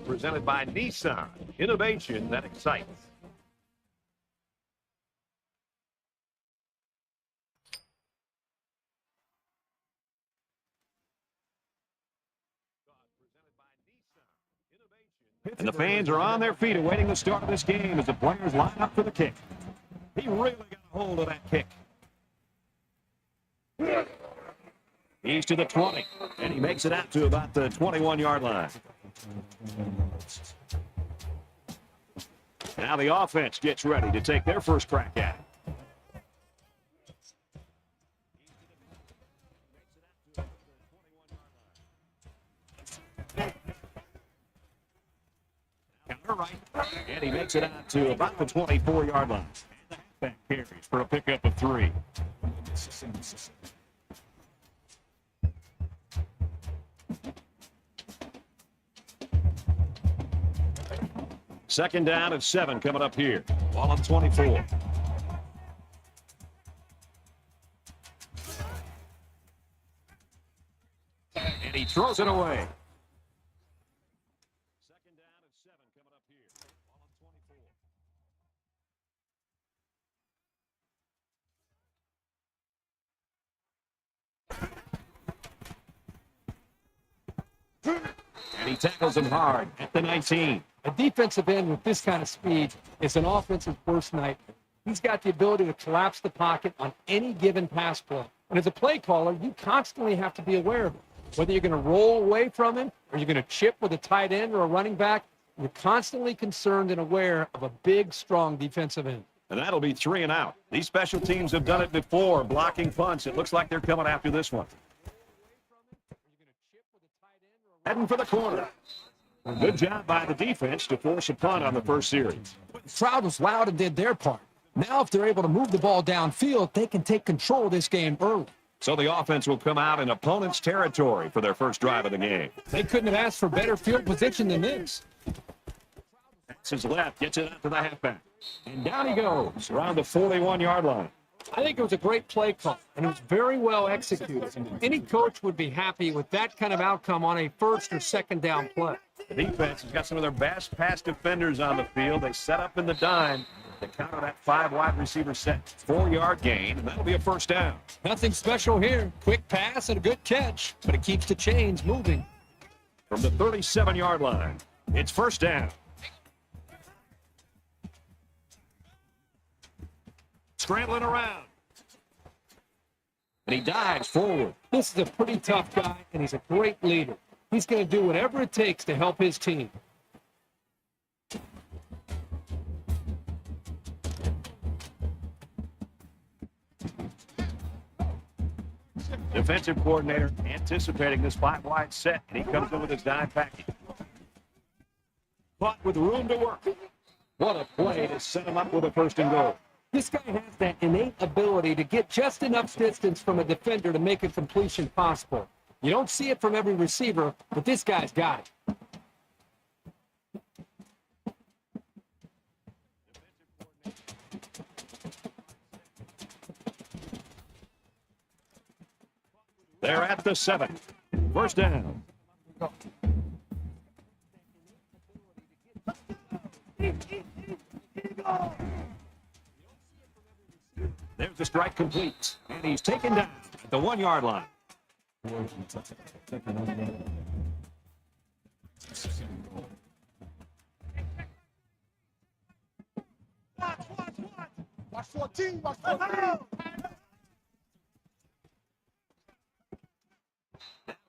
Presented by Nissan. Innovation that excites. And the fans are on their feet awaiting the start of this game as the players line up for the kick. He really got a hold of that kick. He's to the 20, and he makes it out to about the 21-yard line. Now the offense gets ready to take their first crack at it. Right. And he makes it out to about the 24-yard line. And the halfback carries for a pickup of 3. Second down and 7 coming up here. Ball on 24. And he throws it away. Second down and 7 coming up here. Ball on 24. And he tackles him hard at the 19. A defensive end with this kind of speed is an offensive worst nightmare. He's got the ability to collapse the pocket on any given pass play. And as a play caller, you constantly have to be aware of it. Whether you're going to roll away from him or you're going to chip with a tight end or a running back, you're constantly concerned and aware of a big, strong defensive end. And that'll be 3 and out. These special teams have done it before, blocking punts. It looks like they're coming after this one. Heading for the corner. Good job by the defense to force a punt on the first series. Stroud was loud and did their part. Now if they're able to move the ball downfield, they can take control of this game early. So the offense will come out in opponent's territory for their first drive of the game. They couldn't have asked for better field position than this. That's his left, gets it out to the halfback. And down he goes around the 41-yard line. I think it was a great play call, and it was very well executed. Any coach would be happy with that kind of outcome on a first or second down play. The defense has got some of their best pass defenders on the field. They set up in the dime to counter that 5 wide receiver set. 4-yard gain, and that'll be a first down. Nothing special here. Quick pass and a good catch, but it keeps the chains moving. From the 37-yard line, it's first down. Scrambling around. And he dives forward. This is a pretty tough guy, and he's a great leader. He's going to do whatever it takes to help his team. Defensive coordinator anticipating this 5-wide set, and he comes in with his dime package. But with room to work. What a play to set him up with a first and goal. This guy has that innate ability to get just enough distance from a defender to make a completion possible. You don't see it from every receiver, but this guy's got it. They're at the 7. First down. There's the strike complete, and he's taken down at the 1-yard line. Watch 14, watch 14.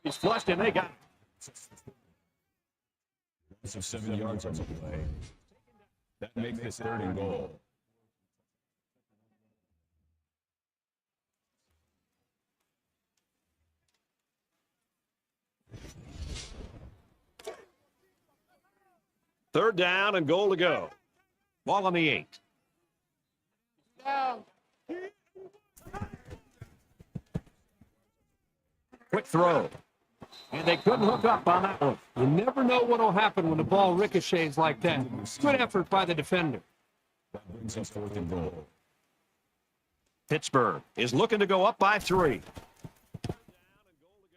He's flushed, and they got it. So 7 yards on the play. That makes this 3rd and goal. Third down and goal to go. Ball on the 8. Quick throw. And they couldn't hook up on that one. You never know what will happen when the ball ricochets like that. Good effort by the defender. That brings us 4th and goal. Pittsburgh is looking to go up by 3.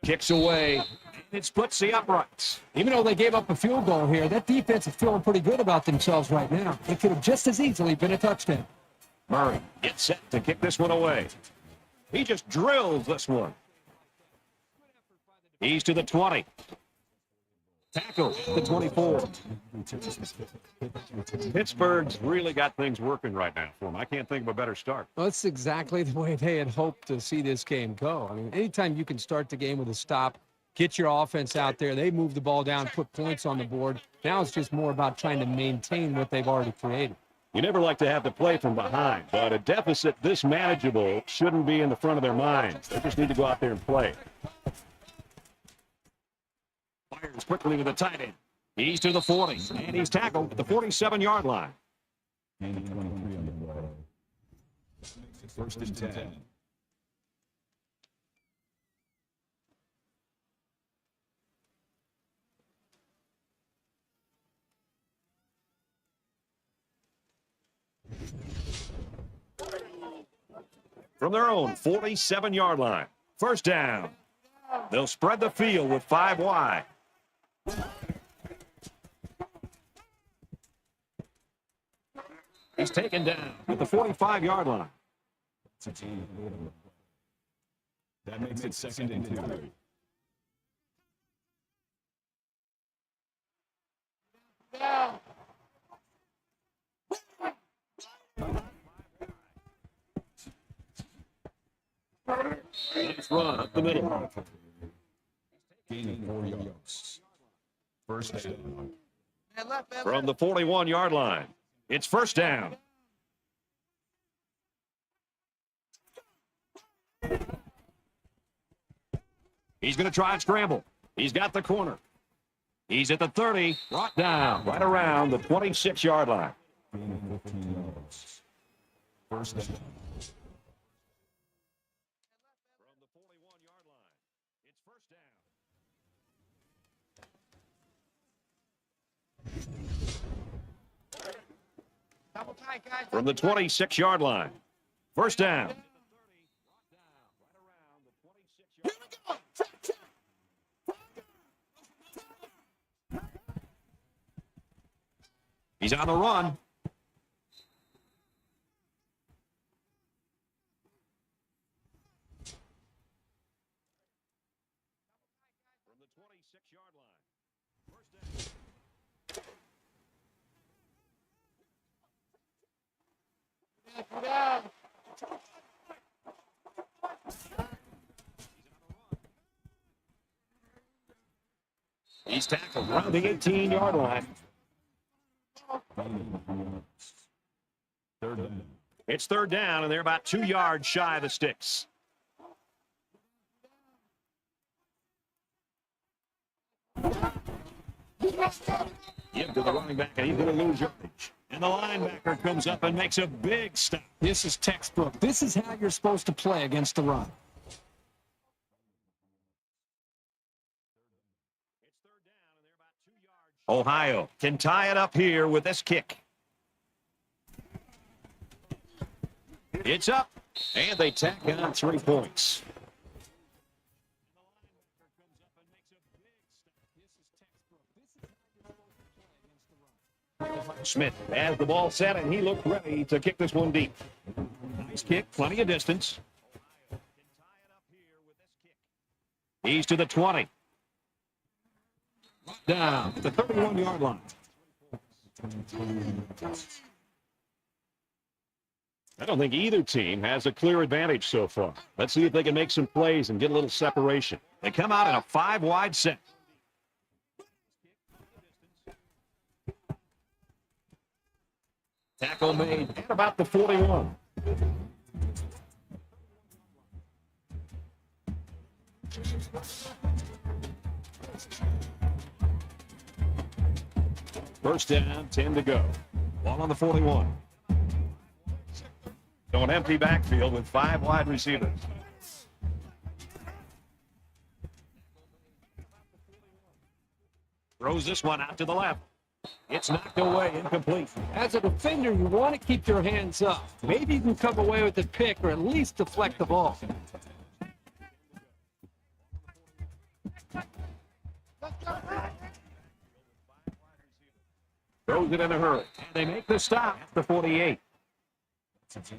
Kicks away. It splits the uprights. Even though they gave up a field goal here, that defense is feeling pretty good about themselves right now. It could have just as easily been a touchdown. Murray gets set to kick this one away. He just drills this one. He's to the 20. Tackle at the 24. Pittsburgh's really got things working right now for them. I can't think of a better start. Well, that's exactly the way they had hoped to see this game go. I mean, anytime you can start the game with a stop, get your offense out there, they move the ball down, put points on the board. Now it's just more about trying to maintain what they've already created. You never like to have to play from behind, but a deficit this manageable shouldn't be in the front of their minds. They just need to go out there and play. Fires quickly to the tight end. He's to the 40, and he's tackled at the 47-yard line. And 23 on the play. First and 10. From their own 47-yard line. First down. They'll spread the field with 5 wide. He's taken down at the 45-yard line. That makes it second and 2. Let's run up the middle. Gaining 4 yards. First down. From the 41-yard line. It's first down. He's going to try and scramble. He's got the corner. He's at the 30, brought down right around the 26-yard line. Gaining 15 yards. First down. From the 41-yard line, it's first down. From the 26-yard line, first down. He's on the run. From the 26-yard line, first down. He's tackled around the 18-yard line. Third down. It's third down, and they're about 2 yards shy of the sticks. Give to the running back, and he's going to lose yardage. And the linebacker comes up and makes a big stop. This is textbook. This is how you're supposed to play against the run. Ohio can tie it up here with this kick. It's up, and they tack on 3 points. Smith has the ball set, and he looked ready to kick this one deep. Nice kick, plenty of distance. He's to the 20. Down at the 31-yard line. I don't think either team has a clear advantage so far. Let's see if they can make some plays and get a little separation. They come out in a 5-wide set. Tackle made at about the 41. First down, 10 to go. Ball on the 41. So an empty backfield with 5 wide receivers. Throws this one out to the left. It's knocked away, incomplete. As a defender, you want to keep your hands up. Maybe you can come away with the pick or at least deflect the ball. throws it in a hurry. And they make the stop at the 48. That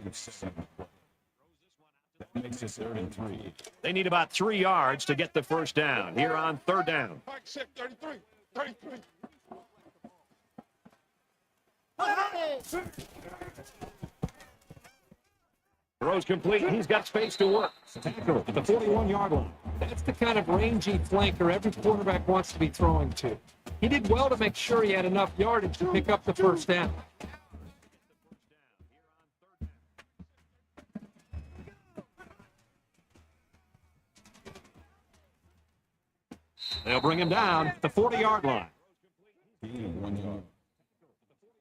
makes it 3rd and 3. They need about 3 yards to get the first down here on 3rd down. Pike check 33. 33. Throws complete. He's got space to work. Tackle at the 41-yard line. That's the kind of rangy flanker every quarterback wants to be throwing to. He did well to make sure he had enough yardage to pick up the first down. They'll bring him down at the 40-yard line. Gain of 1 yard.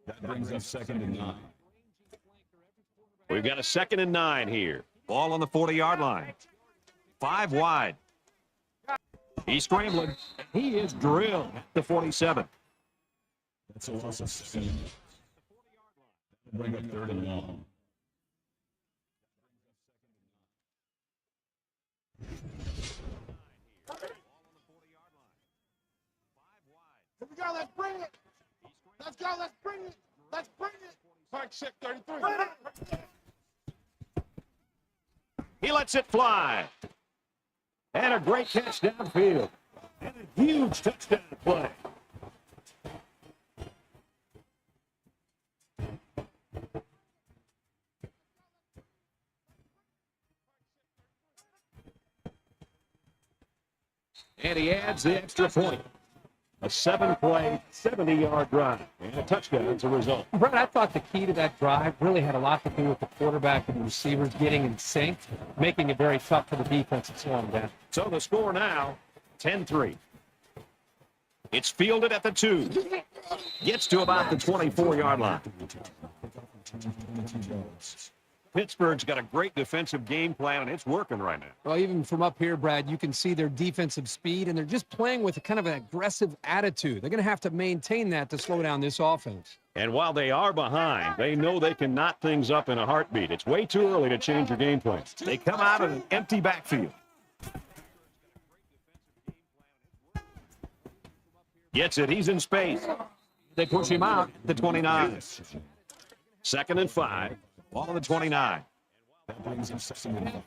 That brings up 2nd and 9. We've got a 2nd and 9 here. Ball on the 40-yard line. 5 wide. He's scrambling. He is drilled at the 47. That's a loss of 7 yards. That'll bring up 3rd and long. Here we go. Let's bring it. Let's go. Let's bring it. Let's bring it. Pike check 33. He lets it fly. And a great catch downfield. And a huge touchdown play. And he adds the extra point. A 7-play, 70-yard drive. And a touchdown as a result. Brett, I thought the key to that drive really had a lot to do with the quarterback and the receivers getting in sync, making it very tough for the defense to slow them down. So the score now, 10-3. It's fielded at the 2. Gets to about the 24-yard line. Pittsburgh's got a great defensive game plan, and it's working right now. Well, even from up here, Brad, you can see their defensive speed, and they're just playing with a kind of an aggressive attitude. They're going to have to maintain that to slow down this offense. And while they are behind, they know they can knot things up in a heartbeat. It's way too early to change your game plan. They come out in an empty backfield. Gets it. He's in space. They push him out at the 29. 2nd and 5. Ball on the 29. That brings up 2nd and 9.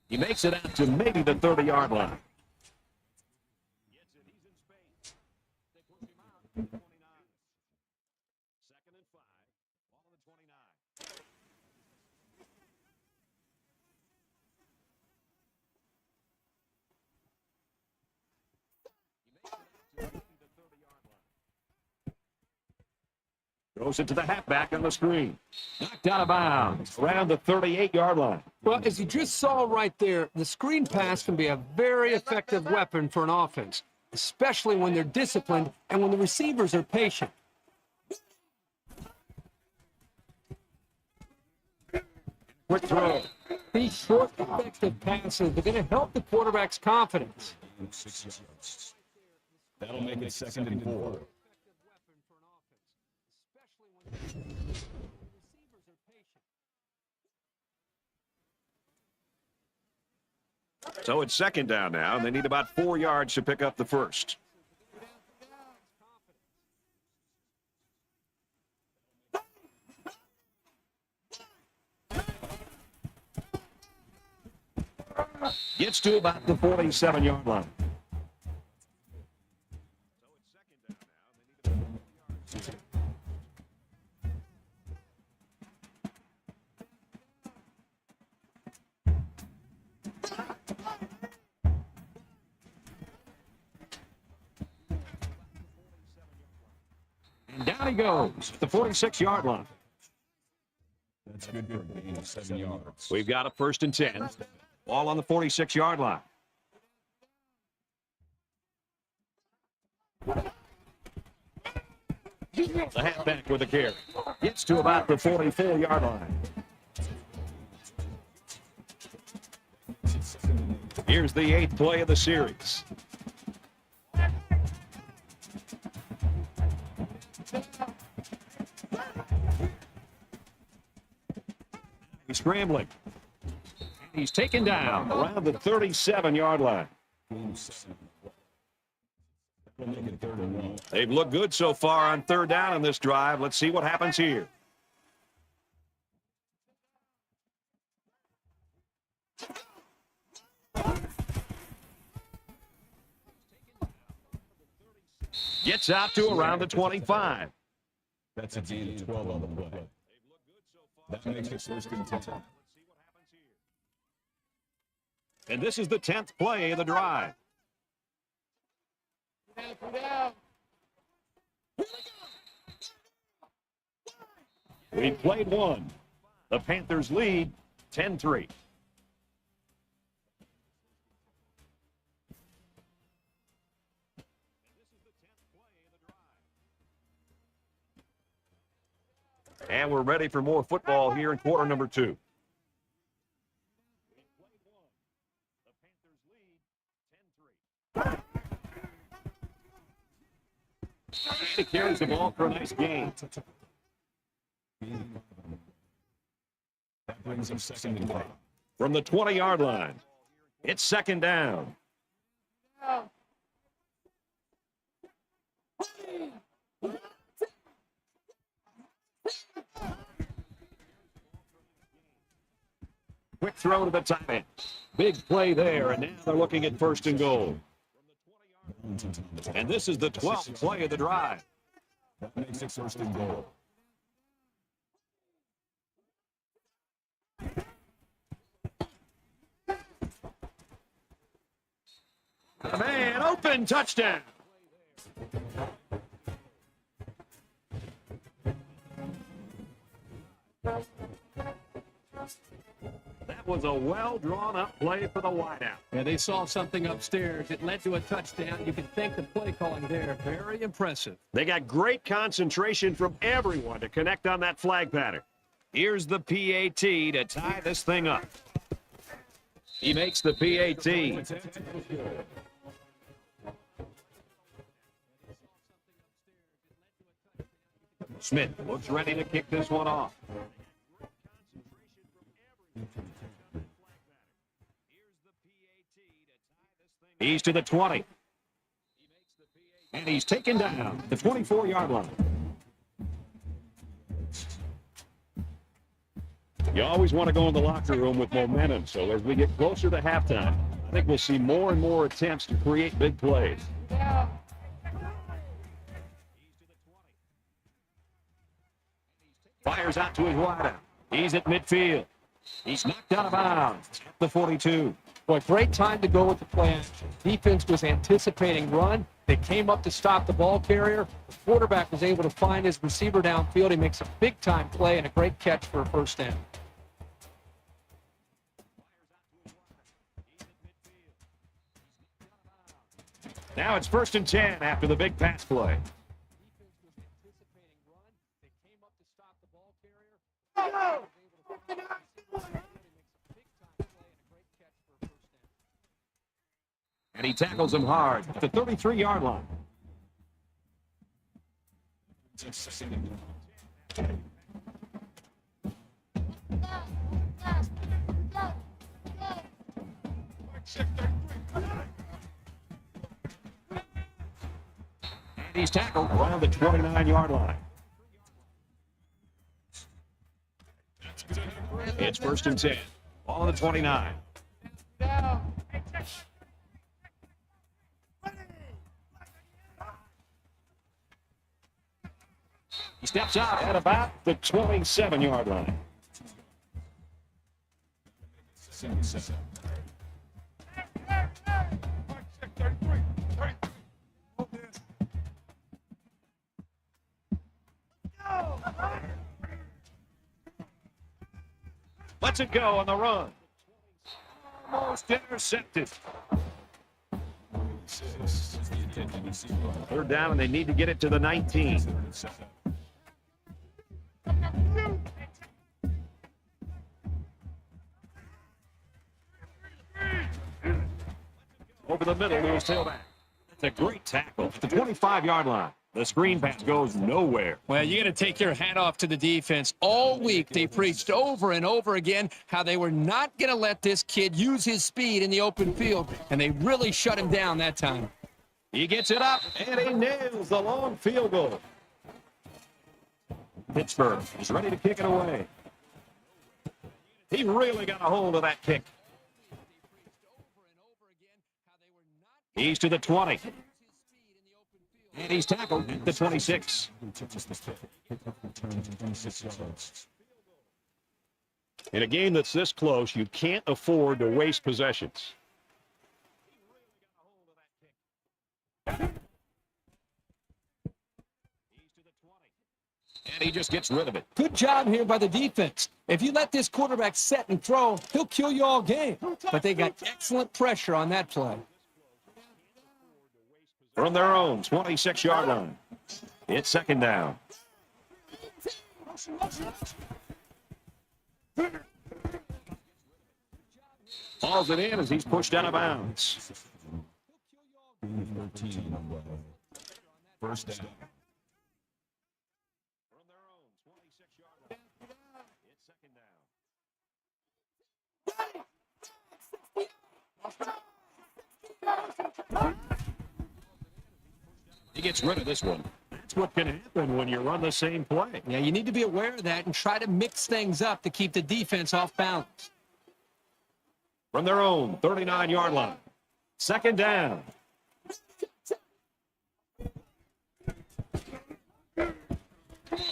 He makes it out to maybe the 30-yard line. Throws it to the halfback on the screen. Knocked out of bounds around the 38-yard line. Well, as you just saw right there, the screen pass can be a very effective weapon for an offense, especially when they're disciplined and when the receivers are patient. Quick throw. These short, effective passes are going to help the quarterback's confidence. 6 yards. That'll make it 2nd and 4. So it's 2nd down now, and they need about 4 yards to pick up the first. Gets to about the 47-yard line. And down he goes at the 46-yard line. That's good for a gain of 7 yards. We've got a 1st and 10. Ball on the 46-yard line. The halfback with the carry. Gets to about the 44-yard line. Here's the 8th play of the series. He's scrambling. He's taken down around the 37-yard line. Game 7. We'll make it 3rd and 1. They've looked good so far on 3rd down in this drive. Let's see what happens here. Gets out to around the 25. That's a gain of 12 on the play. That makes it 1st and 10. And this is the 10th play of the drive. We played one. The Panthers lead 10-3. And we're ready for more football here in quarter number 2. He carries the ball for a nice gain. That brings him 2nd and 10. From the 20-yard line, it's 2nd down. Quick throw to the tight end. Big play there, and now they're looking at 1st and goal. And this is the 12th play of the drive. That makes it 1st and goal. The man open, touchdown. That was a well-drawn-up play for the wideout. Yeah, they saw something upstairs. It led to a touchdown. You can thank the play calling there. Very impressive. They got great concentration from everyone to connect on that flag pattern. Here's the PAT to tie this thing up. He makes the PAT. Smith looks ready to kick this one off. He's to the 20. And he's taken down the 24-yard line. You always want to go in the locker room with momentum, so as we get closer to halftime, I think we'll see more and more attempts to create big plays. Fires out to his wideout. He's at midfield. He's knocked out of bounds at the 42. Boy, great time to go with the play action. Defense was anticipating run. They came up to stop the ball carrier. The quarterback was able to find his receiver downfield. He makes a big-time play and a great catch for a 1st down. Now it's 1st and 10 after the big pass play. And he tackles him hard at the 33-yard line. And he's tackled around the 29-yard line. It's 1st and 10. Ball on the 29. He steps out at about the 27-yard line. Lets it go on the run. Almost intercepted. 3rd down, and they need to get it to the 19. Over the middle to his tailback. That's a great tackle at the 25-yard line. The screen pass goes nowhere. Well, you got to take your hat off to the defense. All week, they preached over and over again how they were not going to let this kid use his speed in the open field, and they really shut him down that time. He gets it up, and he nails the long field goal. Pittsburgh is ready to kick it away. He really got a hold of that kick. He's to the 20. And he's tackled at the 26. In a game that's this close, you can't afford to waste possessions. And he just gets rid of it. Good job here by the defense. If you let this quarterback set and throw, he'll kill you all game. But they got excellent pressure on that play. From their own 26-yard line. It's second down. Falls it in as he's pushed out of bounds. First down. From their own 26-yard line. It's second down. He gets rid of this one. That's what can happen when you run the same play. Yeah, you need to be aware of that and try to mix things up to keep the defense off balance. From their own 39-yard line. Second down.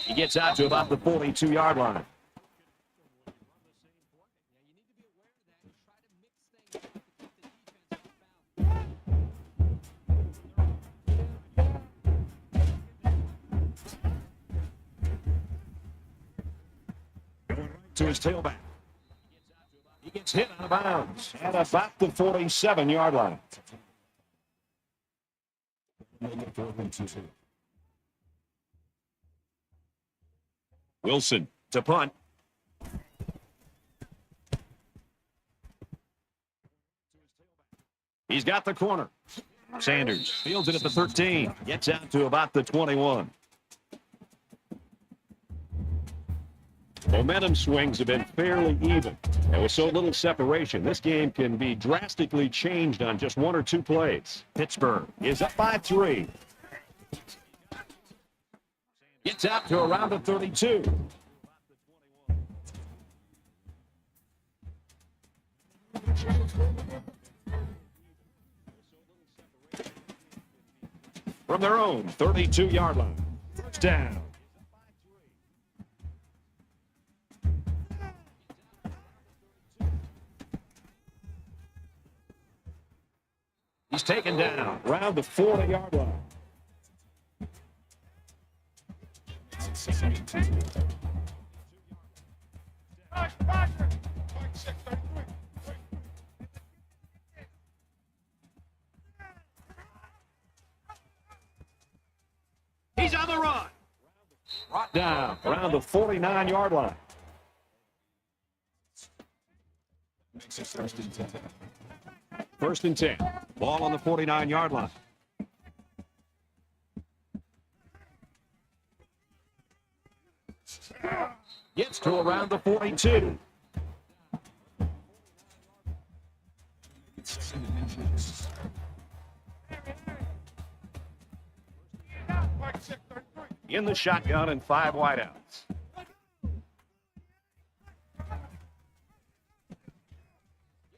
He gets out to about the 42-yard line. To his tailback. He gets hit out of bounds at about the 47-yard line. Wilson to punt. He's got the corner. Sanders fields it at the 13. Gets out to about the 21. Momentum swings have been fairly even. And with so little separation, this game can be drastically changed on just one or two plays. Pittsburgh is up by 3. Gets out to around the 32. From their own 32-yard line. First down. He's taken down around the 40-yard line. He's on the run. Brought down around the 49-yard line. Makes it first and 10. First and 10. Ball on the 49-yard line. Gets to around the 42. In the shotgun and 5 wideouts.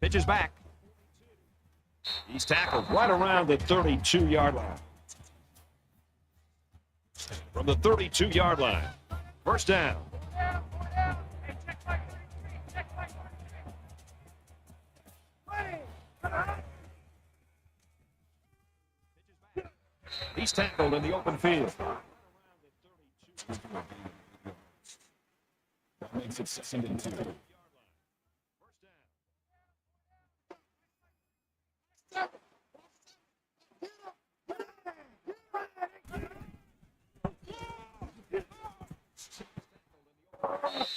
Pitches back. He's tackled right around the 32-yard line. From the 32-yard line. First down. He's tackled in the open field. That makes it 2nd and 2.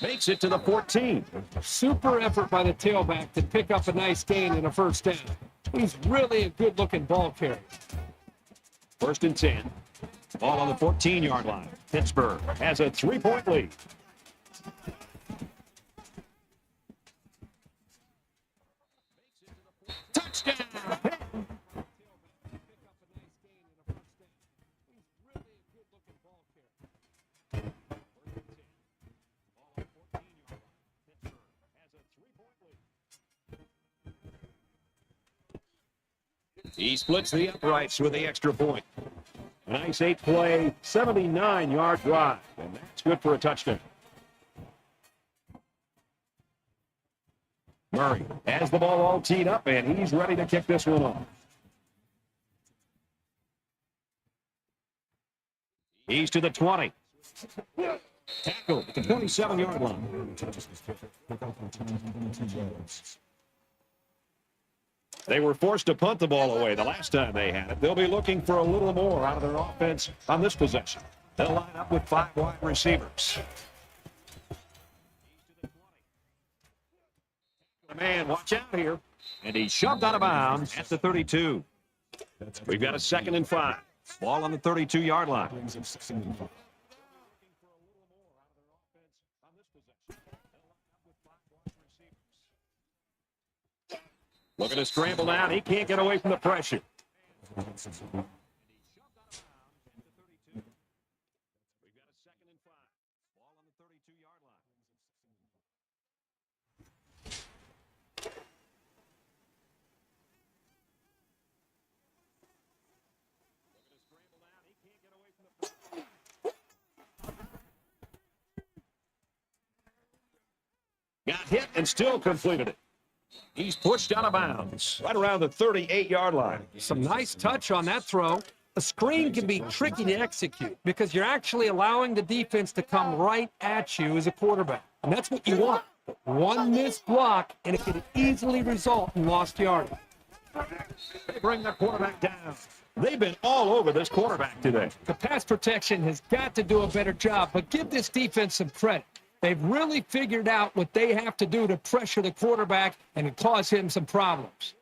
Makes it to the 14. Super effort by the tailback to pick up a nice gain in a first down. He's really a good-looking ball carrier. First and 10. Ball on the 14-yard line. Pittsburgh has a 3-point lead. Touchdown! He splits the uprights with the extra point. A nice 8-play, 79-yard drive, and that's good for a touchdown. Murray has the ball all teed up, and he's ready to kick this one off. He's to the 20. Tackle at the 27-yard line. They were forced to punt the ball away the last time they had it. They'll be looking for a little more out of their offense on this possession. They'll line up with 5 wide receivers. Man, watch out here. And he shoved out of bounds at the 32. We've got a 2nd and 5. Ball on the 32-yard line. Looking to scramble down. He can't get away from the pressure. Got hit and still completed it. He's pushed out of bounds right around the 38-yard line. Some nice touch on that throw. A screen can be tricky to execute because you're actually allowing the defense to come right at you as a quarterback. And that's what you want. One missed block, and it could easily result in lost yardage. They bring the quarterback down. They've been all over this quarterback today. The pass protection has got to do a better job, but give this defense some credit. They've really figured out what they have to do to pressure the quarterback and cause him some problems.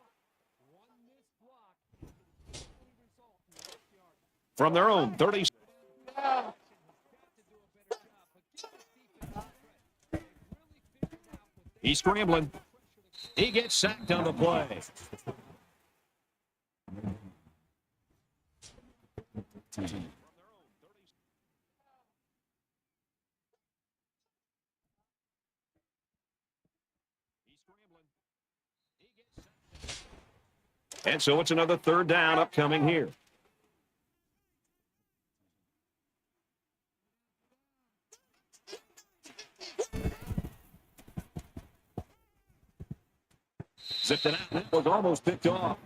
From their own 30. He's scrambling. He gets sacked on the play. And so it's another 3rd down upcoming here. Zipped it out. That was almost picked off.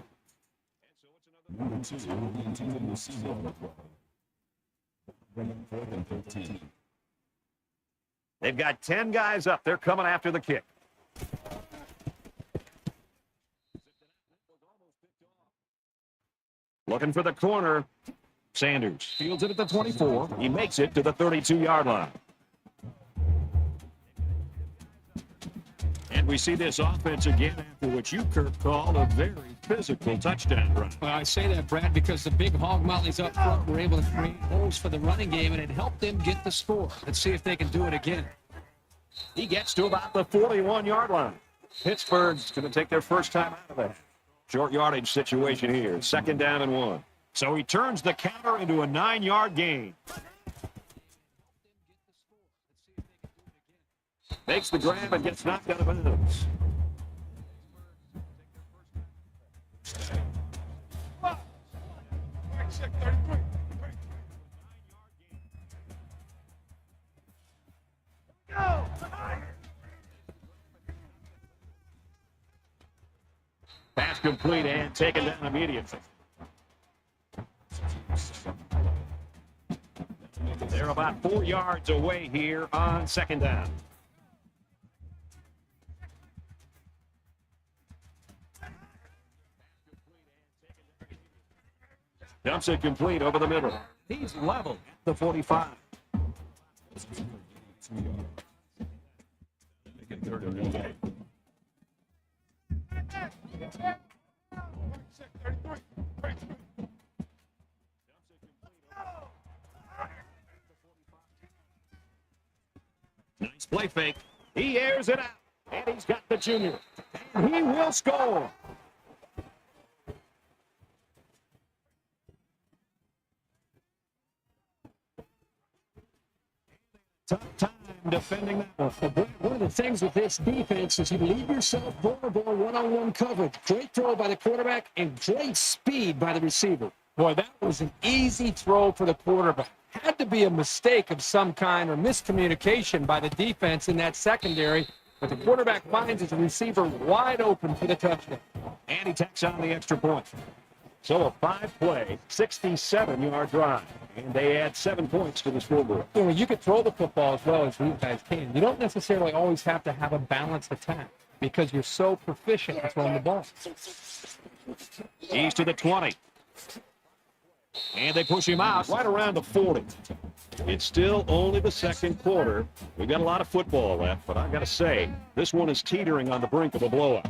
They've got 10 guys up. They're coming after the kick. Looking for the corner. Sanders fields it at the 24. He makes it to the 32-yard line. And we see this offense again after what you, Kurt, called a very physical touchdown run. Well, I say that, Brad, because the big hog mollies up front were able to create holes for the running game, and it helped them get the score. Let's see if they can do it again. He gets to about the 41-yard line. Pittsburgh's going to take their first time out of that. Short yardage situation here. 2nd down and 1. So he turns the counter into a 9-yard gain. Makes the grab and gets knocked out of bounds. Pass complete and taken down immediately. They're about 4 yards away here on 2nd down. Dumps it complete over the middle. He's level at the 45. Play fake. He airs it out. And he's got the junior. And he will score. Tough time defending that one. One of the things with this defense is you leave yourself vulnerable in one-on-one coverage. Great throw by the quarterback and great speed by the receiver. Boy, that was an easy throw for the quarterback. Had to be a mistake of some kind or miscommunication by the defense in that secondary, but the quarterback finds his receiver wide open for the touchdown. And he tacks on the extra point. So a 5-play, 67-yard drive. And they add 7 points to the scoreboard. You know, you can throw the football as well as these guys can. You don't necessarily always have to have a balanced attack because you're so proficient at throwing the ball. He's to the 20. And they push him out right around the 40. It's still only the second quarter. We've got a lot of football left, but I've got to say, this one is teetering on the brink of a blowout.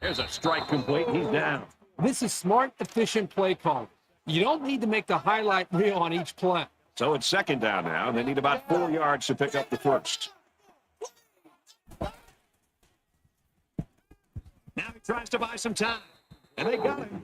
There's a strike complete. He's down. This is smart, efficient play calling. You don't need to make the highlight reel on each play. So it's second down now, and they need about 4 yards to pick up the first. Now he tries to buy some time, and they got him.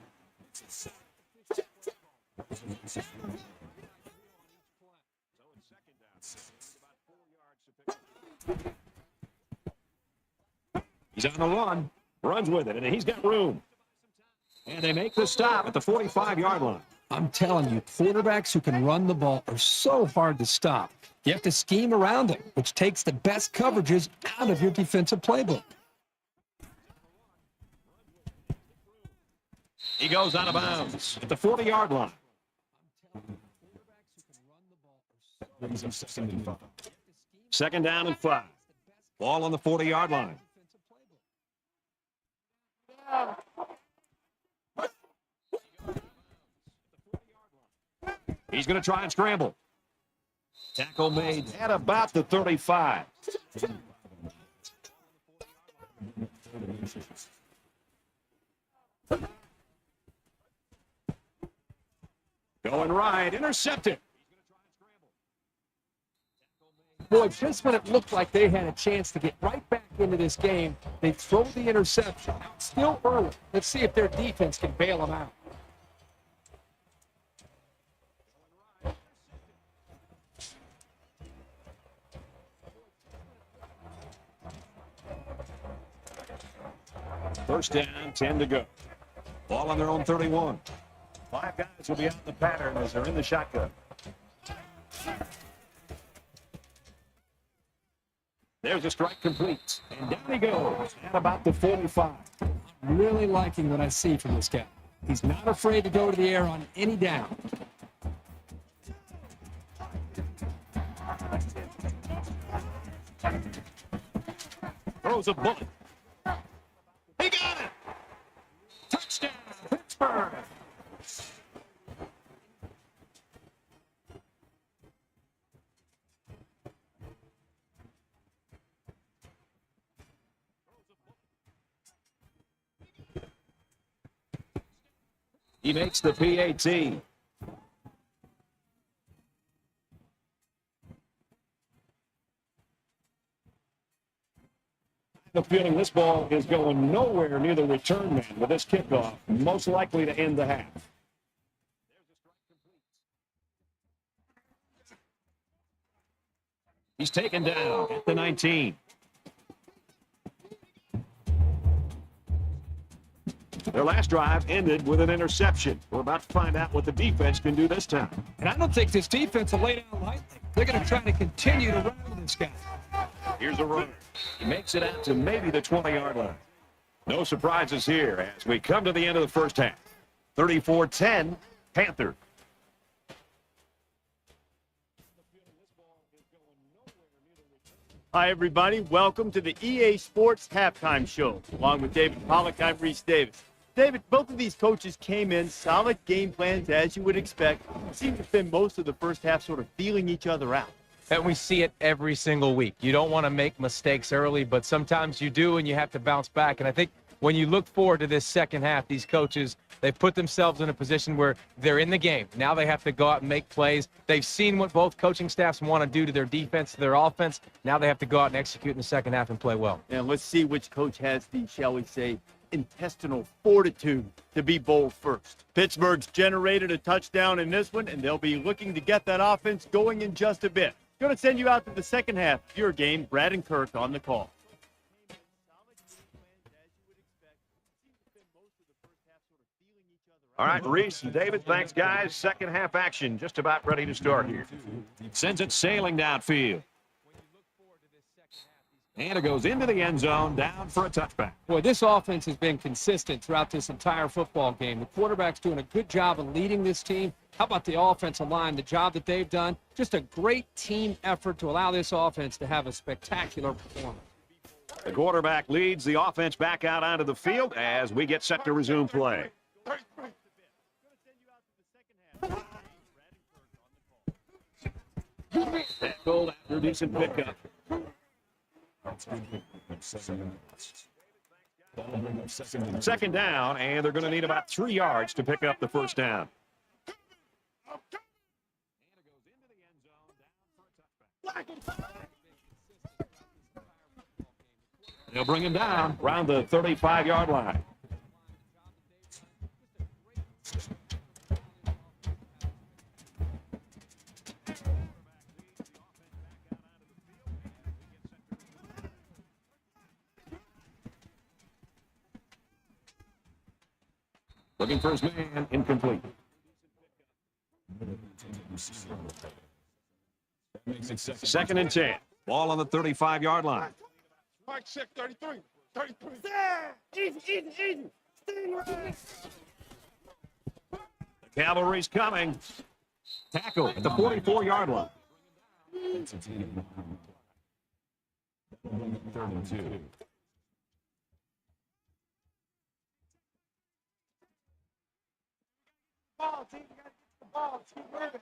He's on the run, runs with it, and he's got room. And they make the stop at the 45-yard line. I'm telling you, quarterbacks who can run the ball are so hard to stop. You have to scheme around them, which takes the best coverages out of your defensive playbook. He goes out of bounds at the 40-yard line. Second down and 5. Ball on the 40-yard line. He's going to try and scramble. Tackle made at about the 35. Going right, intercepted. Boy, just when it looked like they had a chance to get right back into this game, they throw the interception. Now, it's still early. Let's see if their defense can bail them out. First down, 10 to go. Ball on their own 31. 5 guys will be out in the pattern as they're in the shotgun. There's a strike complete. And down he goes at about the 45. I'm really liking what I see from this guy. He's not afraid to go to the air on any down. Throws a bullet. He got it! Touchdown, Pittsburgh! He makes the PAT. The feeling this ball is going nowhere near the return man with this kickoff, most likely to end the half. He's taken down at the 19. Their last drive ended with an interception. We're about to find out what the defense can do this time. And I don't think this defense will lay down lightly. They're going to try to continue to run with this guy. Here's a runner. He makes it out to maybe the 20-yard line. No surprises here as we come to the end of the first half. 34-10, Panther. Hi, everybody. Welcome to the EA Sports Halftime Show. Along with David Pollack, I'm Reese Davis. David, both of these coaches came in, solid game plans, as you would expect. Seemed to spend most of the first half sort of feeling each other out. And we see it every single week. You don't want to make mistakes early, but sometimes you do, and you have to bounce back. And I think when you look forward to this second half, these coaches, they've put themselves in a position where they're in the game. Now they have to go out and make plays. They've seen what both coaching staffs want to do to their defense, to their offense. Now they have to go out and execute in the second half and play well. And let's see which coach has the, shall we say, intestinal fortitude to be bold first. Pittsburgh's generated a touchdown in this one, and they'll be looking to get that offense going in just a bit. Going to send you out to the second half of your game. Brad and Kirk on the call. All right, Reese and David, thanks, guys. Second half action just about ready to start here. Sends it sailing downfield. And it goes into the end zone, down for a touchback. Boy, this offense has been consistent throughout this entire football game. The quarterback's doing a good job of leading this team. How about the offensive line, the job that they've done? Just a great team effort to allow this offense to have a spectacular performance. The quarterback leads the offense back out onto the field as we get set to resume play. Tackled after decent pickup. Second down, and they're going to need about 3 yards to pick up the first down. They'll bring him down around the 35-yard line. Looking for his man, incomplete. Second and 10. Ball on the 35-yard line. Mike 6, 33. 33. The cavalry's coming. Tackle at the 44-yard line. Third and 2. Ball, team. You got to get the ball. Keep moving.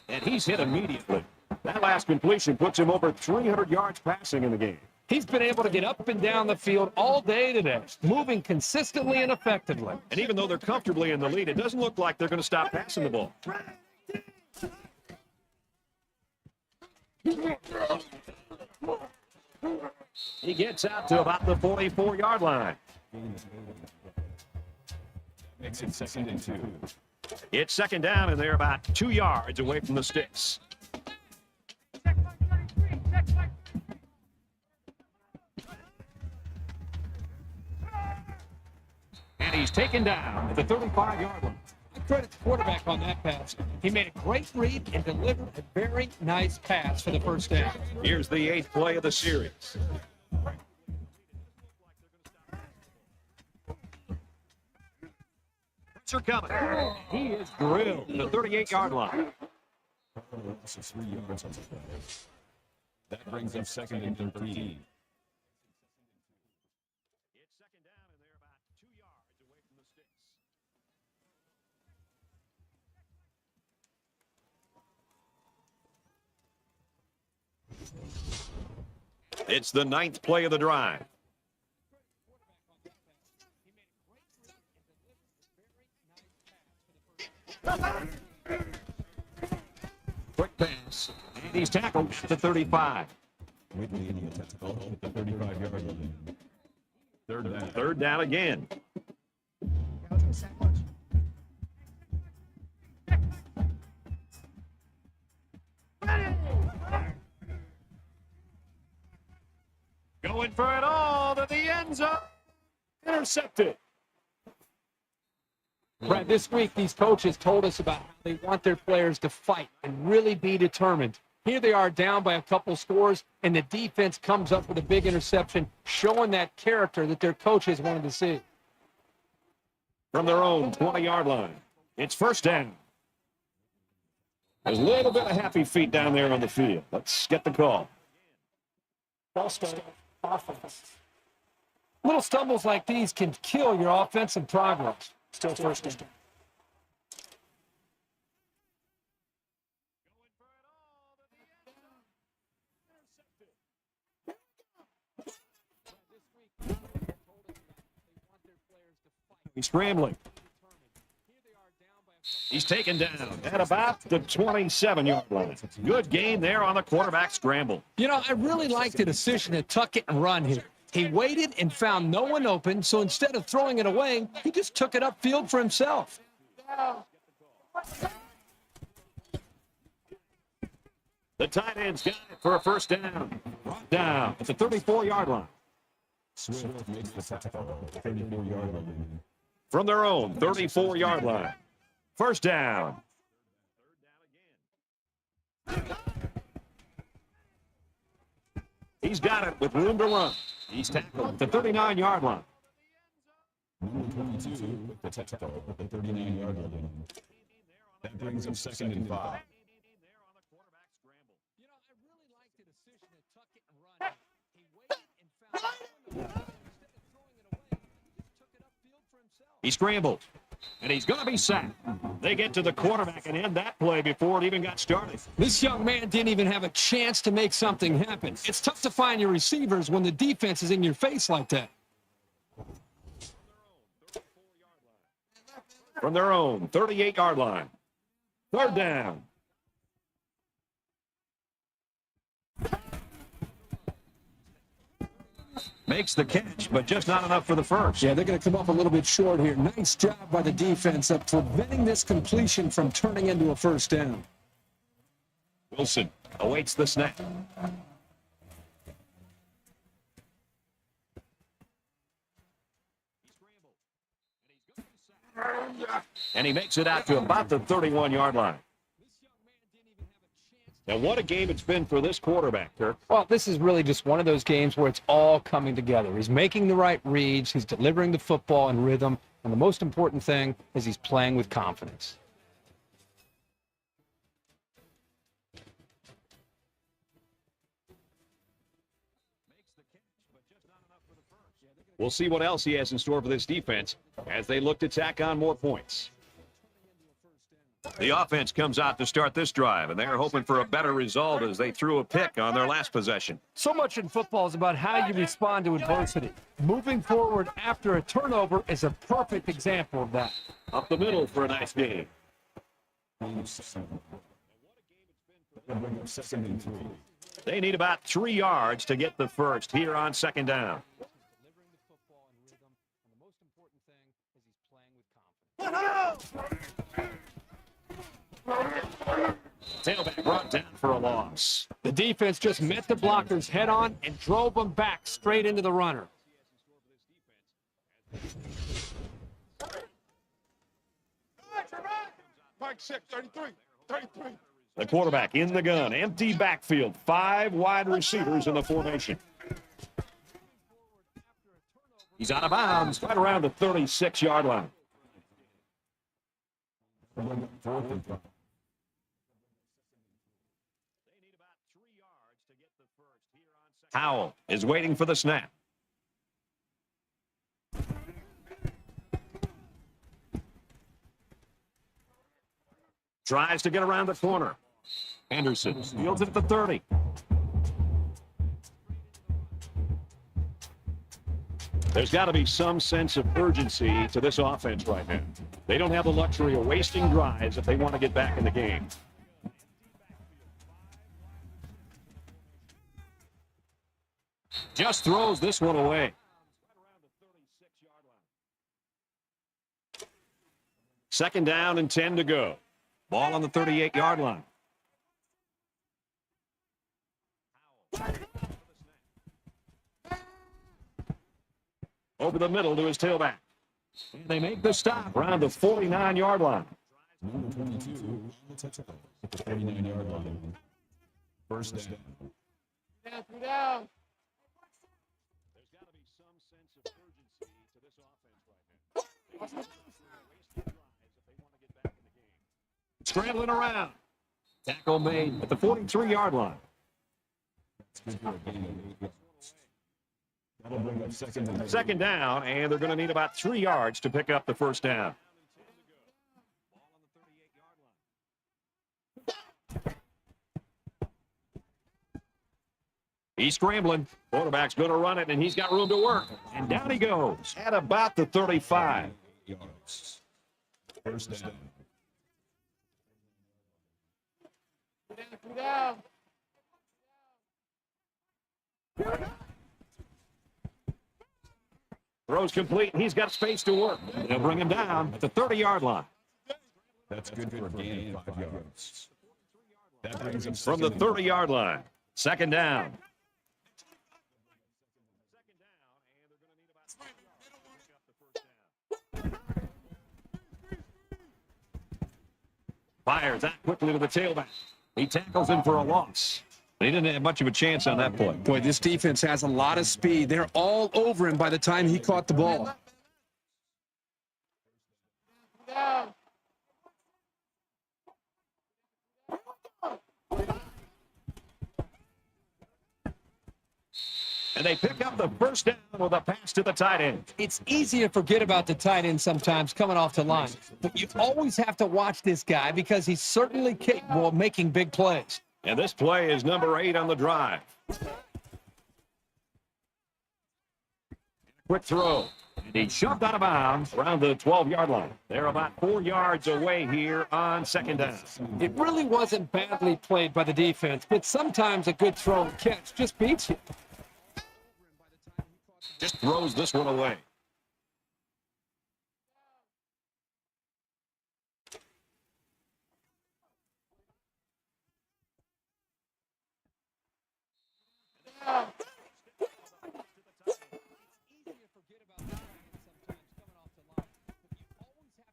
And he's hit immediately. That last completion puts him over 300 yards passing in the game. He's been able to get up and down the field all day today, moving consistently and effectively. And even though they're comfortably in the lead, it doesn't look like they're going to stop passing the ball. He gets out to about the 44-yard line. Makes it second and 2. It's second down, and they're about 2 yards away from the sticks. And he's taken down at the 35-yard line. I credit the quarterback on that pass. He made a great read and delivered a very nice pass for the first down. Here's the 8th play of the series. Are coming. He is drilled at the 38-yard line. Loss of 3 yards on the play. That brings up second and 13. It's second down, and they're about 2 yards away from the sticks. It's the 9th play of the drive. Quick pass, and he's tackled at the 35. Whitley in the tactical at the 35-yard line. Third down. Third down again. Going for it all to the end zone. Intercepted. Brad, this week these coaches told us about how they want their players to fight and really be determined. Here they are down by a couple scores, and the defense comes up with a big interception, showing that character that their coaches wanted to see. From their own 20-yard line, it's first down. There's a little bit of happy feet down there on the field. Let's get the call. Ball start, offense. Little stumbles like these can kill your offensive progress. Still first down. He's scrambling. He's taken down at about the 27-yard line. Good game there on the quarterback scramble. You know, I really like the decision to tuck it and run here. He waited and found no one open, so instead of throwing it away, he just took it upfield for himself. The tight end's got it for a first down. Brought down at the 34-yard line. Swift makes the tackle at the 34-yard line. From their own 34-yard line. First down. He's got it with room to run. He's tackled at the 39-yard line. Number 22 with the tackle at the 39-yard line. That brings up 2nd and 5. You know, I really like the decision to tuck it and run. He waited and found no one open. Instead of throwing it away, he just took it upfield for himself. He scrambled, and he's going to be sacked. They get to the quarterback and end that play before it even got started. This young man didn't even have a chance to make something happen. It's tough to find your receivers when the defense is in your face like that. From their own 38-yard line. Third down. Makes the catch, but just not enough for the first. Yeah, they're going to come up a little bit short here. Nice job by the defense of preventing this completion from turning into a first down. Wilson awaits the snap. And he makes it out to about the 31-yard line. Now, what a game it's been for this quarterback, Kirk. Well, this is really just one of those games where it's all coming together. He's making the right reads, he's delivering the football in rhythm, and the most important thing is he's playing with confidence. We'll see what else he has in store for this defense as they look to tack on more points. The offense comes out to start this drive, and they're hoping for a better result as they threw a pick on their last possession. So much in football is about how you respond to adversity. Moving forward after a turnover is a perfect example of that. Up the middle for a nice game. That brings up 2nd and 3. They need about 3 yards to get the first here on second down. Delivering the football in rhythm, and the most important thing is he's playing with confidence. Tailback brought down for a loss. The defense just met the blockers head on and drove them back straight into the runner. Mike 6, 33, 33. The quarterback in the gun, empty backfield, 5 wide receivers in the formation. He's out of bounds, right around the 36-yard line. 4th and 5. Howell is waiting for the snap. Tries to get around the corner. Henderson fields it at the 30. There's got to be some sense of urgency to this offense right now. They don't have the luxury of wasting drives if they want to get back in the game. Just throws this one away. Second down and 10 to go. Ball on the 38-yard line. Over the middle to his tailback. And they make the stop around the 49-yard line. Number 22 at the 39-yard line. First down. Down, 3 down. There's got to be some sense of urgency to this offense right now. Scrambling around. Tackle made at the 43-yard line. That's good for a gain of 8 yards. That'll bring up 2nd and 3. Second down, and they're going to need about 3 yards to pick up the first down. He's scrambling. Quarterback's going to run it, and he's got room to work. And down he goes at about the 35. yards. First down. Throws complete. He's got space to work. They'll bring him down at the 30-yard line. That's good for a gain of 5 yards. That brings him From the 30-yard line. Second down. Fires that quickly to the tailback. He tackles him for a loss. He didn't have much of a chance on that play. Boy, this defense has a lot of speed. They're all over him by the time he caught the ball. And they pick up the first down with a pass to the tight end. It's easy to forget about the tight end sometimes coming off the line. But you always have to watch this guy because he's certainly capable of making big plays. And this play is number 8 on the drive. Quick throw. And he shoved out of bounds around the 12-yard line. They're about 4 yards away here on second down. It really wasn't badly played by the defense, but sometimes a good throw and catch just beats you. Just throws this one away.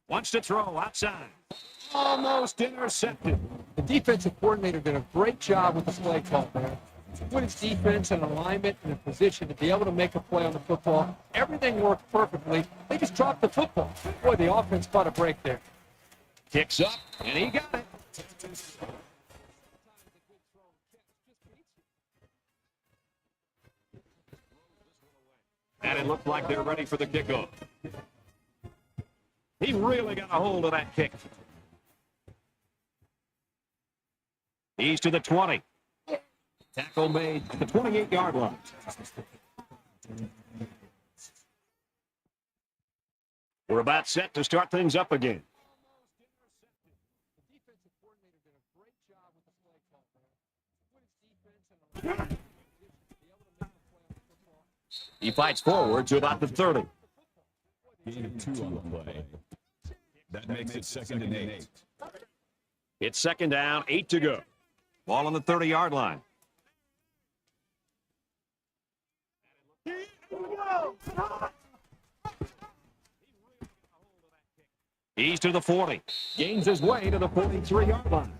Wants to throw outside. Almost intercepted. The defensive coordinator did a great job with the play call there. Put his defense in alignment and a position to be able to make a play on the football. Everything worked perfectly. They just dropped the football. Boy, the offense caught a break there. Kicks up, and he got it. And it looked like they're ready for the kickoff. He really got a hold of that kick. He's to the 20. Tackle made at the 28-yard line. We're about set to start things up again. He fights forward to about the 30. gain of 2 on the play. That makes it second and 8. It's second down, 8 to go. Ball on the 30-yard line. He's to the 40. Gains his way to the 43-yard line.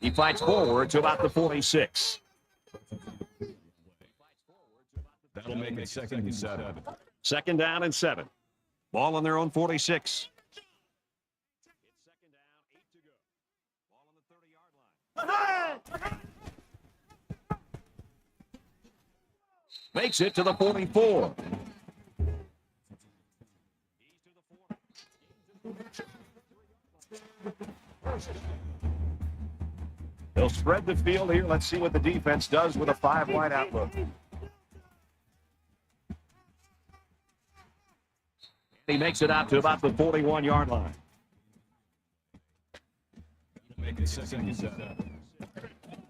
He fights forward to about the 46. That'll make it second and 7. Second down and 7. Ball on their own 46. It's second down, 8 to go. Ball on the 30-yard line. Makes it to the 44. They'll spread the field here. Let's see what the defense does with a 5-wide outlook. He makes it out to about the 41-yard line. Make it second and 7.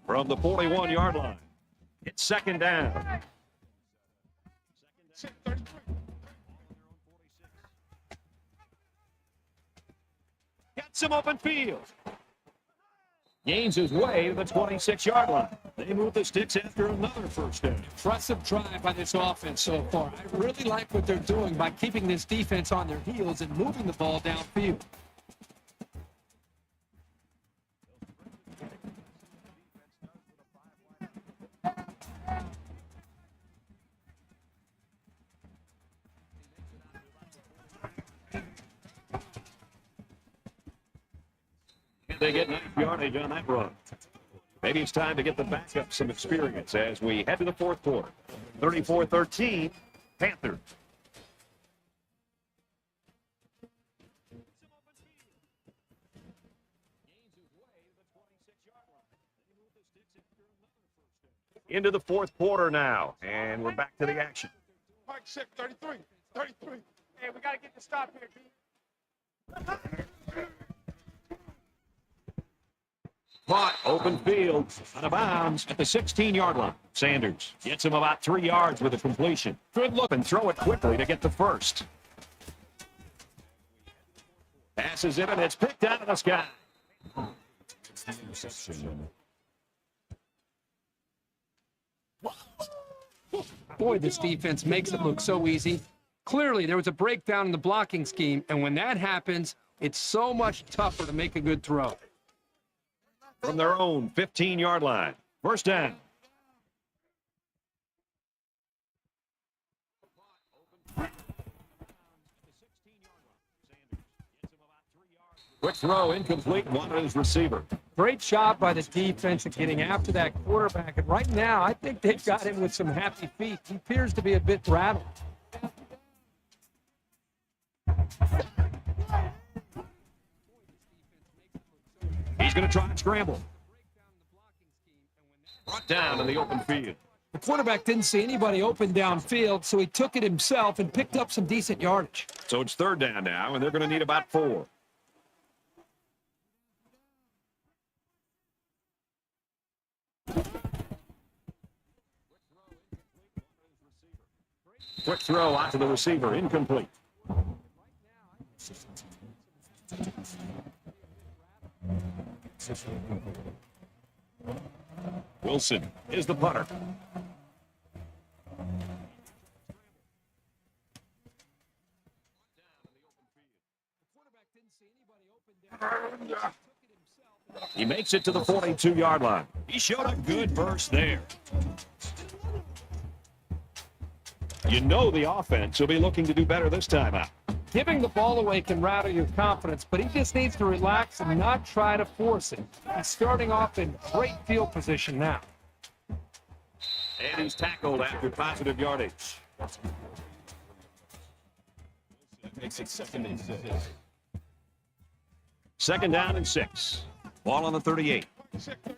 From the 41-yard line. It's second down. Got some open field. Gains his way to the 26-yard line. They move the sticks after another first down. Impressive drive by this offense so far. I really like what they're doing by keeping this defense on their heels and moving the ball downfield. They get nice yardage on that run. Maybe it's time to get the backup some experience as we head to the fourth quarter. 34-13, Panthers. into the fourth quarter now, and we're back to the action. Pike 6, 33. 33. Hey, we got to get the stop here, Pete. Caught, open field, out of bounds at the 16-yard line. Sanders gets him about 3 yards with a completion. Good look and throw it quickly to get the first. Passes it, and it's picked out of the sky. Interception. Boy, this defense makes it look so easy. Clearly, there was a breakdown in the blocking scheme, and when that happens, it's so much tougher to make a good throw. From their own 15-yard line. First down. Quick throw, incomplete, one on his receiver. Great job by the defense of getting after that quarterback. And right now, I think they've got him with some happy feet. He appears to be a bit rattled. He's going to try and scramble. Brought down in the open field. The quarterback didn't see anybody open downfield, so he took it himself and picked up some decent yardage. So it's third down now, and they're going to need about 4. Quick throw out to the receiver, incomplete. Wilson is the punter. He makes it to the 42-yard line. He showed a good burst there. You know the offense will be looking to do better this time out. Giving the ball away can rattle your confidence, but he just needs to relax and not try to force it. He's starting off in great field position now. And he's tackled after positive yardage. That makes it 2nd and 6. Second down and 6. Ball on the 38. 6, 33.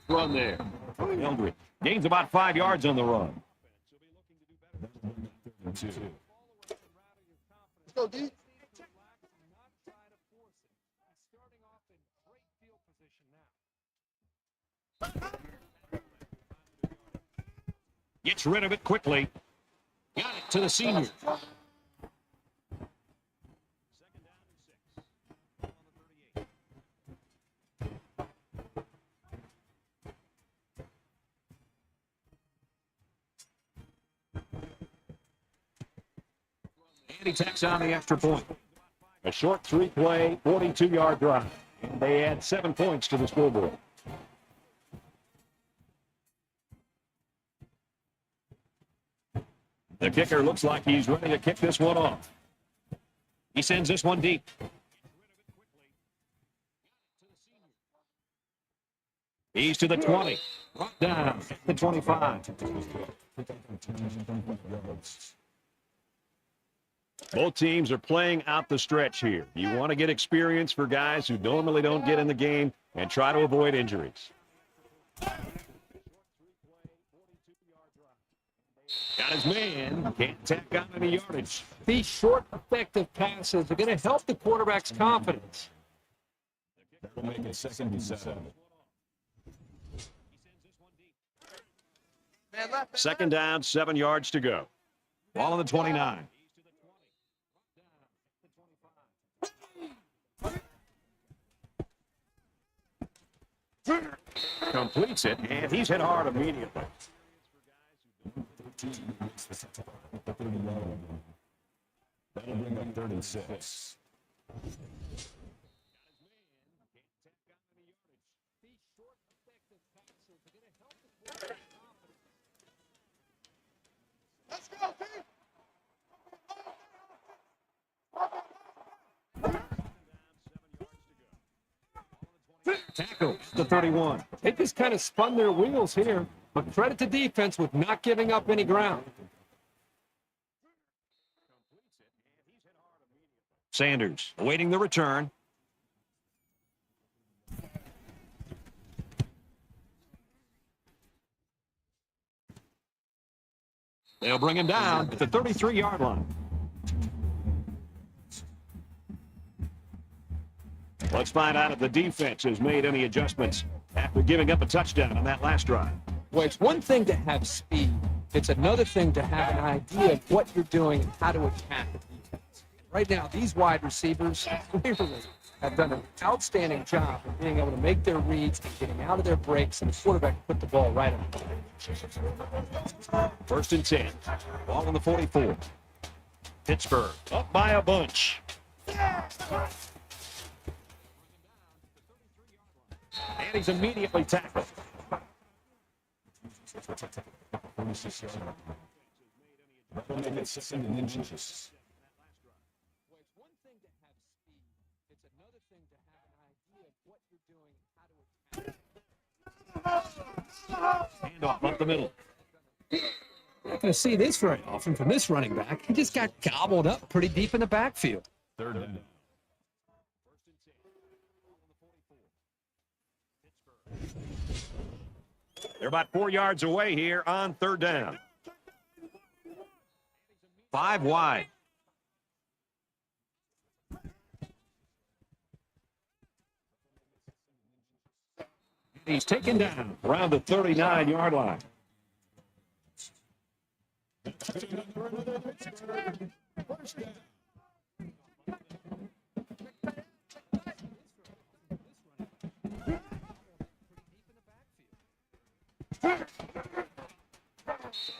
Run there. Eldred gains about 5 yards on the run. Let's go, D. Gets rid of it quickly. Got it to the senior. And he tacks on the extra point. A short 3-play, 42-yard drive. And they add 7 points to the scoreboard. The kicker looks like he's ready to kick this one off. He sends this one deep. He's to the 20. Brought down at the 25. Both teams are playing out the stretch here. You want to get experience for guys who normally don't get in the game and try to avoid injuries. Got his man. Can't tack on any yardage. These short, effective passes are going to help the quarterback's confidence. That'll make it 2nd and 7. Second down, 7 yards to go. Ball on the 29. Completes it, and he's hit hard immediately. That'll bring up 3rd and 6. Let's go, D. Tackle the 31. They just kind of spun their wheels here, but credit to defense with not giving up any ground. Sanders awaiting the return. They'll bring him down at the 33-yard line. Let's find out if the defense has made any adjustments after giving up a touchdown on that last drive. Well, it's one thing to have speed. It's another thing to have an idea of what you're doing and how to attack the defense. Right now, these wide receivers clearly have done an outstanding job of being able to make their reads and getting out of their breaks, and the quarterback put the ball right on. 1st and 10. Ball on the 44. Pittsburgh up by a bunch. And he's immediately tackled. Handoff up the middle. Not going to see this very often from this running back. He just got gobbled up pretty deep in the backfield. 3rd down. They're about 4 yards away here on 3rd down. 5 wide. He's taken down around the 39-yard line.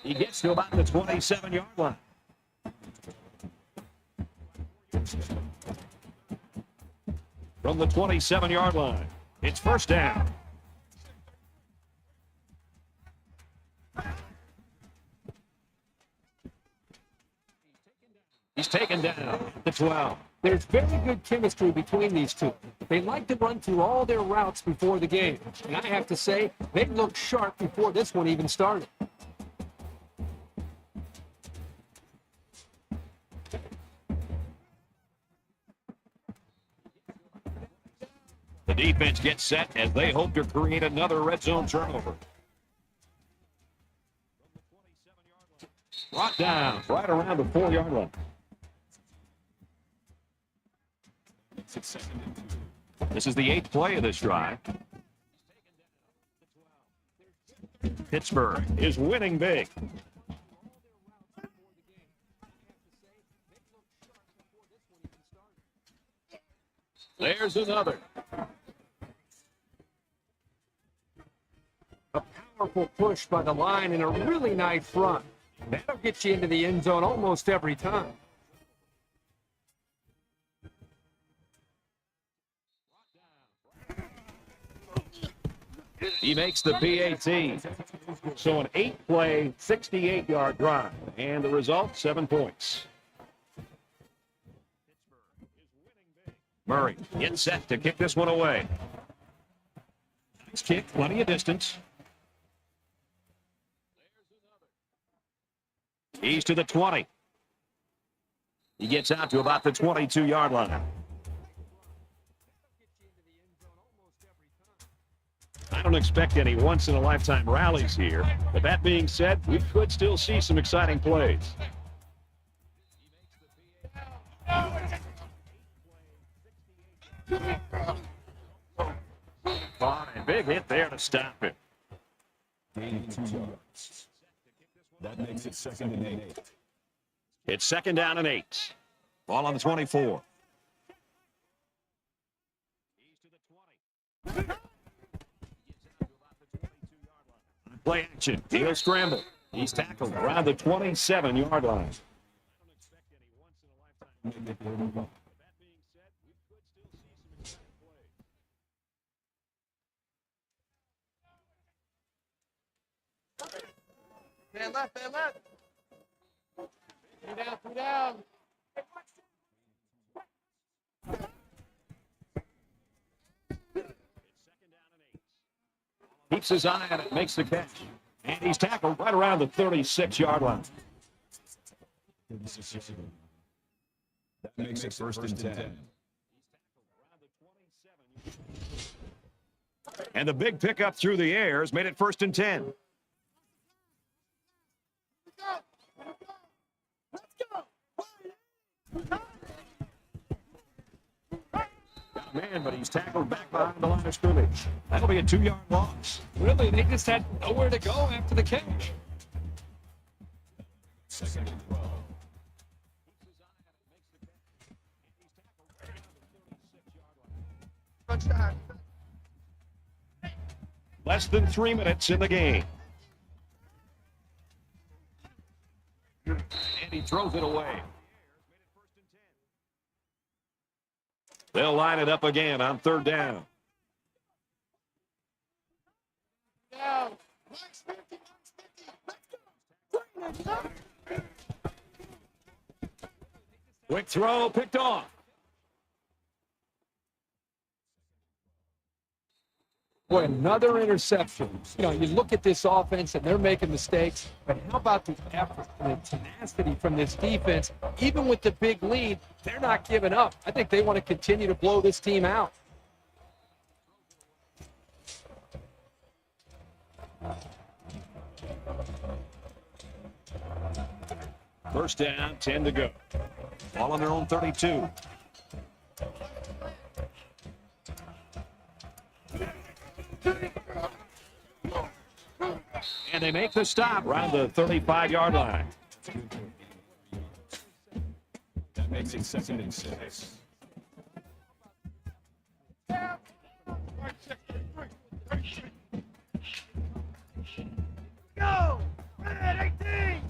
He gets to about the 27-yard line. From the 27-yard line, it's 1st down. He's taken down at the 12. There's very good chemistry between these two. They like to run through all their routes before the game. And I have to say, they looked sharp before this one even started. The defense gets set as they hope to create another red zone turnover. Brought down right around the 4-yard line. This is the 8th play of this drive. Pittsburgh is winning big. There's another. A powerful push by the line and a really nice run. That'll get you into the end zone almost every time. He makes the PAT. So an 8-play, 68-yard drive. And the result, 7 points. Murray gets set to kick this one away. Nice kick, plenty of distance. He's to the 20. He gets out to about the 22-yard line. I don't expect any once-in-a-lifetime rallies here, but that being said, we could still see some exciting plays. Fine, big hit there to stop him. Gain 2 yards. That makes it 2nd and 8. It's 2nd down and 8. Ball on the 24. He's to the 20. Play action. He'll scramble. He's tackled around the 27-yard line. Man left, man left. 3 down, 3 down. Keeps his eye on it, makes the catch. And he's tackled right around the 36-yard line. That makes it first and 10. And the big pickup through the air has made it first and 10. Man, but he's tackled back behind the line of scrimmage. That'll be a 2-yard loss. Really, they just had nowhere to go after the catch. Second and 12. Less than 3 minutes in the game. And he throws it away. They'll line it up again on third down. Quick throw, picked off. Boy, another interception. You know, you look at this offense and they're making mistakes, but how about the effort and the tenacity from this defense? Even with the big lead, they're not giving up. I think they want to continue to blow this team out. First down, 10 to go. Ball on their own 32. And they make the stop around the 35-yard line. That makes it second and 6. Go! Red 18!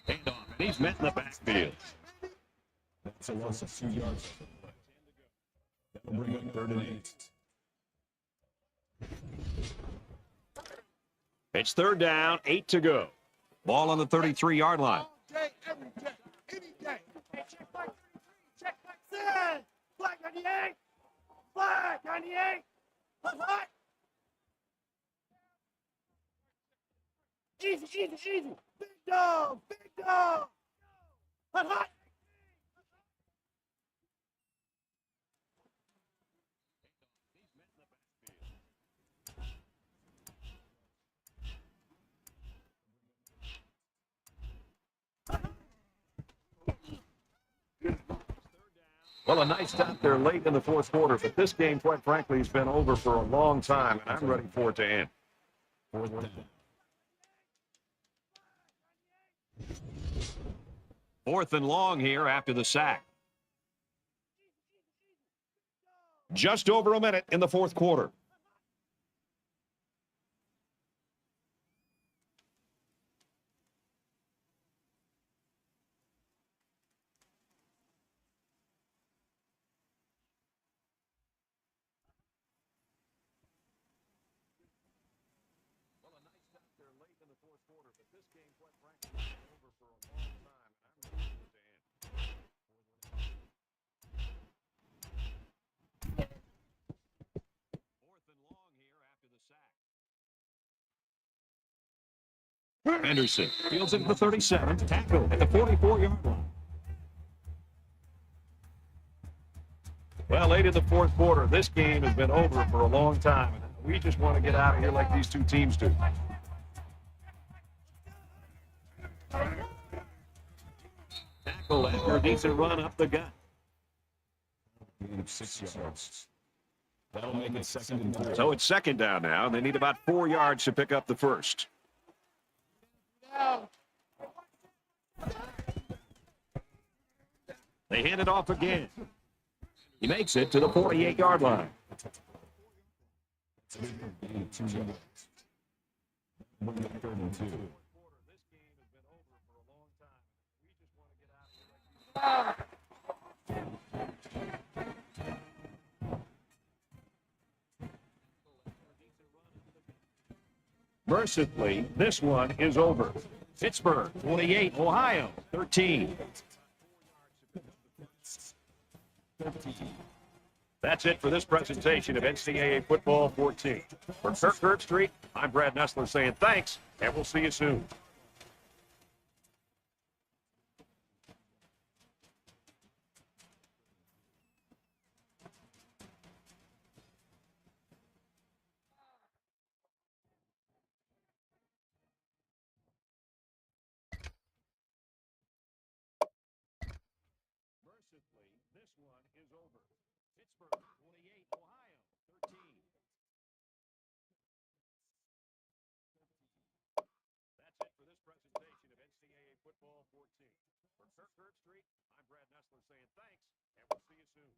Hand off, and he's met in the backfield. That's a loss of 2 yards. That'll bring up third and 8. It's third down, 8 to go. Ball on the 33-yard line. All day, every day, any day. Hey, check flag 33, check flag 7. Flag 98. Flag 98. Hot. Easy, easy, easy. Big dog, big dog. Hot. Well, a nice stop there late in the fourth quarter, but this game, quite frankly, has been over for a long time, and I'm ready for it to end. Fourth down. Fourth and long here after the sack. Just over a minute in the fourth quarter. Henderson fields it at the 37, tackle at the 44-yard line. Well, late in the fourth quarter, this game has been over for a long time, and we just want to get out of here like these two teams do. Tackle after a decent run up the gut. Gain of 6 yards. That'll make it second and 3. So it's second down now, and they need about 4 yards to pick up the first. They hand it off again. He makes it to the 48-yard line. Gain of 2 yards. Bring up third and 2. Mercifully, this one is over. Pittsburgh, 28, Ohio, 13. That's it for this presentation of NCAA Football 14. For Kirk Herbstreit, I'm Brad Nessler saying thanks, and we'll see you soon. This one is over. Pittsburgh 28, Ohio 13. That's it for this presentation of NCAA Football 14. For Kirk Street, I'm Brad Nessler saying thanks, and we'll see you soon.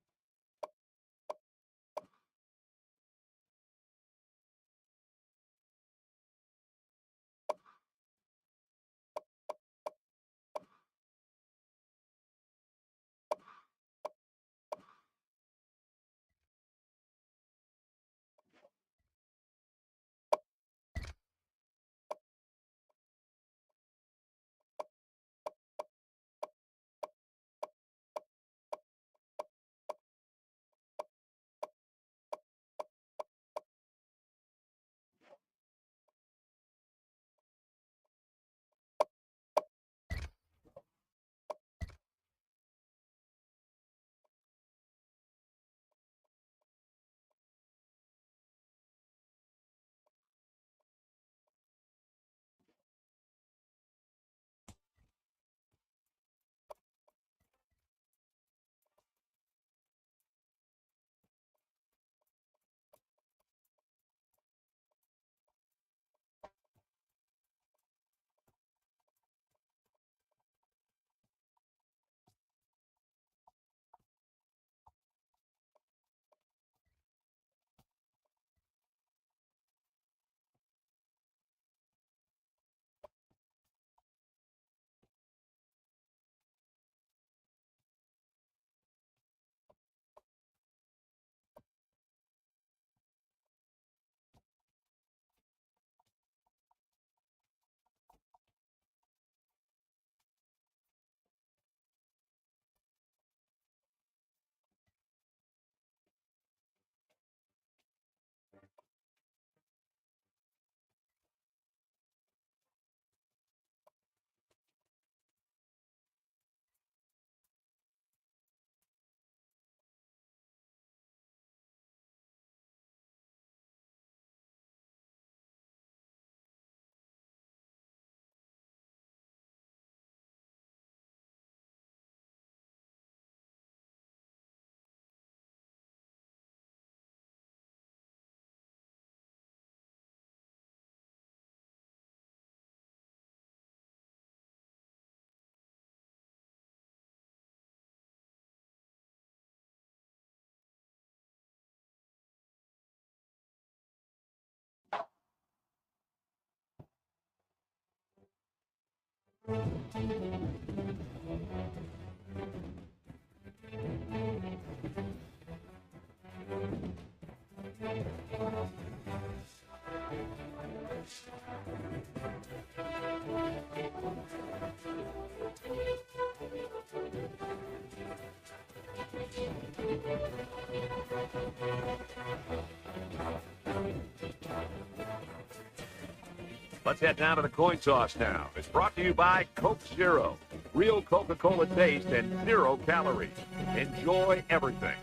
Let's head down to the coin toss now. It's brought to you by Coke Zero. Real Coca-Cola taste and 0 calories. Enjoy everything.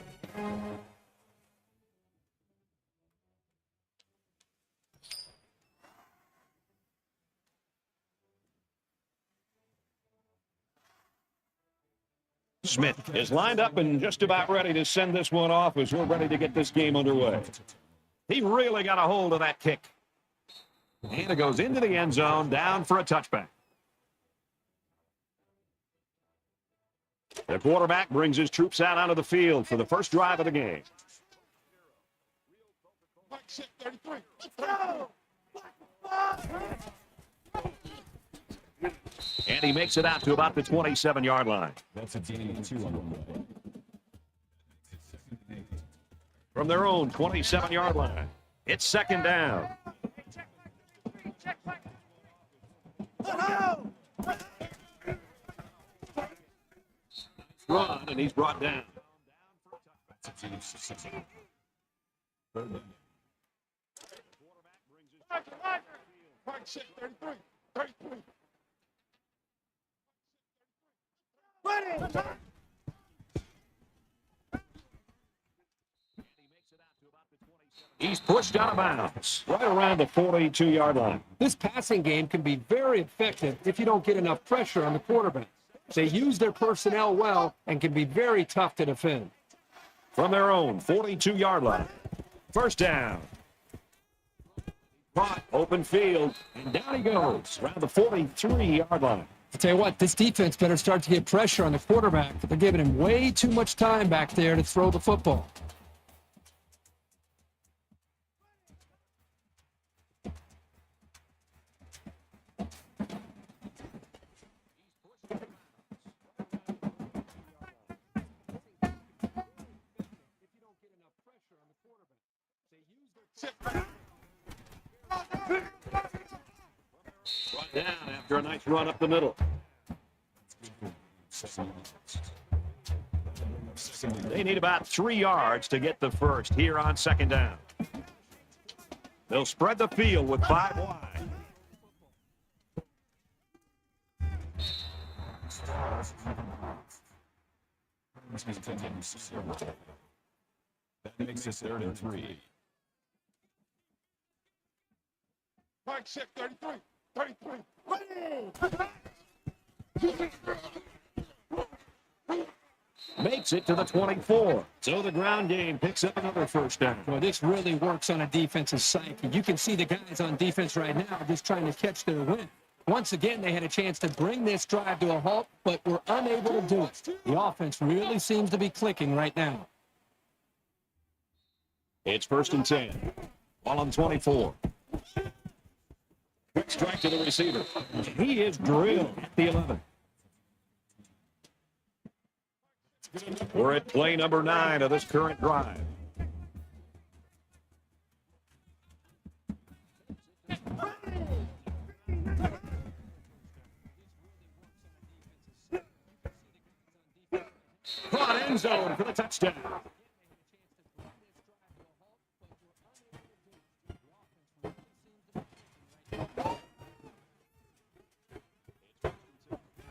Smith is lined up and just about ready to send this one off as we're ready to get this game underway. He really got a hold of that kick. And it goes into the end zone, down for a touchback. The quarterback brings his troops out onto the field for the first drive of the game. And he makes it out to about the 27-yard line. That's a gain of 2 on the play. From their own 27-yard line, it's second down. Run, and he's brought down. That's a gain of 6. Third down. He's pushed out of bounds, right around the 42-yard line. This passing game can be very effective if you don't get enough pressure on the quarterback. They use their personnel well and can be very tough to defend. From their own 42-yard line. First down. Caught, open field, and down he goes around the 43-yard line. I tell you what, this defense better start to get pressure on the quarterback. They're giving him way too much time back there to throw the football. Brought down after a nice run up the middle. They need about 3 yards to get the first here on second down. They'll spread the field with 5 wide. That makes it 3rd and 3. Mike shift 33. 33. Makes it to the 24. So the ground game picks up another first down. Well, this really works on a defensive psyche. You can see the guys on defense right now just trying to catch their wind. Once again, they had a chance to bring this drive to a halt, but were unable to do it. The offense really seems to be clicking right now. It's 1st and 10. Ball on 24. Quick strike to the receiver. He is drilled at the 11. We're at play number 9 of this current drive. Caught end zone for the touchdown.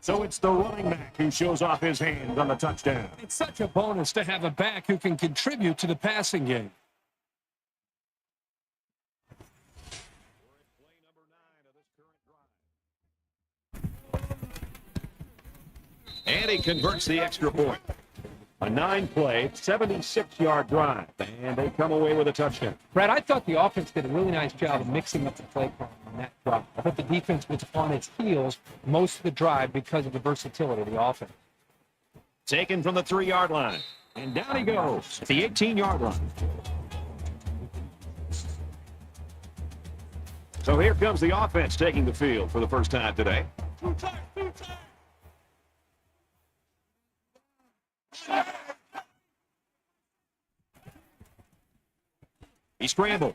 So it's the running back who shows off his hand on the touchdown. It's such a bonus to have a back who can contribute to the passing game. And he converts the extra point. A 9-play, 76-yard drive. And they come away with a touchdown. Brad, I thought the offense did a really nice job of mixing up the play call on that drive. I thought the defense was on its heels most of the drive because of the versatility of the offense. Taken from the 3-yard line. And down he goes at the 18-yard line. So here comes the offense taking the field for the first time today. He scrambled.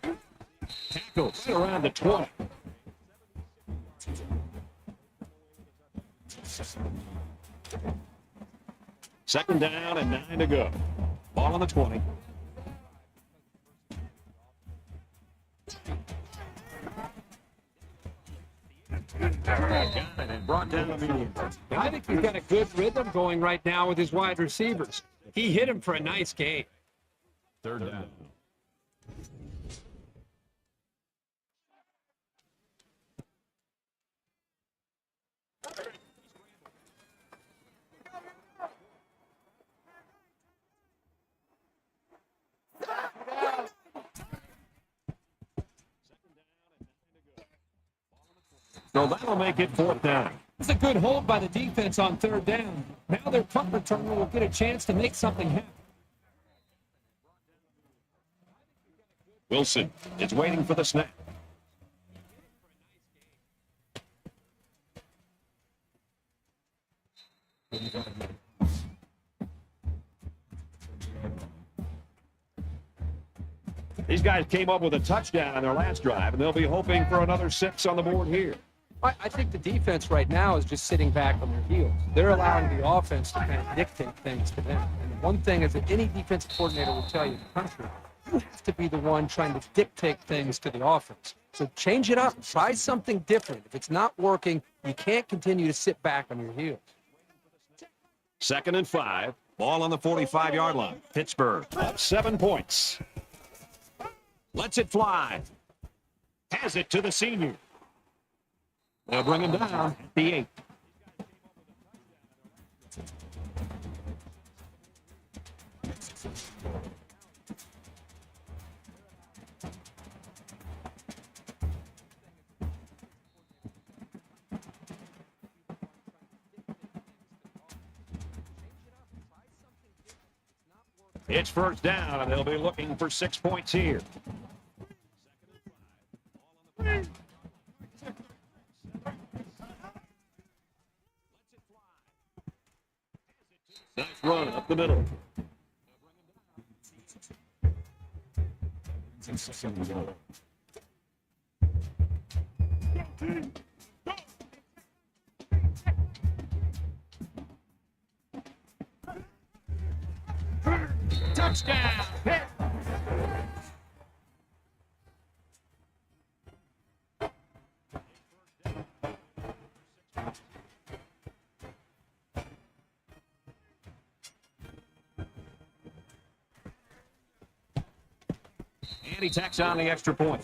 Tackles around the 20. Second down and 9 to go. Ball on the 20. Got it and brought down immediately. I think he's got a good rhythm going right now with his wide receivers. He hit him for a nice game. 3rd down. So that'll make it 4th down. It's a good hold by the defense on 3rd down. Now their punt returner will get a chance to make something happen. Wilson is waiting for the snap. These guys came up with a touchdown on their last drive, and they'll be hoping for another 6 on the board here. I think the defense right now is just sitting back on their heels. They're allowing the offense to kind of dictate things to them. And the one thing is that any defensive coordinator will tell you in the country, you have to be the one trying to dictate things to the offense. So change it up. Try something different. If it's not working, you can't continue to sit back on your heels. 2nd and 5. Ball on the 45-yard line. Pittsburgh up 7 points. Lets it fly. Has it to the senior. They'll bring him down at the 8. It's first down, and they'll be looking for 6 points here. Nice run up the middle. Touchdown, Pitt. And he tacks on the extra point.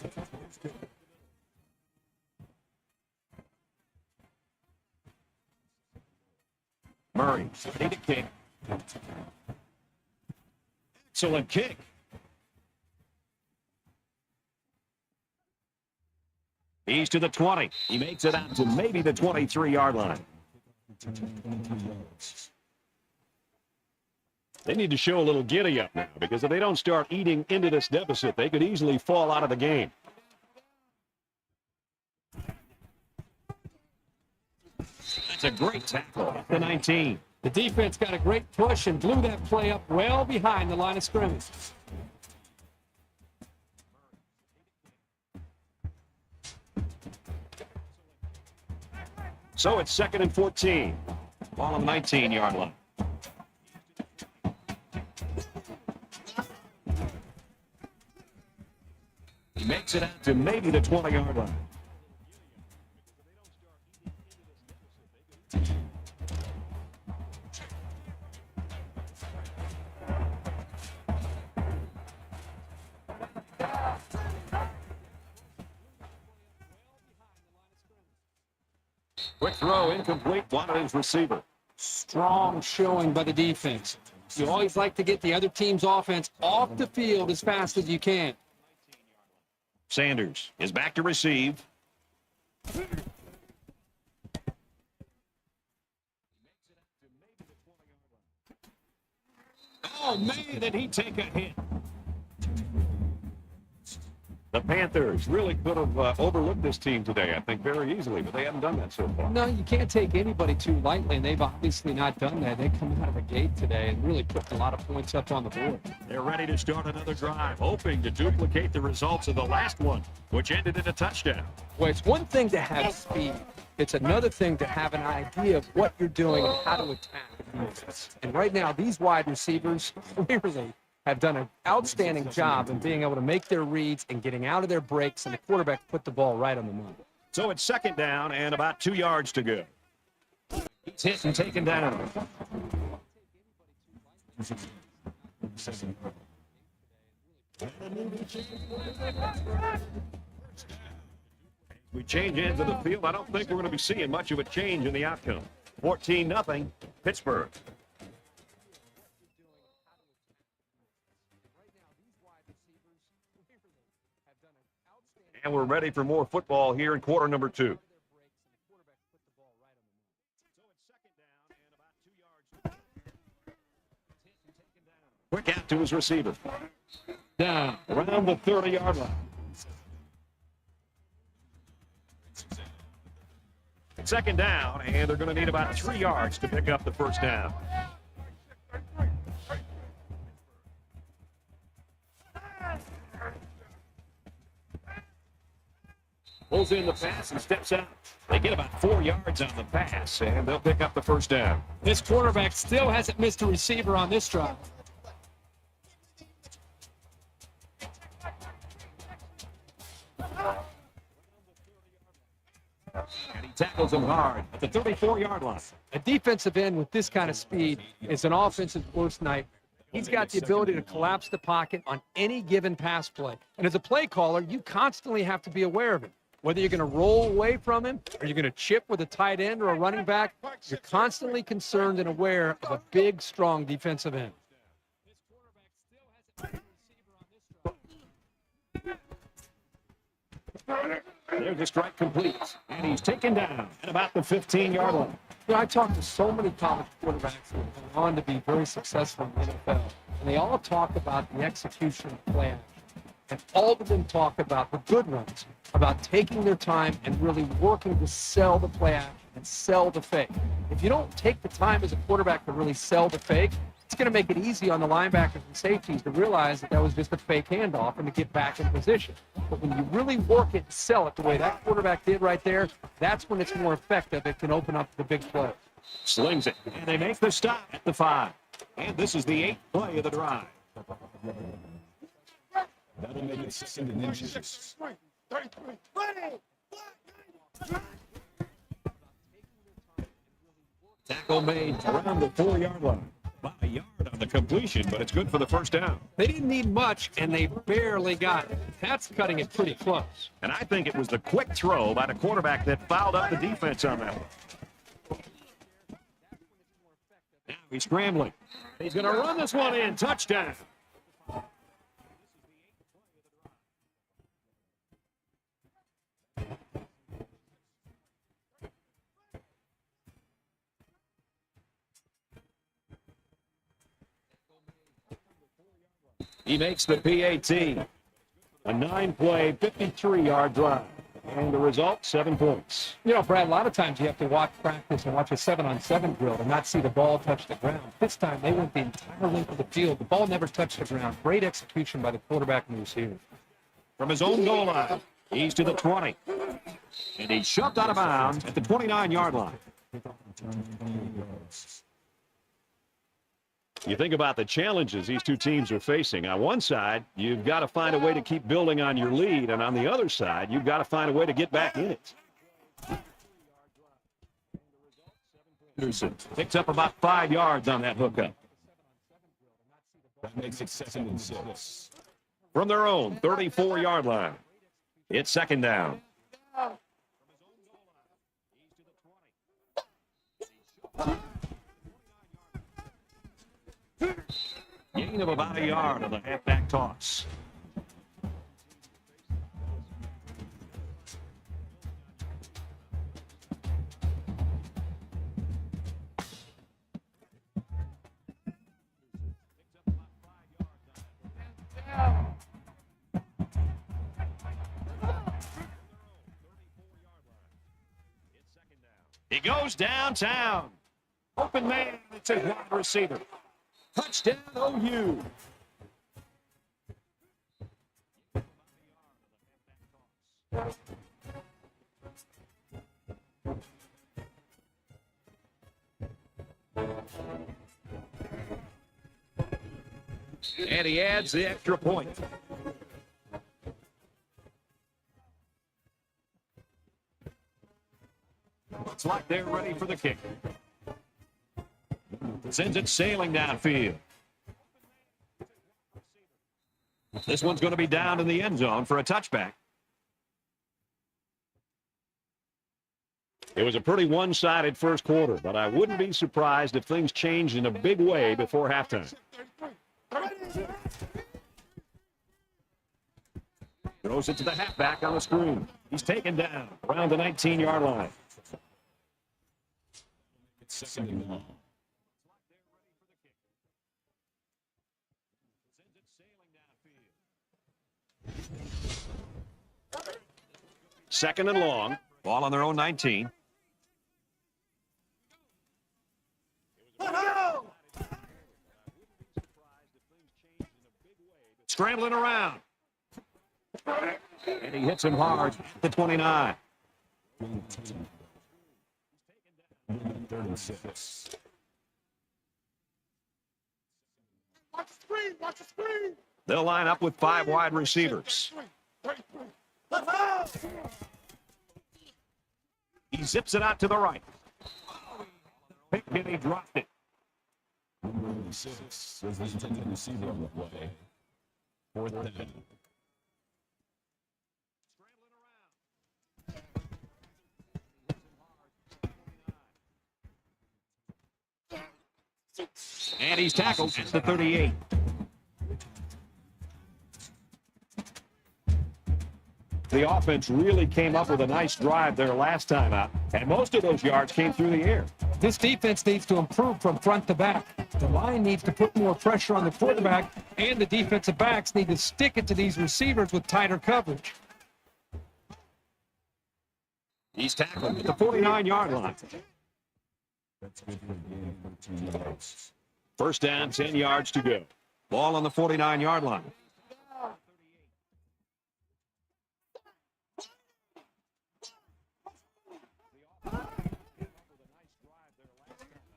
Murray, ready to kick. Excellent kick. He's to the 20. He makes it out to maybe the 23-yard line. They need to show a little giddy up now, because if they don't start eating into this deficit, they could easily fall out of the game. That's a great tackle at the 19. The defense got a great push and blew that play up well behind the line of scrimmage. So it's 2nd and 14. Ball on the 19-yard line. He makes it out to maybe the 20-yard line. Quick throw, incomplete, wanted his receiver. Strong showing by the defense. You always like to get the other team's offense off the field as fast as you can. Sanders is back to receive. Oh, man, did he take a hit. The Panthers really could have overlooked this team today, I think, very easily, but they haven't done that so far. No, you can't take anybody too lightly, and they've obviously not done that. They come out of the gate today and really put a lot of points up on the board. They're ready to start another drive, hoping to duplicate the results of the last one, which ended in a touchdown. Well, it's one thing to have speed. It's another thing to have an idea of what you're doing and how to attack. And right now, these wide receivers clearly have done an outstanding job in being able to make their reads and getting out of their breaks, and the quarterback put the ball right on the money. So it's 2nd down and about 2 yards to go. He's hit and taken down. We change ends of the field. I don't think we're going to be seeing much of a change in the outcome. 14-0, Pittsburgh. And we're ready for more football here in quarter number 2. Quick out to his receiver. Down around the 30-yard line. 2nd down, and they're going to need about 3 yards to pick up the first down. Pulls in the pass and steps out. They get about 4 yards on the pass, and they'll pick up the first down. This quarterback still hasn't missed a receiver on this drive. And he tackles him hard at the 34-yard line. A defensive end with this kind of speed is an offensive worst nightmare. He's got the ability to collapse the pocket on any given pass play. And as a play caller, you constantly have to be aware of it. Whether you're going to roll away from him or you're going to chip with a tight end or a running back, you're constantly concerned and aware of a big, strong defensive end. There's the strike complete. And he's taken down at about the 15-yard line. You know, I talked to so many college quarterbacks who have gone on to be very successful in the NFL, and they all talk about the execution plan. And all of them talk about the good ones, about taking their time and really working to sell the play action and sell the fake. If you don't take the time as a quarterback to really sell the fake, it's going to make it easy on the linebackers and safeties to realize that that was just a fake handoff and to get back in position. But when you really work it and sell it the way that quarterback did right there, that's when it's more effective. It can open up the big play. Slings it, and they make the stop at the 5. And this is the 8th play of the drive. That'll make it 6 inches. 33, 20, Tackle made around the 4-yard line. About a yard on the completion, but it's good for the first down. They didn't need much, and they barely got it. That's cutting it pretty close. And I think it was the quick throw by the quarterback that fouled up the defense on that one. Now he's scrambling. He's going to run this one in. Touchdown. He makes the PAT. A 9-play, 53-yard drive. And the result, 7 points. You know, Brad, a lot of times you have to watch practice and watch a 7-on-7 drill and not see the ball touch the ground. This time, they went the entire length of the field. The ball never touched the ground. Great execution by the quarterback and the receiver. From his own goal line, he's to the 20. And he's shoved out of bounds at the 29-yard line. You think about the challenges these two teams are facing. On one side, you've got to find a way to keep building on your lead. And on the other side, you've got to find a way to get back in it. Anderson picks up about 5 yards on that hookup. That makes it 2nd and 6. From their own 34-yard line, it's 2nd down. Gain of about a yard on the halfback toss. He goes downtown. Open man, it's a wide receiver. Touchdown, OU. And he adds the extra point. Looks like they're ready for the kick. Sends it sailing downfield. This one's going to be down in the end zone for a touchback. It was a pretty one-sided first quarter, but I wouldn't be surprised if things changed in a big way before halftime. Throws it to the halfback on the screen. He's taken down around the 19-yard line. It's 2nd and 1. Second and long. Ball on their own 19. Scrambling around. And he hits him hard at the 29. 3rd and 6. watch the screen, watch the screen. They'll line up with 5 wide receivers. 33. Let's go. He zips it out to the right. Pick and he dropped it. Number 6 was the intended receiver on the play. 4th down. And he's tackled at the 38. The offense really came up with a nice drive there last time out, and most of those yards came through the air. This defense needs to improve from front to back. The line needs to put more pressure on the quarterback, and the defensive backs need to stick it to these receivers with tighter coverage. He's tackled at the 49-yard line. That's good for a gain of 13 yards. First down, 10 yards to go. Ball on the 49-yard line.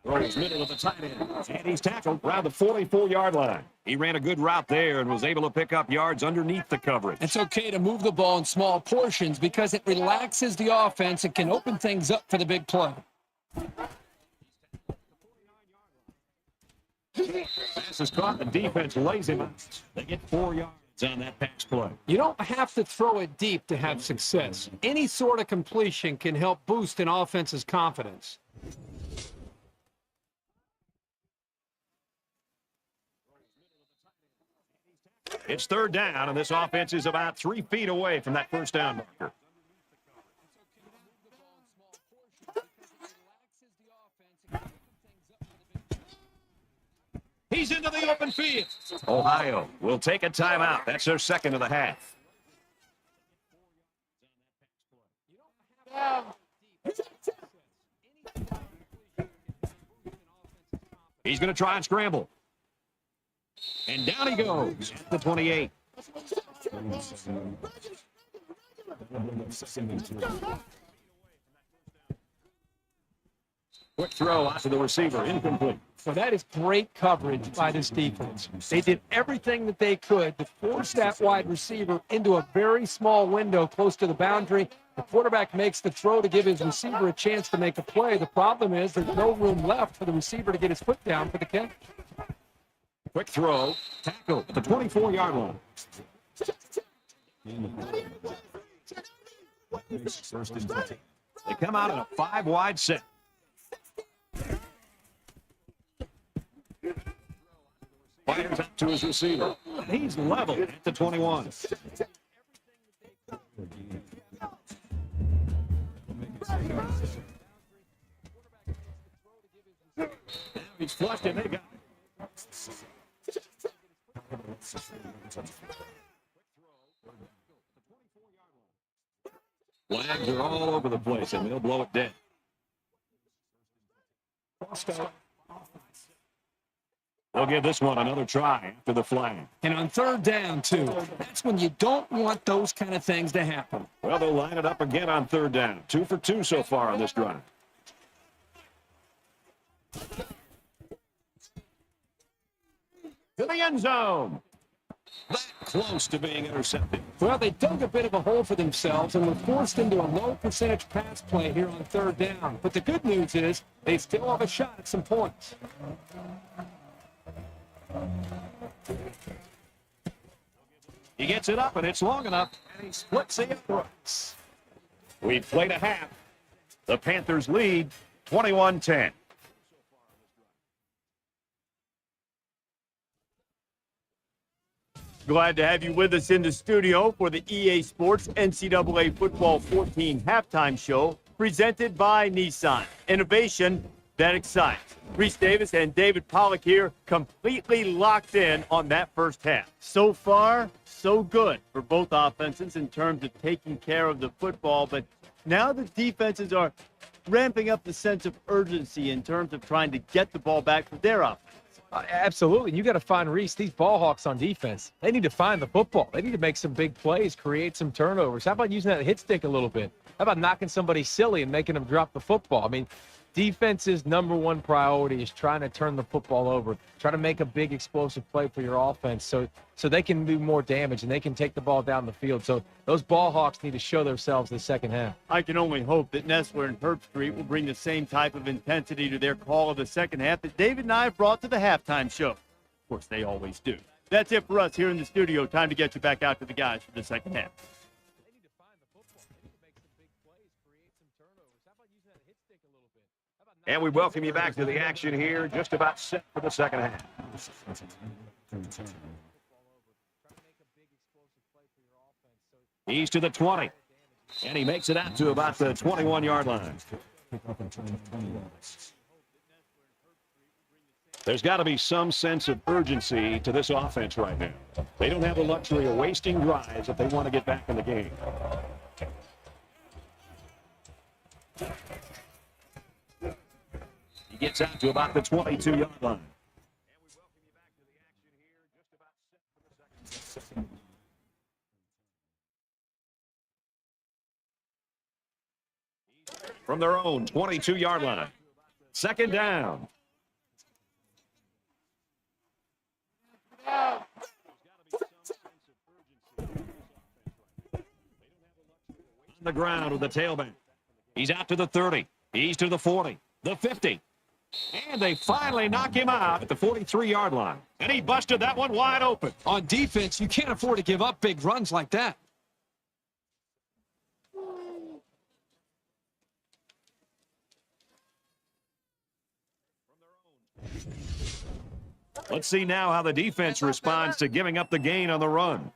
Throws middle of the tight end. And he's tackled around the 44-yard line. He ran a good route there and was able to pick up yards underneath the coverage. It's okay to move the ball in small portions because it relaxes the offense and can open things up for the big play. Pass is caught. The defense lays him out. They get 4 yards on that pass play. You don't have to throw it deep to have success. Any sort of completion can help boost an offense's confidence. It's third down, and this offense is about 3 feet away from that first down marker. He's into the open field. Ohio will take a timeout. That's their second of the half. He's going to try and scramble. And down he goes at the 28. Quick throw out to the receiver, incomplete. So that is great coverage by this defense. They did everything that they could to force that wide receiver into a very small window close to the boundary. The quarterback makes the throw to give his receiver a chance to make a play. The problem is there's no room left for the receiver to get his foot down for the catch. Quick throw, tackle at the 24-yard line. They come out in a 5-wide set. Fires up to his receiver. He's level at the 21. Now he's flushed and they got it. Flags are all over the place, and they'll blow it dead. They'll give this one another try after the flag. And on third down, too. That's when you don't want those kind of things to happen. Well, they'll line it up again on third down. 2 for 2 so far on this drive. To the end zone. That close to being intercepted. Well, they dug a bit of a hole for themselves and were forced into a low percentage pass play here on third down. But the good news is they still have a shot at some points. He gets it up, and it's long enough, and he splits the uprights. We've played a half. The Panthers lead 21-10. Glad to have you with us in the studio for the EA Sports NCAA Football 14 halftime show presented by Nissan. Innovation that excites. Reese Davis and David Pollack here, completely locked in on that first half. So far, so good for both offenses in terms of taking care of the football, but now the defenses are ramping up the sense of urgency in terms of trying to get the ball back for their offense. Absolutely. You got to find Reese. These ball hawks on defense, they need to find the football. They need to make some big plays, create some turnovers. How about using that hit stick a little bit? How about knocking somebody silly and making them drop the football? I mean, defense's number one priority is trying to turn the football over, try to make a big explosive play for your offense so they can do more damage and they can take the ball down the field. So those ball hawks need to show themselves in the second half. I can only hope that Nessler and Herb Street will bring the same type of intensity to their call of the second half that David and I have brought to the halftime show. Of course, they always do. That's it for us here in the studio. Time to get you back out to the guys for the second half. They need to find the football. They need to make some big plays, create some turnovers. How about using that hit stick a little bit? And we welcome you back to the action here, just about set for the second half. He's to the 20. And he makes it out to about the 21-yard line. There's got to be some sense of urgency to this offense right now. They don't have the luxury of wasting drives if they want to get back in the game. He gets out to about the 22-yard line. From their own 22-yard line. Second down. On the ground with the tailback. He's out to the 30. He's to the 40. The 50. And they finally knock him out at the 43-yard line. And he busted that one wide open. On defense, you can't afford to give up big runs like that. Let's see now how the defense responds to giving up the gain on the run.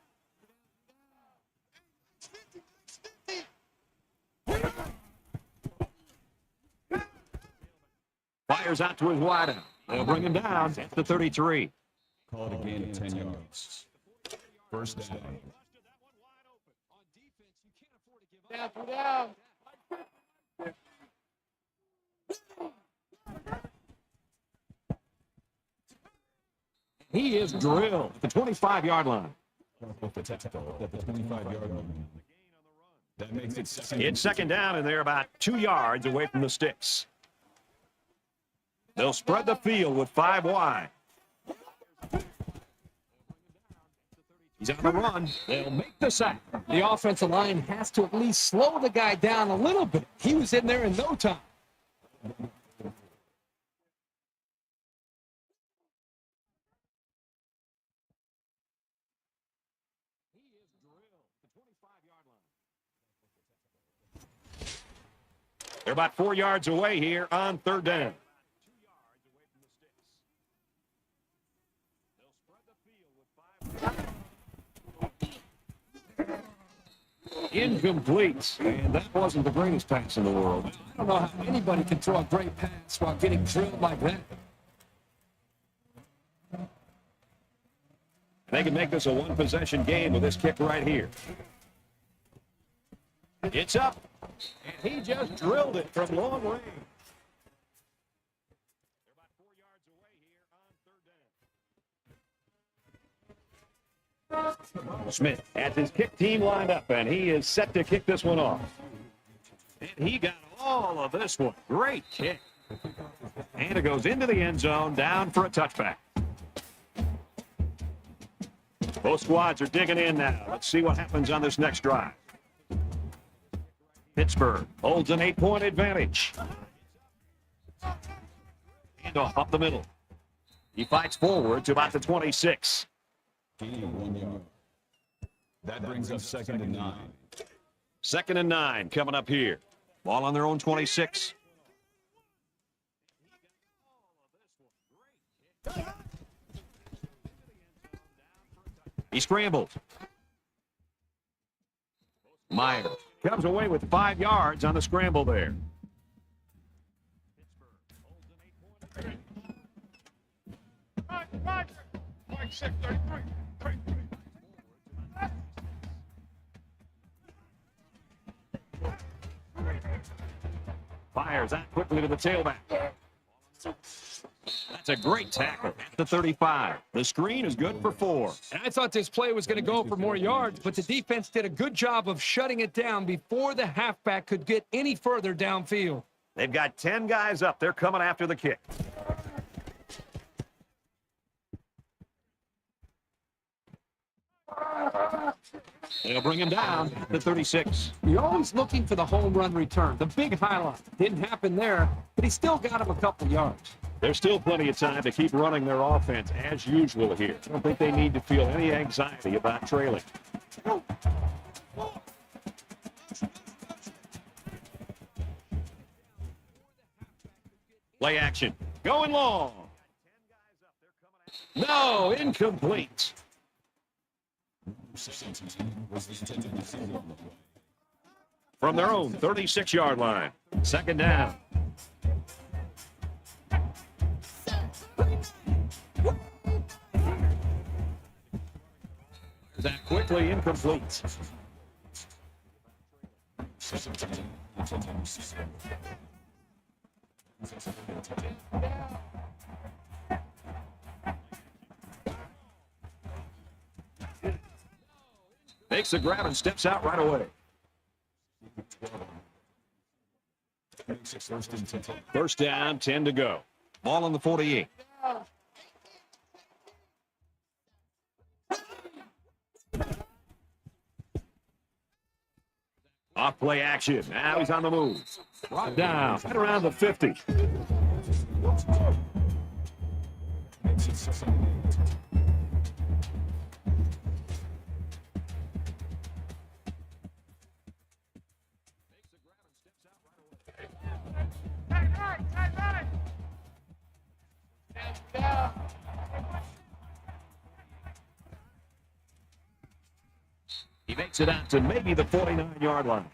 Fires out to his wideout. They'll bring him down at the 33. Call it a gain of 10 yards. First down. He is drilled at the 25-yard line. With the tackle at the 25-yard line. That makes it second. It's second down, and they're about 2 yards away from the sticks. They'll spread the field with 5 wide. He's on the run. They'll make the sack. The offensive line has to at least slow the guy down a little bit. He was in there in no time. They're about 4 yards away here on third down. Incomplete. And that wasn't the greatest pass in the world. I don't know how anybody can throw a great pass while getting drilled like that. They can make this a one-possession game with this kick right here. It's up. And he just drilled it from long range. They're about 4 yards away here on third down. Smith has his kick team lined up, and he is set to kick this one off. And he got all of this one. Great kick. And it goes into the end zone, down for a touchback. Both squads are digging in now. Let's see what happens on this next drive. Pittsburgh holds an 8-point advantage. Handoff up the middle. He fights forward to about the 26. Gain of 1 yard. That brings up second and 9. Second and 9 coming up here. Ball on their own 26. He scrambles. Myers comes away with 5 yards on the scramble there. Fires out quickly to the tailback. That's a great tackle at the 35. The screen is good for 4. And I thought this play was going to go for more yards, but the defense did a good job of shutting it down before the halfback could get any further downfield. They've got 10 guys up. They're coming after the kick. They'll bring him down at the 36. You're always looking for the home run return, the big highlight. Didn't happen there, but he still got him a couple yards. There's still plenty of time to keep running their offense as usual here. I don't think they need to feel any anxiety about trailing. Play action. Going long. No, incomplete. Was the intended receiver on the play. From their own 36-yard line. Second down. That quickly incomplete. Makes the grab and steps out right away. First down, 10 to go. Ball on the 48. Off play action. Now he's on the move. Brought down right around the 50. He makes it out to maybe the 49-yard line.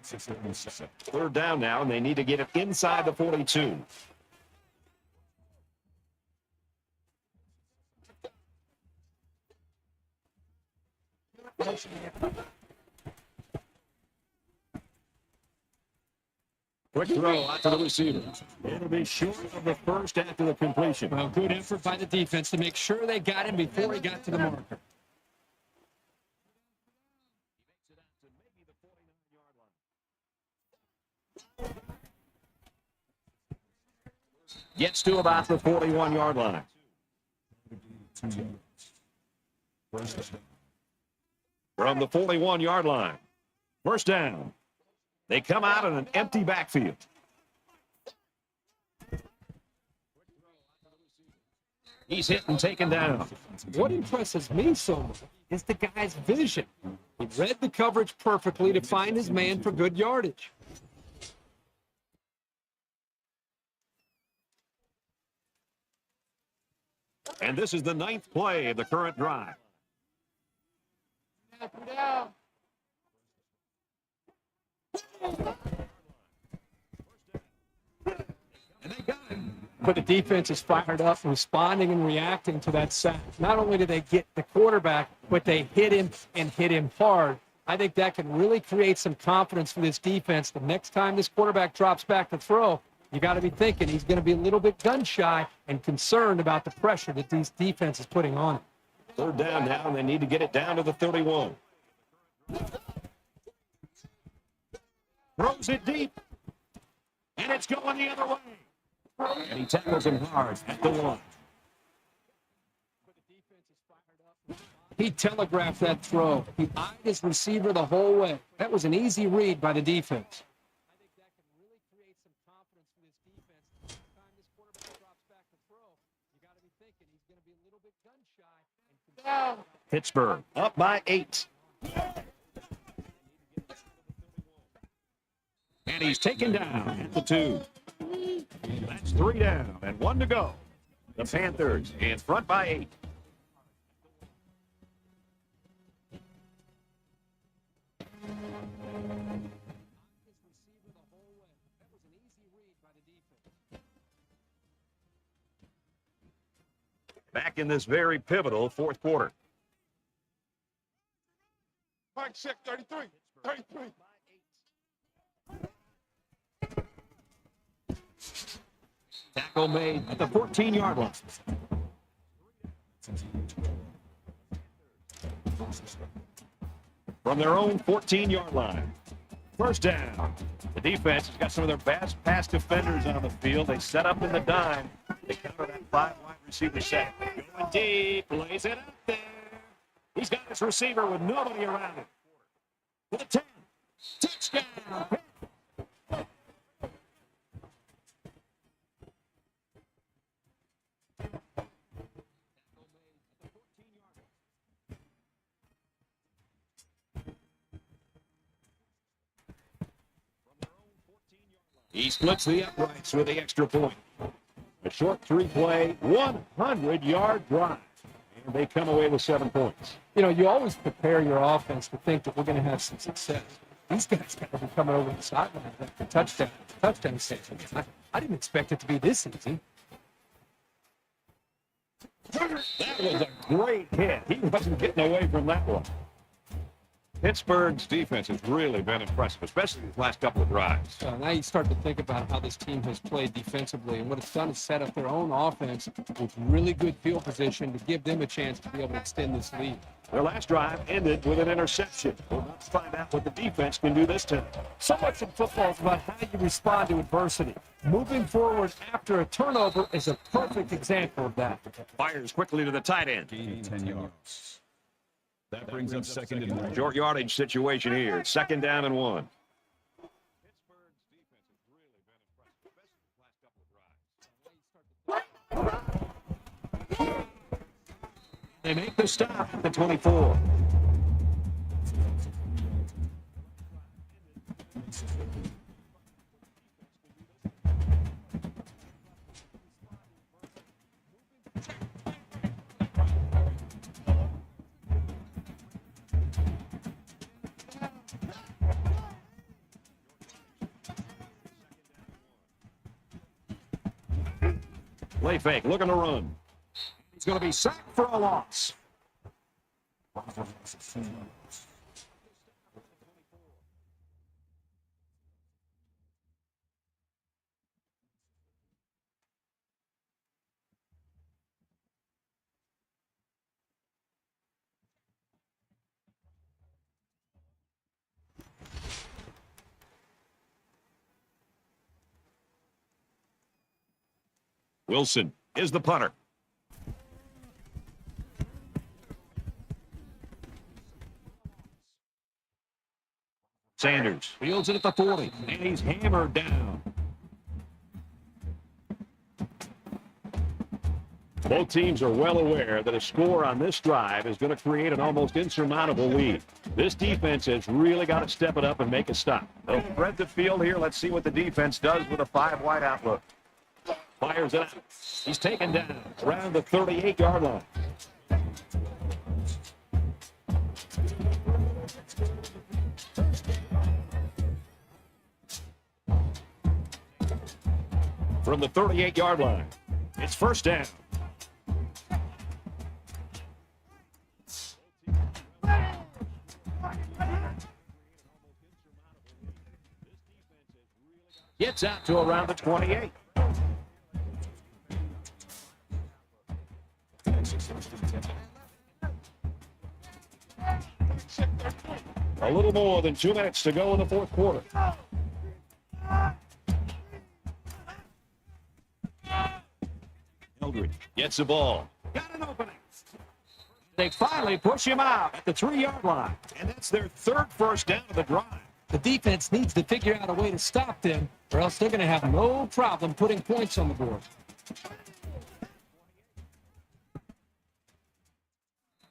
Third down now, and they need to get it inside the 42. Quick throw out to the receiver. It'll be short of the first after the completion. Well, good effort by the defense to make sure they got him before he got to the marker. Gets to about the 41-yard line. From the 41-yard line. First down. They come out in an empty backfield. He's hit and taken down. What impresses me so much is the guy's vision. He read the coverage perfectly to find his man for good yardage. And this is the 9th play of the current drive. And they got him. But the defense is fired up, responding and reacting to that sack. Not only did they get the quarterback, but they hit him and hit him hard. I think that can really create some confidence for this defense. The next time this quarterback drops back to throw, you got to be thinking he's going to be a little bit gun shy and concerned about the pressure that this defense is putting on him. Third down now, and they need to get it down to the 31. Throws it deep, and it's going the other way. And he tackles him hard at the 1. He telegraphed that throw. He eyed his receiver the whole way. That was an easy read by the defense. I think that can really create some confidence for this defense. Next time this quarterback drops back to throw, you got to be thinking he's going to be a little bit gun shy and concerned. Pittsburgh up by 8. And he's taken down at the 2. That's 3 down and 1 to go. The Panthers in front by 8. Back in this very pivotal fourth quarter. Mike check 33. 33. Tackle made at the 14-yard line. From their own 14-yard line. First down. The defense has got some of their best pass defenders on the field. They set up in the dime. They counter that 5-wide receiver set. Going deep, lays it up there. He's got his receiver with nobody around him. To the 10. Touchdown. He splits the uprights with the extra point. A short 3-play, 100-yard drive. And they come away with 7 points. You know, you always prepare your offense to think that we're going to have some success. These guys got to be coming over the sideline for touchdown sessions. I didn't expect it to be this easy. That was a great hit. He wasn't getting away from that one. Pittsburgh's defense has really been impressive, especially these last couple of drives. Now you start to think about how this team has played defensively, and what it's done is set up their own offense with really good field position to give them a chance to be able to extend this lead. Their last drive ended with an interception. Well, let's find out what the defense can do this time. So much in football is about how you respond to adversity. Moving forward after a turnover is a perfect example of that. Fires quickly to the tight end. Gain 10 yards. That brings up second and 1. Short yardage situation here. 2nd down and 1. They make the stop at the 24. Play fake, looking to run. He's going to be sacked for a loss. Wilson is the punter. Sanders fields it at the 40, and he's hammered down. Both teams are well aware that a score on this drive is going to create an almost insurmountable lead. This defense has really got to step it up and make a stop. They'll spread the field here. Let's see what the defense does with a 5-wide outlook. Fires it out. He's taken down around the 38-yard line. From the 38-yard line, it's 1st down. Gets out to around the 28. A little more than 2 minutes to go in the 4th quarter. Eldridge gets the ball. Got an opening. They finally push him out at the 3-yard line. And that's their 3rd first down of the drive. The defense needs to figure out a way to stop them, or else they're going to have no problem putting points on the board.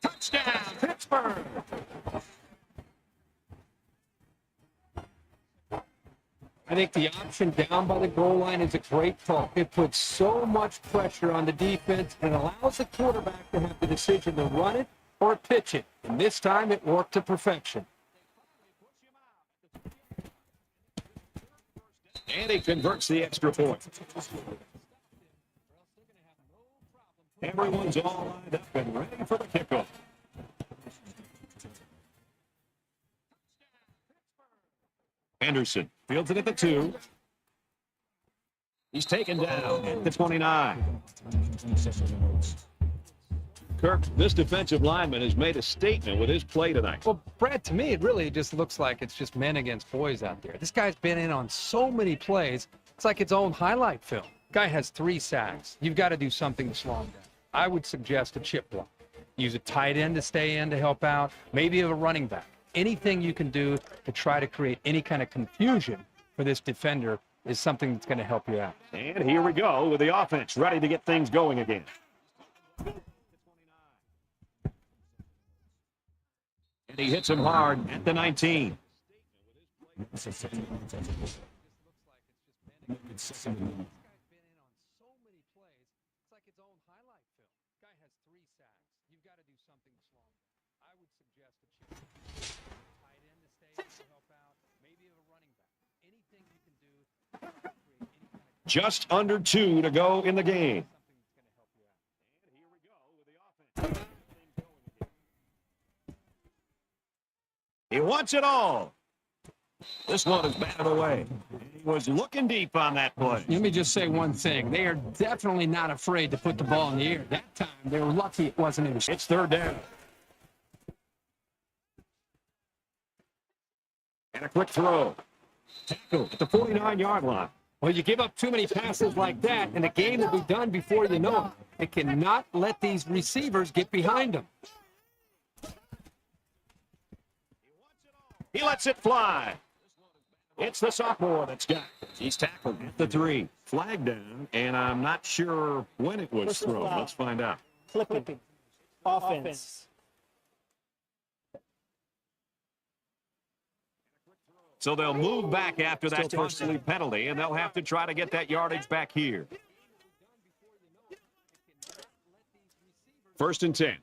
Touchdown, Pittsburgh. I think the option down by the goal line is a great call. It puts so much pressure on the defense and allows the quarterback to have the decision to run it or pitch it. And this time it worked to perfection. And he converts the extra point. Everyone's all lined up and ready for the kickoff. Anderson fields it at the 2. He's taken down at the 29. Kirk, this defensive lineman has made a statement with his play tonight. Well, Brad, to me, it really just looks like it's just men against boys out there. This guy's been in on so many plays, it's like its own highlight film. Guy has 3 sacks. You've got to do something to slow him down. I would suggest a chip block. Use a tight end to stay in to help out, maybe a running back. Anything you can do to try to create any kind of confusion for this defender is something that's going to help you out. And here we go with the offense ready to get things going again. And he hits him hard at the 19. own highlight film. Guy has 3 sacks. You've got to do something to slow him down. I would suggest a change. Tight end to stay to help out. Maybe a running back. Anything you can do to try to create any kind of Just under 2 to go in the game. something that's going to help you out. And here we go with the offense. He wants it all. This one is batted away. He was looking deep on that play. Let me just say one thing. They are definitely not afraid to put the ball in the air. That time, they were lucky it wasn't in the It's third down. And a quick throw. Tackle at the 49-yard line. Well, you give up too many passes like that, and the game will be done before you know it. It cannot let these receivers get behind them. He lets it fly. It's the sophomore that's got it. He's tackled at the 3. Flag down, and I'm not sure when it was thrown. Let's find out. Clipping. Offense. So they'll move back after that costly penalty, and they'll have to try to get that yardage back here. 1st and 10.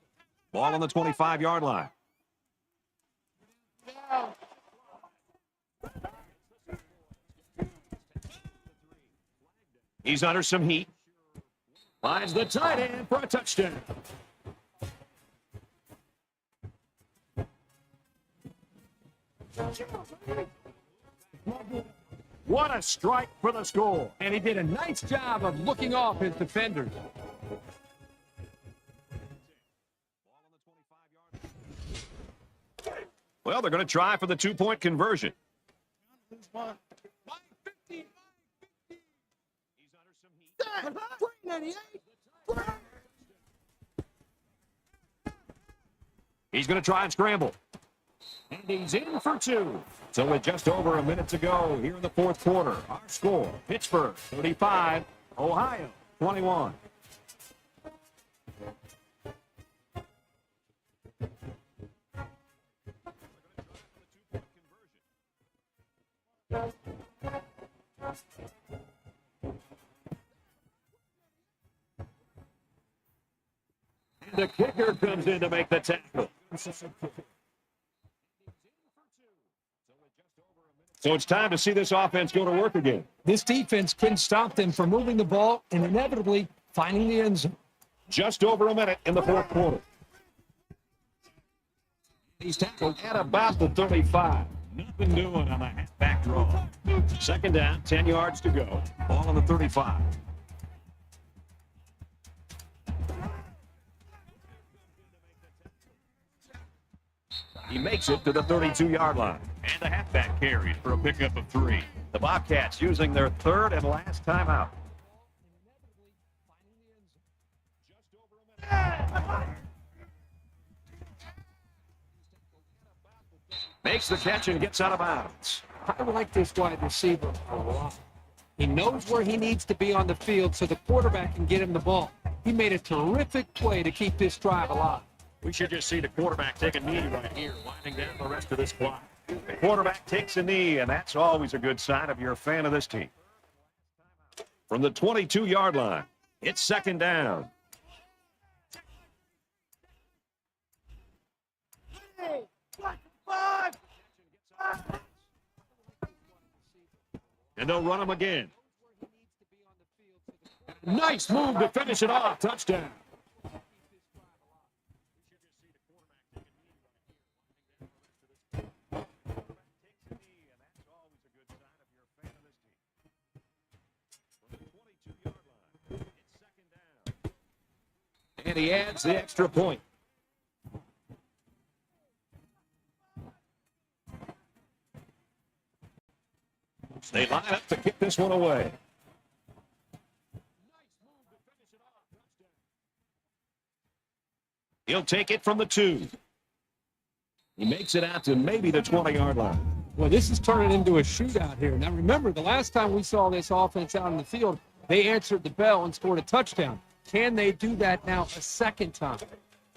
Ball on the 25-yard line. He's under some heat. Finds the tight end for a touchdown. What a strike for the score. And he did a nice job of looking off his defenders. Well, they're going to try for the 2-point conversion. He's under some heat. He's going to try and scramble. And he's in for 2. So with just over a minute to go here in the 4th quarter, our score, Pittsburgh 35, Ohio 21. And the kicker comes in to make the tackle. So it's time to see this offense go to work again. This defense couldn't stop them from moving the ball and inevitably finding the end zone. Just over a minute in the 4th quarter. He's tackled at about the 35. Nothing doing on the halfback draw. 2nd down, 10 yards to go. Ball on the 35. He makes it to the 32-yard line. And the halfback carries for a pickup of 3. The Bobcats using their 3rd and last timeout. Makes the catch and gets out of bounds. I like this wide receiver a lot. He knows where he needs to be on the field so the quarterback can get him the ball. He made a terrific play to keep this drive alive. We should just see the quarterback take a knee right here, winding down the rest of this clock. The quarterback takes a knee, and that's always a good sign if you're a fan of this team. From the 22-yard line, it's 2nd down. And they'll run him again. Nice move to finish it off. Touchdown. And he adds the extra point. They line up to kick this one away. He'll take it from the 2. He makes it out to maybe the 20-yard line. Well, this is turning into a shootout here. Now, remember, the last time we saw this offense out in the field, they answered the bell and scored a touchdown. Can they do that now a 2nd time?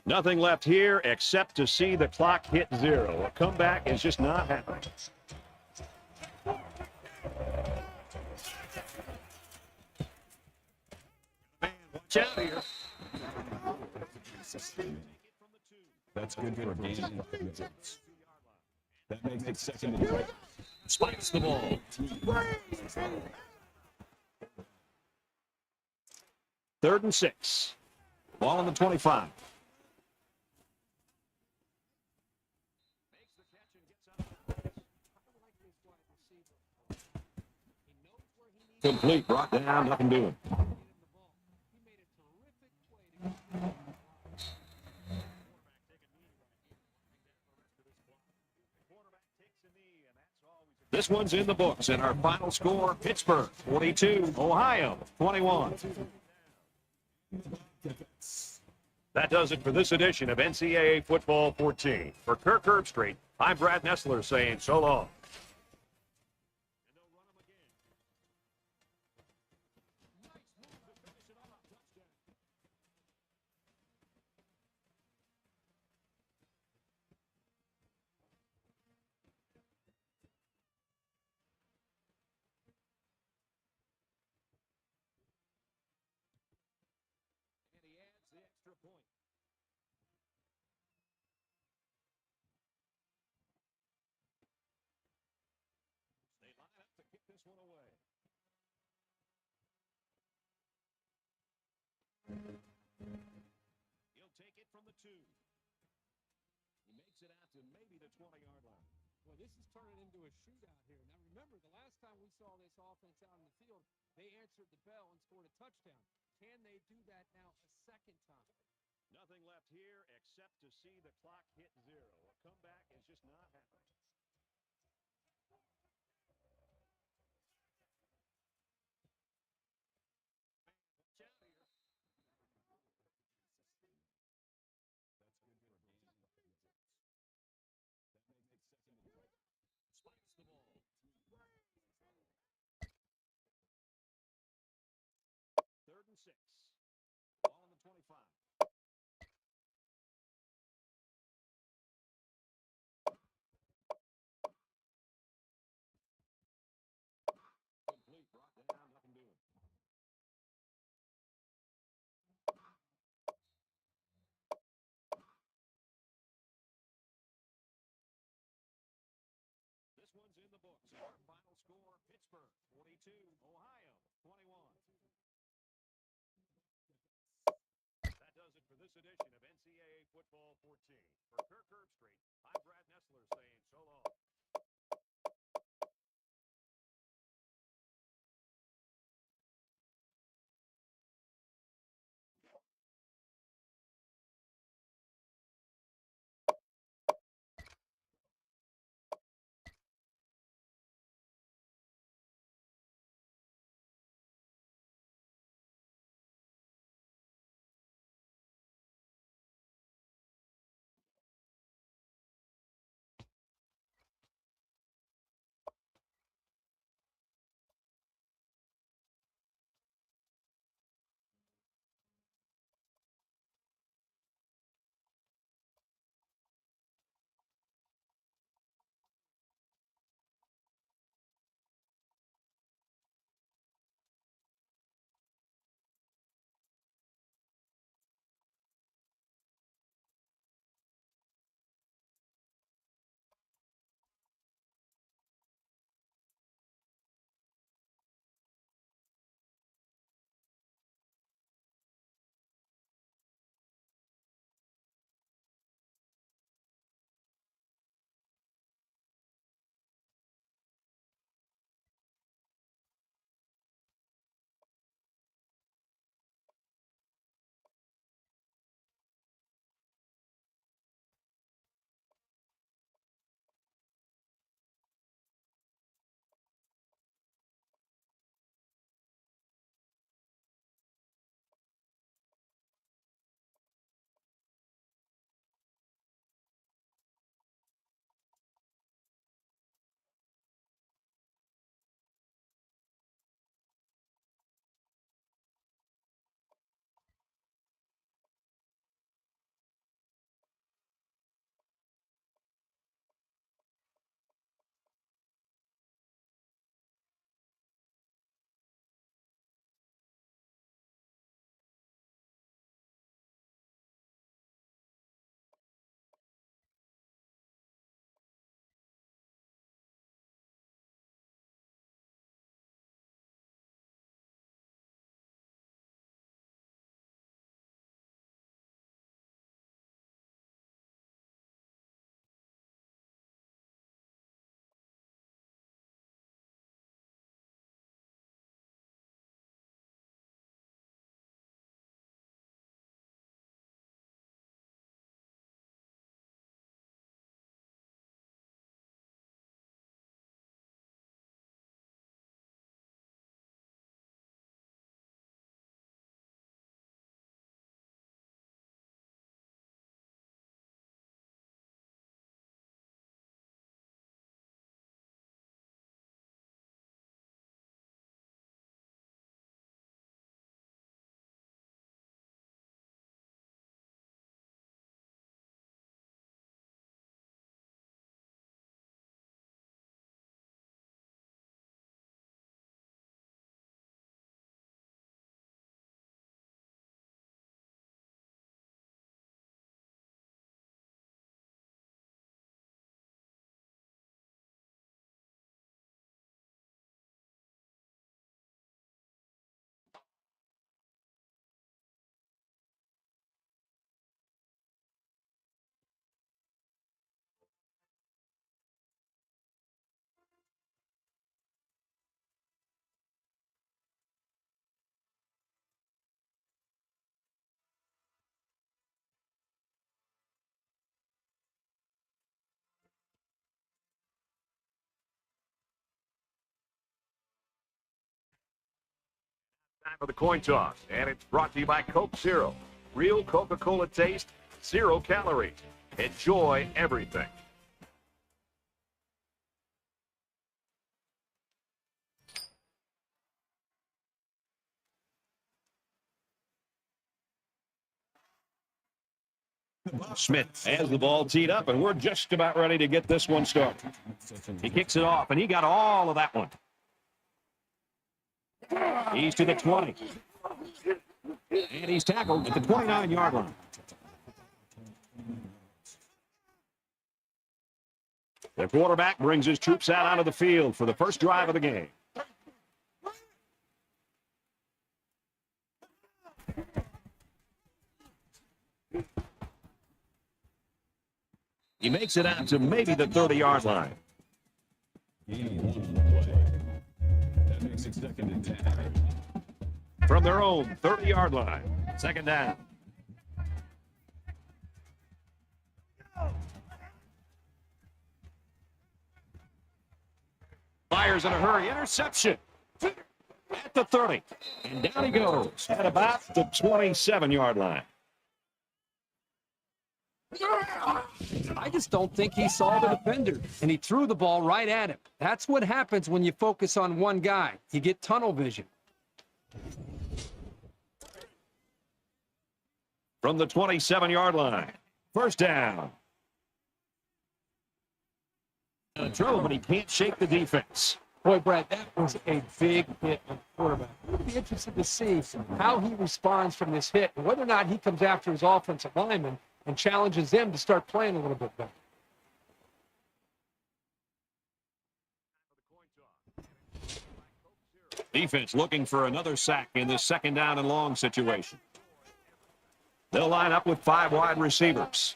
Nothing left here except to see the clock hit 0. A comeback is just not happening. Man, watch out here. That's good for a gain of 5 yards. That makes it second and 10. Spikes the ball. Third and 6. Ball on the 25. Complete. Brought down. Nothing doing. This one's in the books, and our final score, Pittsburgh 42, Ohio 21. That does it for this edition of NCAA Football 14. For Kirk Herbstreit, I'm Brad Nessler saying so long. And he adds the extra point. They line up to kick this one away. He'll take it from the 2. He makes it out to maybe the 20-yard line. Well, this is turning into a shootout here. Now, remember, the last time we saw this offense out in the field, they answered the bell and scored a touchdown. Can they do that now a second time? Nothing left here except to see the clock hit 0. A comeback is just not happening. Spikes the ball. Third and 6. Ball on the 25. Complete. Brought down. Nothing doing. This one's in the books. Our final score, Pittsburgh 42, Ohio 21. That does it for this edition of NCAA Football 14. For Kirk Herbstreit, I'm Brad Nessler saying so long. Time for the coin toss, and it's brought to you by Coke Zero. Real Coca-Cola taste, 0 calories. Enjoy everything. Smith has the ball teed up, and we're just about ready to get this one started. He kicks it off, and he got all of that one. He's to the 20. And he's tackled at the 29-yard line. The quarterback brings his troops out onto the field for the first drive of the game. He makes it out to maybe the 30-yard line. Gain 1 on the play. That makes it 2nd and 10. From their own 30-yard line. 2nd down. Fires in a hurry. Interception. At the 30. And down he goes at about the 27-yard line. I just don't think he saw the defender, and he threw the ball right at him. That's what happens when you focus on one guy. You get tunnel vision. From the 27-yard line. 1st down. In trouble, but he can't shake the defense. Boy, Brad, that was a big hit on the quarterback. We'll be interested to see how he responds from this hit and whether or not he comes after his offensive lineman and challenges them to start playing a little bit better. Defense looking for another sack in this 2nd down and long situation. They'll line up with 5 wide receivers.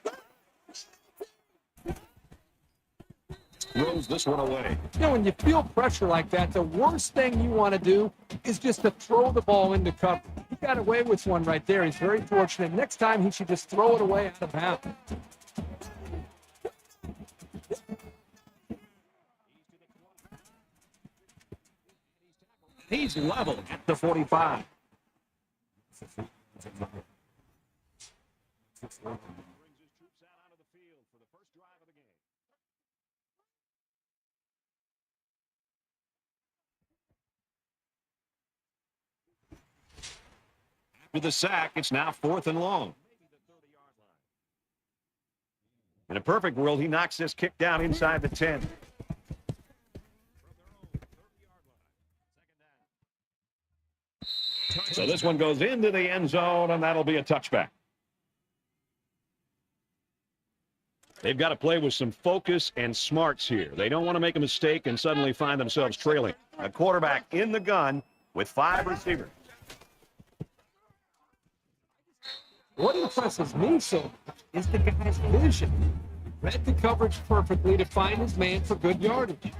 Throws this one away. You know, when you feel pressure like that, the worst thing you want to do is just to throw the ball into cover. He got away with one right there. He's very fortunate. Next time, he should just throw it away out of bounds. He's level at the 45. After the sack, it's now 4th and long. In a perfect world, he knocks this kick down inside the 10. So this one goes into the end zone, and that'll be a touchback. They've got to play with some focus and smarts here. They don't want to make a mistake and suddenly find themselves trailing. A quarterback in the gun with 5 receivers. What impresses me so is the guy's vision. Read the coverage perfectly to find his man for good yardage. From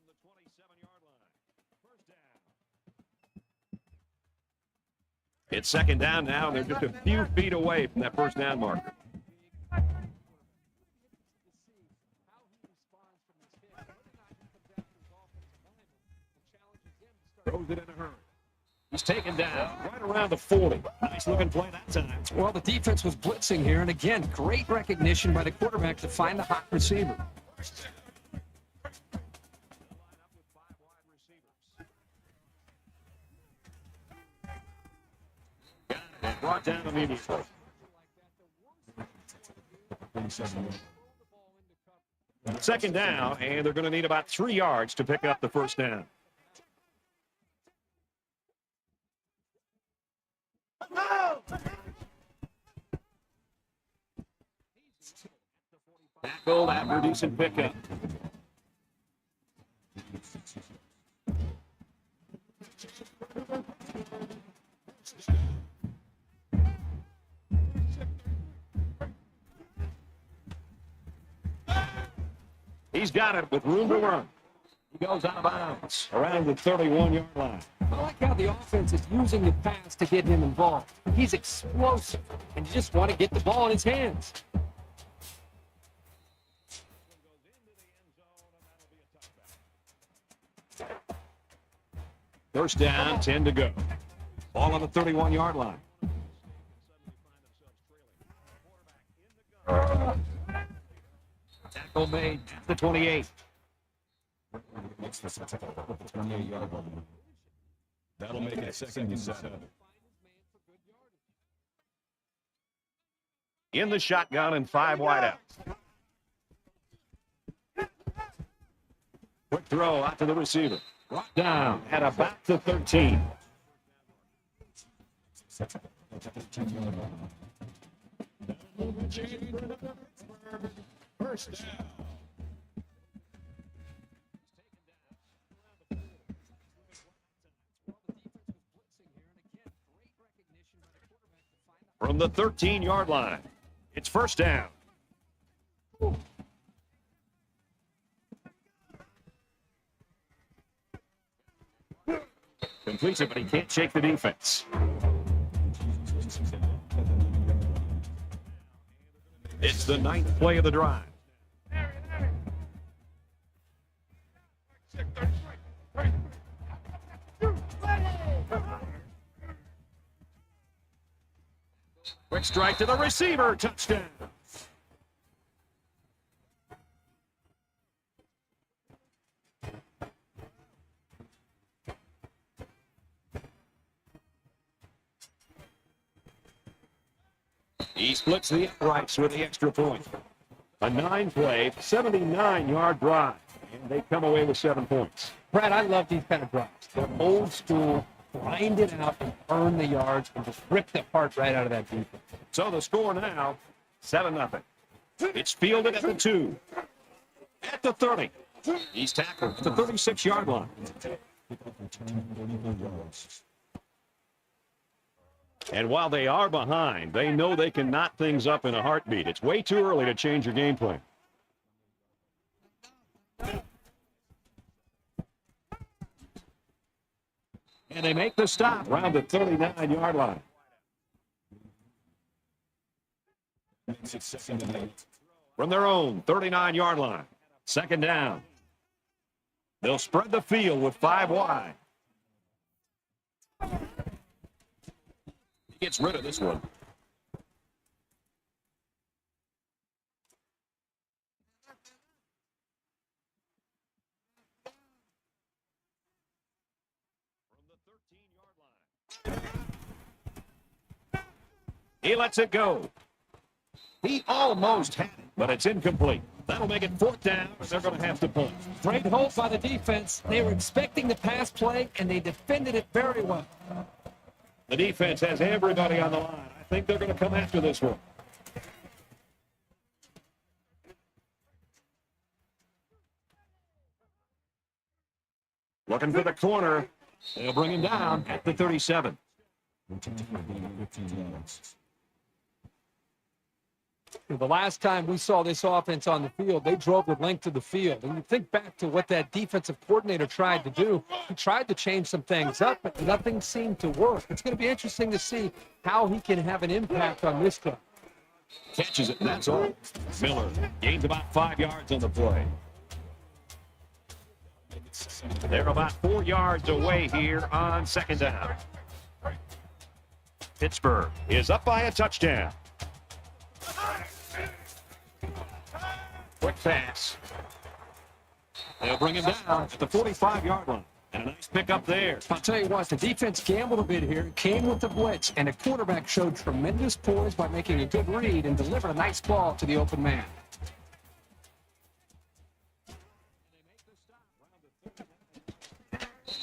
the 27-yard line. 1st down. It's 2nd down now, and they're just a few feet away from that 1st down marker. Throws it in a hurry. He's taken down right around the 40. Nice looking play that time. Well, the defense was blitzing here, and again, great recognition by the quarterback to find the hot receiver. Brought down immediately. 2nd down, and they're going to need about 3 yards to pick up the 1st down. Tackle after a decent pickup. He's got it with room to run. He goes out of bounds around the 31-yard line. I like how the offense is using the pass to get him involved. He's explosive, and you just want to get the ball in his hands. First down, 10 to go. Ball on the 31-yard line. Tackle made at the 28. Makes the tackle at the 28-yard line. That'll make it 2nd and 7. In the shotgun and 5 wideouts. Quick throw out to the receiver. Brought down at about the 13. First down. From the 13-yard line, it's first down. Completes it, but he can't shake the defense. It's the 9th play of the drive. Quick strike to the receiver, touchdown. He splits the uprights with the extra point. A 9-play, 79-yard drive, and they come away with 7 points. Brad, I love these kind of drives. They're old school, grind it out and earn the yards and just rip the heart right out of that defense. So the score now, 7-0. It's fielded at the 2. At the 30. He's tackled at the 36-yard line. And while they are behind, they know they can knot things up in a heartbeat. It's way too early to change your game plan. And they make the stop around the 39-yard line. From their own 39-yard line. Second down. They'll spread the field with 5 wide. He gets rid of this one. From the 13-yard line. He lets it go. He almost had it, but it's incomplete. That'll make it 4th down, and they're going to have to punt. Great hold by the defense. They were expecting the pass play, and they defended it very well. The defense has everybody on the line. I think they're going to come after this one. Looking for the corner. They'll bring him down at the 37. The last time we saw this offense on the field, they drove the length of the field. And you think back to what that defensive coordinator tried to do. He tried to change some things up, but nothing seemed to work. It's going to be interesting to see how he can have an impact on this drive. Catches it, that's all. Miller gains about 5 yards on the play. They're about 4 yards away here on second down. Pittsburgh is up by a touchdown. Quick pass. They'll bring him down at the 45-yard line. And a nice pickup there. I'll tell you what, the defense gambled a bit here, came with the blitz, and the quarterback showed tremendous poise by making a good read and delivered a nice ball to the open man.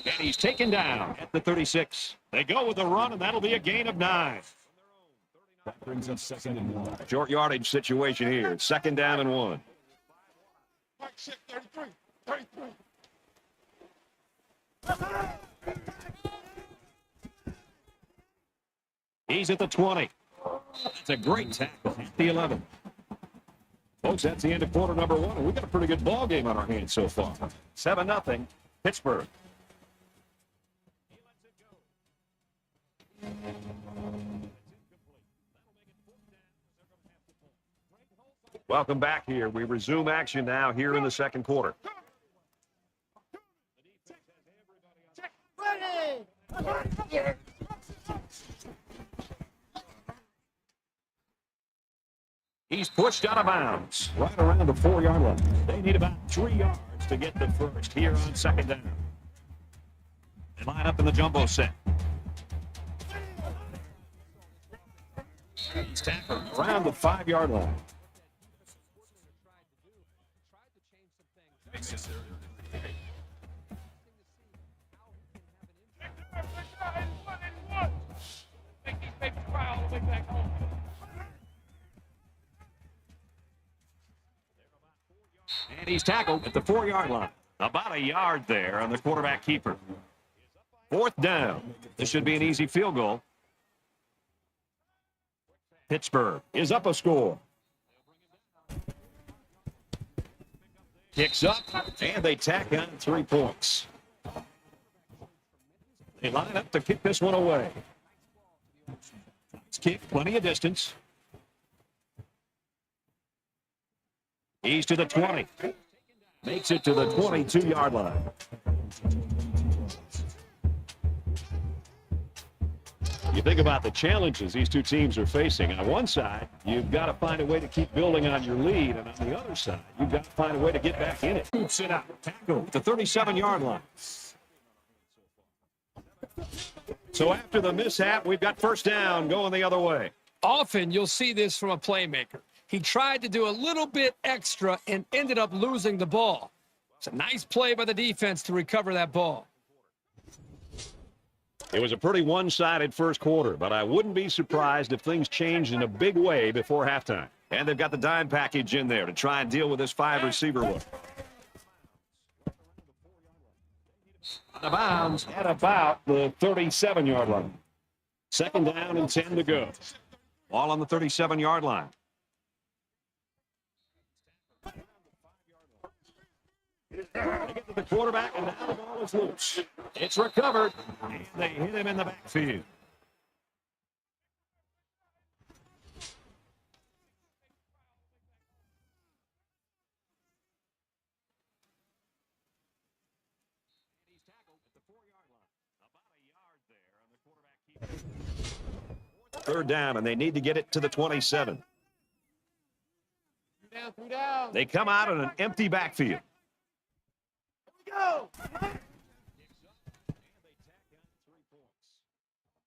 And he's taken down at the 36. They go with the run, and that'll be a gain of 9. That brings up 2nd and 1. Short yardage situation here. 2nd down and 1. 33, 33. He's at the 20. That's a great tackle at the 11. Folks, that's the end of quarter number 1, and we've got a pretty good ball game on our hands so far. 7-0, Pittsburgh. Welcome back here. We resume action now here in the second quarter. He's pushed out of bounds right around the 4-yard line. They need about 3 yards to get the first here on second down. They line up in the jumbo set. He's tackled around the 5-yard line. And he's tackled at the 4-yard line. About a yard there on the quarterback keeper. 4th down. This should be an easy field goal. Pittsburgh is up a score. Kicks up, and they tack on 3 points. They line up to kick this one away. It's kicked plenty of distance. He's to the 20. Makes it to the 22-yard line. You think about the challenges these two teams are facing. On one side, you've got to find a way to keep building on your lead. And on the other side, you've got to find a way to get back in it. Scoops it out. Tackle at the 37-yard line. So after the mishap, we've got first down going the other way. Often you'll see this from a playmaker. He tried to do a little bit extra and ended up losing the ball. It's a nice play by the defense to recover that ball. It was a pretty one-sided first quarter, but I wouldn't be surprised if things changed in a big way before halftime. And they've got the dime package in there to try and deal with this 5-receiver look. Out of bounds at about the 37-yard line. Second down and 10 to go. Ball on the 37-yard line. They get to the quarterback, and now the ball is loose. It's recovered, and they hit him in the backfield. He's tackled at the 4-yard line. About a yard there on the quarterback keeper. 3rd down, and they need to get it to the 27. Down. They come out in an empty backfield. Go!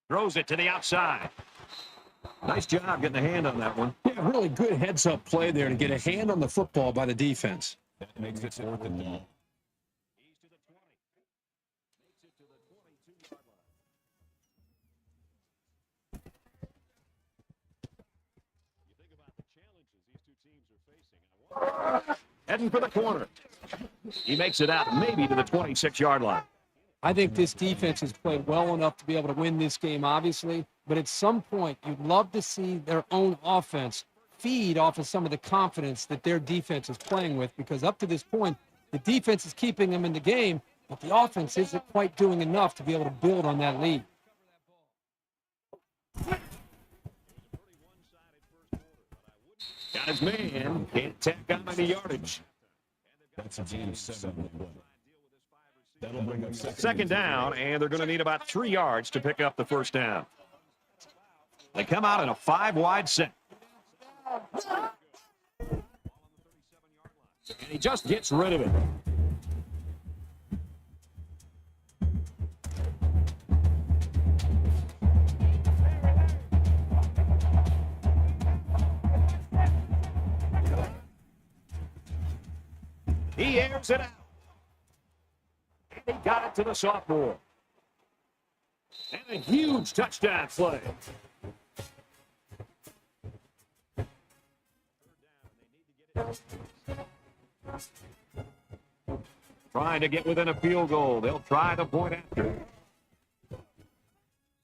Throws it to the outside. Nice job getting a hand on that one. Yeah, really good heads-up play there to get a hand on the football by the defense. That makes it 4th and 1. He's to the 20. Makes it to the 22-yard line. You think about the challenges these two teams are facing. Heading for the corner. He makes it out maybe to the 26-yard line. I think this defense has played well enough to be able to win this game, obviously. But at some point, you'd love to see their own offense feed off of some of the confidence that their defense is playing with. Because up to this point, the defense is keeping them in the game, but the offense isn't quite doing enough to be able to build on that lead. Got his man. Can't tack on any yardage. That's a gain of 7. That'll bring up Second down, and they're going to need about 3 yards to pick up the first down. They come out in a 5-wide set. And he just gets rid of it. He airs it out. And he got it to the sophomore. And a huge touchdown play. Trying to get within a field goal. They'll try the point after.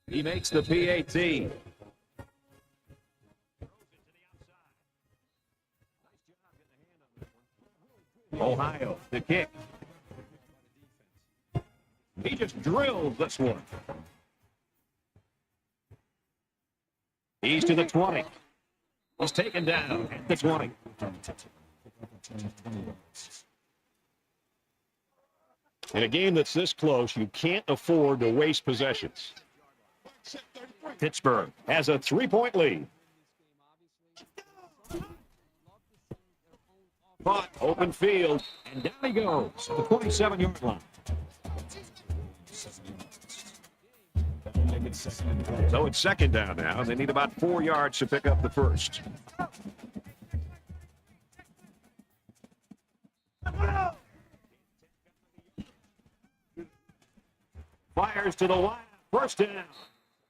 He makes the PAT. Ohio, the kick. He just drills this one. He's to the 20. He's taken down at the 20. In a game that's this close, you can't afford to waste possessions. Pittsburgh has a 3-point lead. Caught, open field, and down he goes at the 27-yard line. So it's second down now. They need about 4 yards to pick up the first. Fires to the line. First down.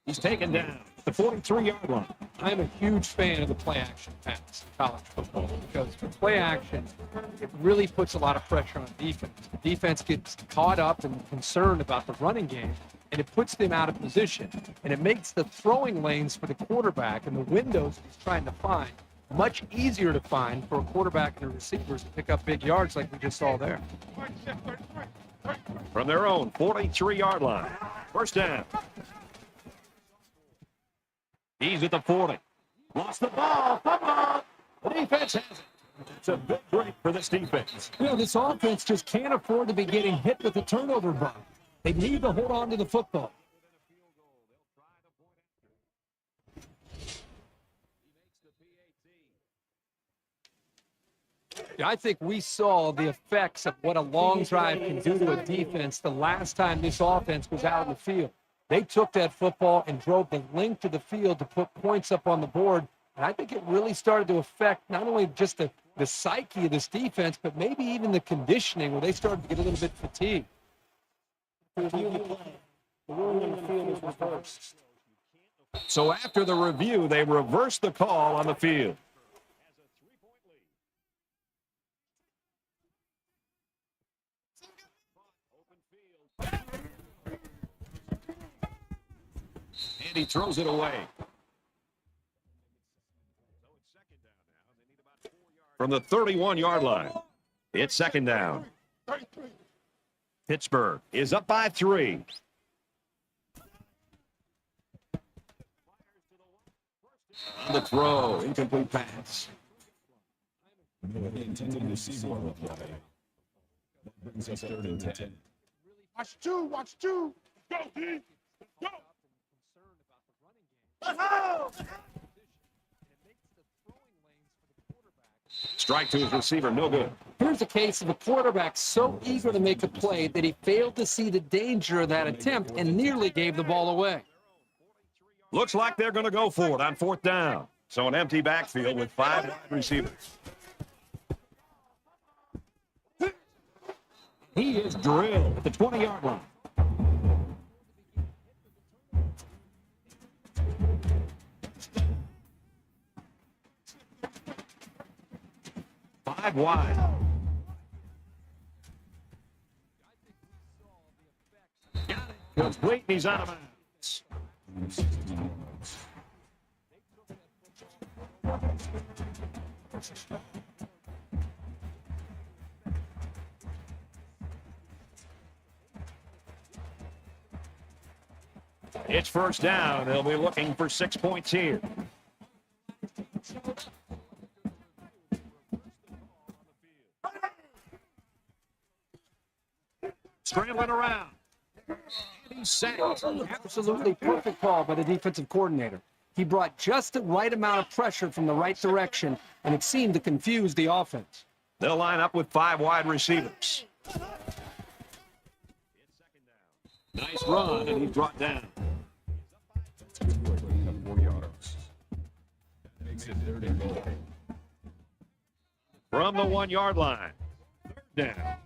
He's taken down at the 43-yard line. I'm a huge fan of the play action pass in college football because for play action, it really puts a lot of pressure on defense. The defense gets caught up and concerned about the running game, and it puts them out of position. And it makes the throwing lanes for the quarterback and the windows he's trying to find much easier to find for a quarterback and a receivers to pick up big yards like we just saw there. From their own 43-yard line. First down. He's at the 40. Lost the ball. Fumble. The defense has it. It's a big break for this defense. You know, this offense just can't afford to be getting hit with a turnover bug. They need to hold on to the football. I think we saw the effects of what a long drive can do to a defense the last time this offense was out in the field. They took that football and drove the length of the field to put points up on the board. And I think it really started to affect not only just the psyche of this defense, but maybe even the conditioning where they started to get a little bit fatigued. So after the review, they reversed the call on the field. And he throws it away. From the 31-yard line, it's second down. Pittsburgh is up by 3. On the throw, incomplete pass. Intended receiver on the play. That brings us 3rd and 10. Watch two. Go, D. Go. Let's go. Strike to his receiver, no good. Here's a case of a quarterback so eager to make a play that he failed to see the danger of that attempt and nearly gave the ball away. Looks like they're going to go for it on 4th down. So an empty backfield with 5 wide receivers. He is drilled at the 20-yard line. Five wide. Got it. Complete, and he's out of bounds. It's first down. They'll be looking for 6 points here. Scrambling around. And he's sacked. Absolutely perfect call by the defensive coordinator. He brought just the right amount of pressure from the right direction, and it seemed to confuse the offense. They'll line up with 5 wide receivers. Nice run, and he's brought down. That's good work. 4 yards. That makes it 3rd and goal. From the 1-yard line. 3rd down.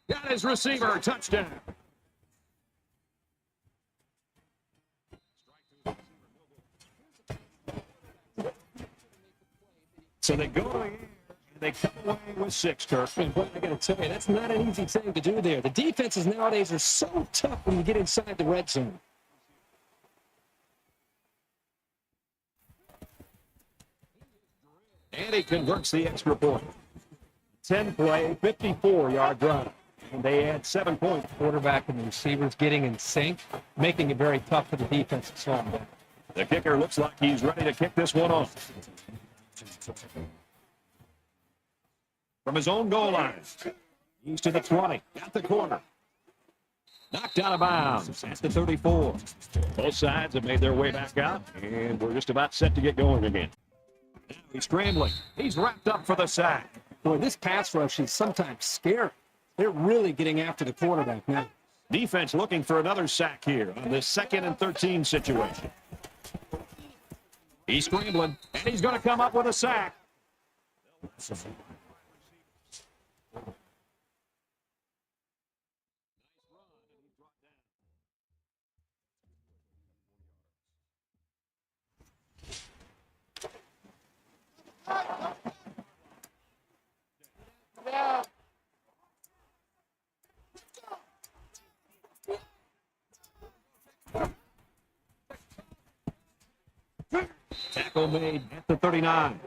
Got his receiver, touchdown. So they go to the air, and they come away with 6, Kirk. And boy, I got to tell you, that's not an easy thing to do there. The defenses nowadays are so tough when you get inside the red zone. And he converts the extra point. 10-play, 54-yard drive. And they add 7 points. Quarterback and the receivers getting in sync, making it very tough for the defense to slow them down. The kicker looks like he's ready to kick this one off. from his own goal line. He's to the 20, at the corner. Knocked out of bounds at the 34. Both sides have made their way back out, and we're just about set to get going again. Now he's scrambling. He's wrapped up for the sack. Boy, this pass rush is sometimes scary. They're really getting after the quarterback now. Defense looking for another sack here on this 2nd and 13 situation. He's scrambling, and he's going to come up with a sack. Tackle made at the 39.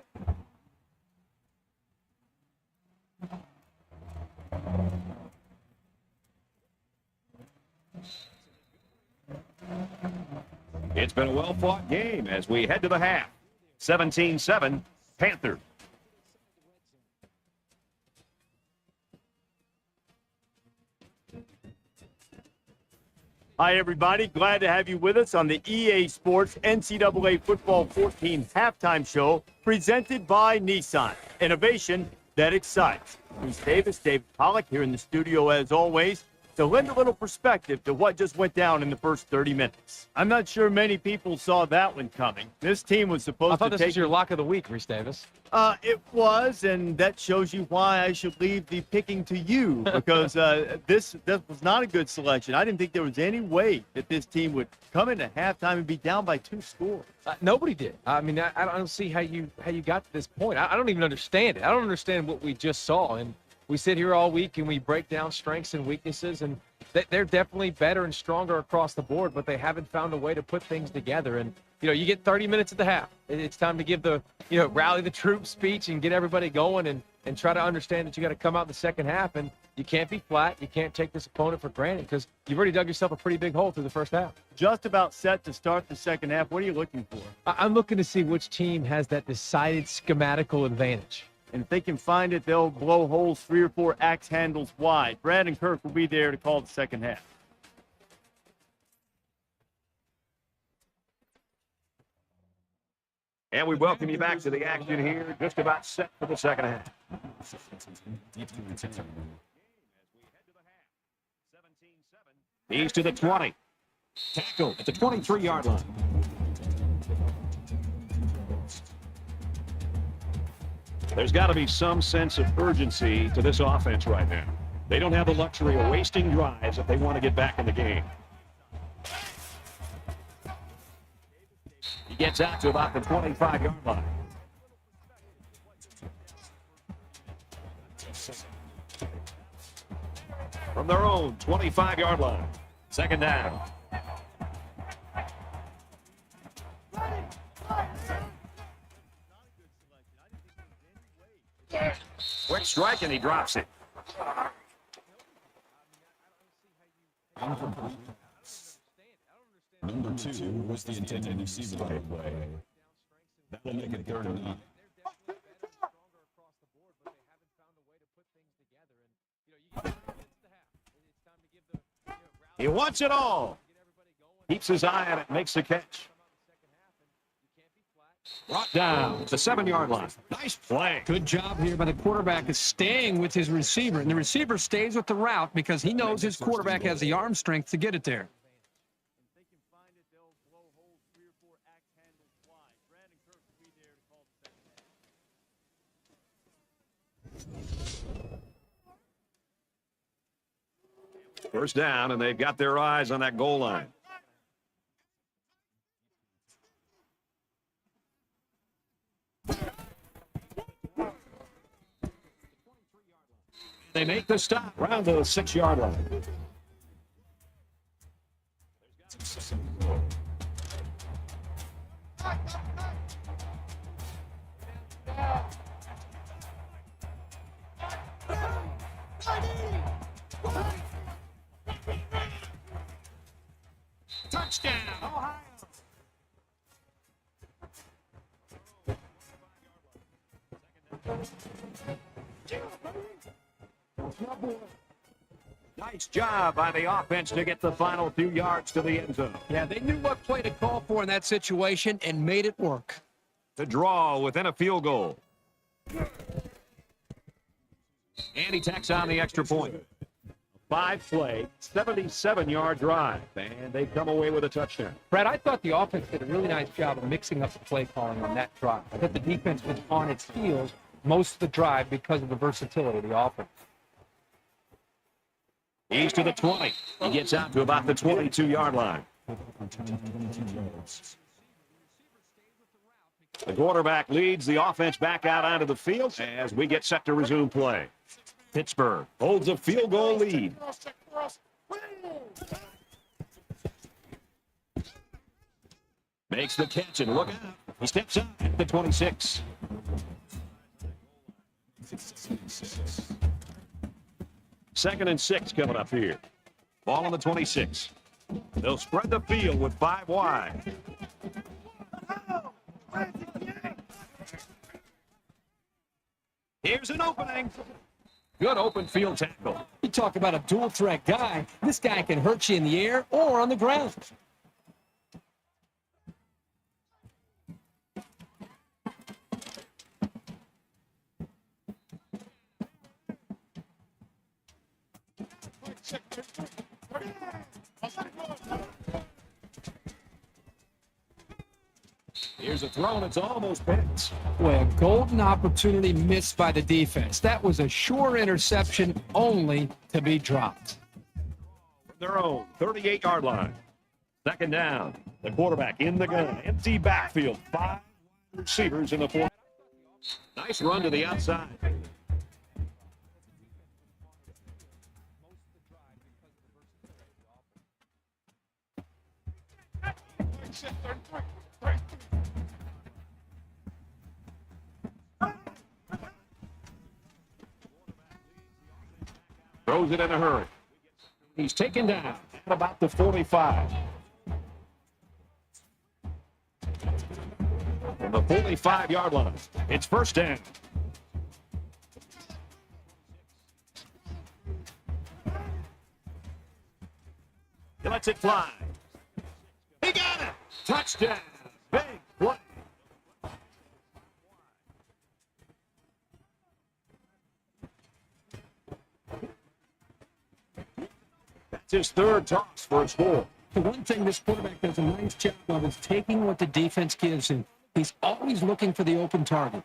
It's been a well-fought game as we head to the half. 17-7, Panthers. Hi, everybody. Glad to have you with us on the EA Sports NCAA Football 14 halftime show presented by Nissan. Innovation that excites. Bruce Davis, David Pollock here in the studio as always to lend a little perspective to what just went down in the first 30 minutes. I'm not sure many people saw that one coming. This team was supposed I thought to this take was your lock of the week, Reese Davis. It was, and that shows you why I should leave the picking to you, because this was not a good selection. I didn't think there was any way that this team would come into halftime and be down by 2 scores. Nobody did. I mean, I don't see how you got to this point. I don't even understand it. I don't understand what we just saw. And we sit here all week and we break down strengths and weaknesses, and they're definitely better and stronger across the board, but they haven't found a way to put things together. And, you get 30 minutes at the half. It's time to give the, rally the troops speech and get everybody going and try to understand that you got to come out in the second half, and you can't be flat. You can't take this opponent for granted because you've already dug yourself a pretty big hole through the first half. Just about set to start the second half. What are you looking for? I'm looking to see which team has that decided schematical advantage. And if they can find it, they'll blow holes 3 or 4 axe handles wide. Brad and Kirk will be there to call the second half. And we welcome you back to the action here, just about set for the second half. He's to the 20. Tackle at the 23-yard line. There's got to be some sense of urgency to this offense right now. They don't have the luxury of wasting drives if they want to get back in the game. He gets out to about the 25-yard line. From their own 25-yard line. Second down. Quick strike, and he drops it. Number 2 was the intended receiver play. That'll make it 3rd and 9. He wants it all. Keeps his eye on it, makes the catch. Brought down to the 7-yard line. Nice play. Good job here by the quarterback is staying with his receiver, and the receiver stays with the route because he knows his quarterback has the arm strength to get it there. First down, and they've got their eyes on that goal line. They make the stop around the 6-yard line. Touchdown, Ohio. Nice job by the offense to get the final few yards to the end zone. Yeah, they knew what play to call for in that situation and made it work. The draw within a field goal. And he tacks on the extra point. 5-play, 77-yard drive, and they come away with a touchdown. Brad, I thought the offense did a really nice job of mixing up the play calling on that drive. I thought the defense was on its heels most of the drive because of the versatility of the offense. He's to the 20. He gets out to about the 22-yard line. The quarterback leads the offense back out onto the field as we get set to resume play. Pittsburgh holds a field goal lead. Makes the catch and look out. He steps out at the 26. Second and 6 coming up here. Ball on the 26. They'll spread the field with 5 wide. Here's an opening. Good open field tackle. You talk about a dual threat guy. This guy can hurt you in the air or on the ground. Here's a throw, and it's almost picked. Boy, a golden opportunity missed by the defense. That was a sure interception, only to be dropped. From their own 38-yard line. Second down. The quarterback in the gun. Empty backfield. 5 receivers in the 4. Nice run to the outside. Throws it in a hurry. He's taken down at about the 45. From the 45-yard line, it's first down. He lets it fly. He got it! Touchdown! Big play. That's his third toss for a score. The one thing this quarterback does a nice job of is taking what the defense gives him. He's always looking for the open target.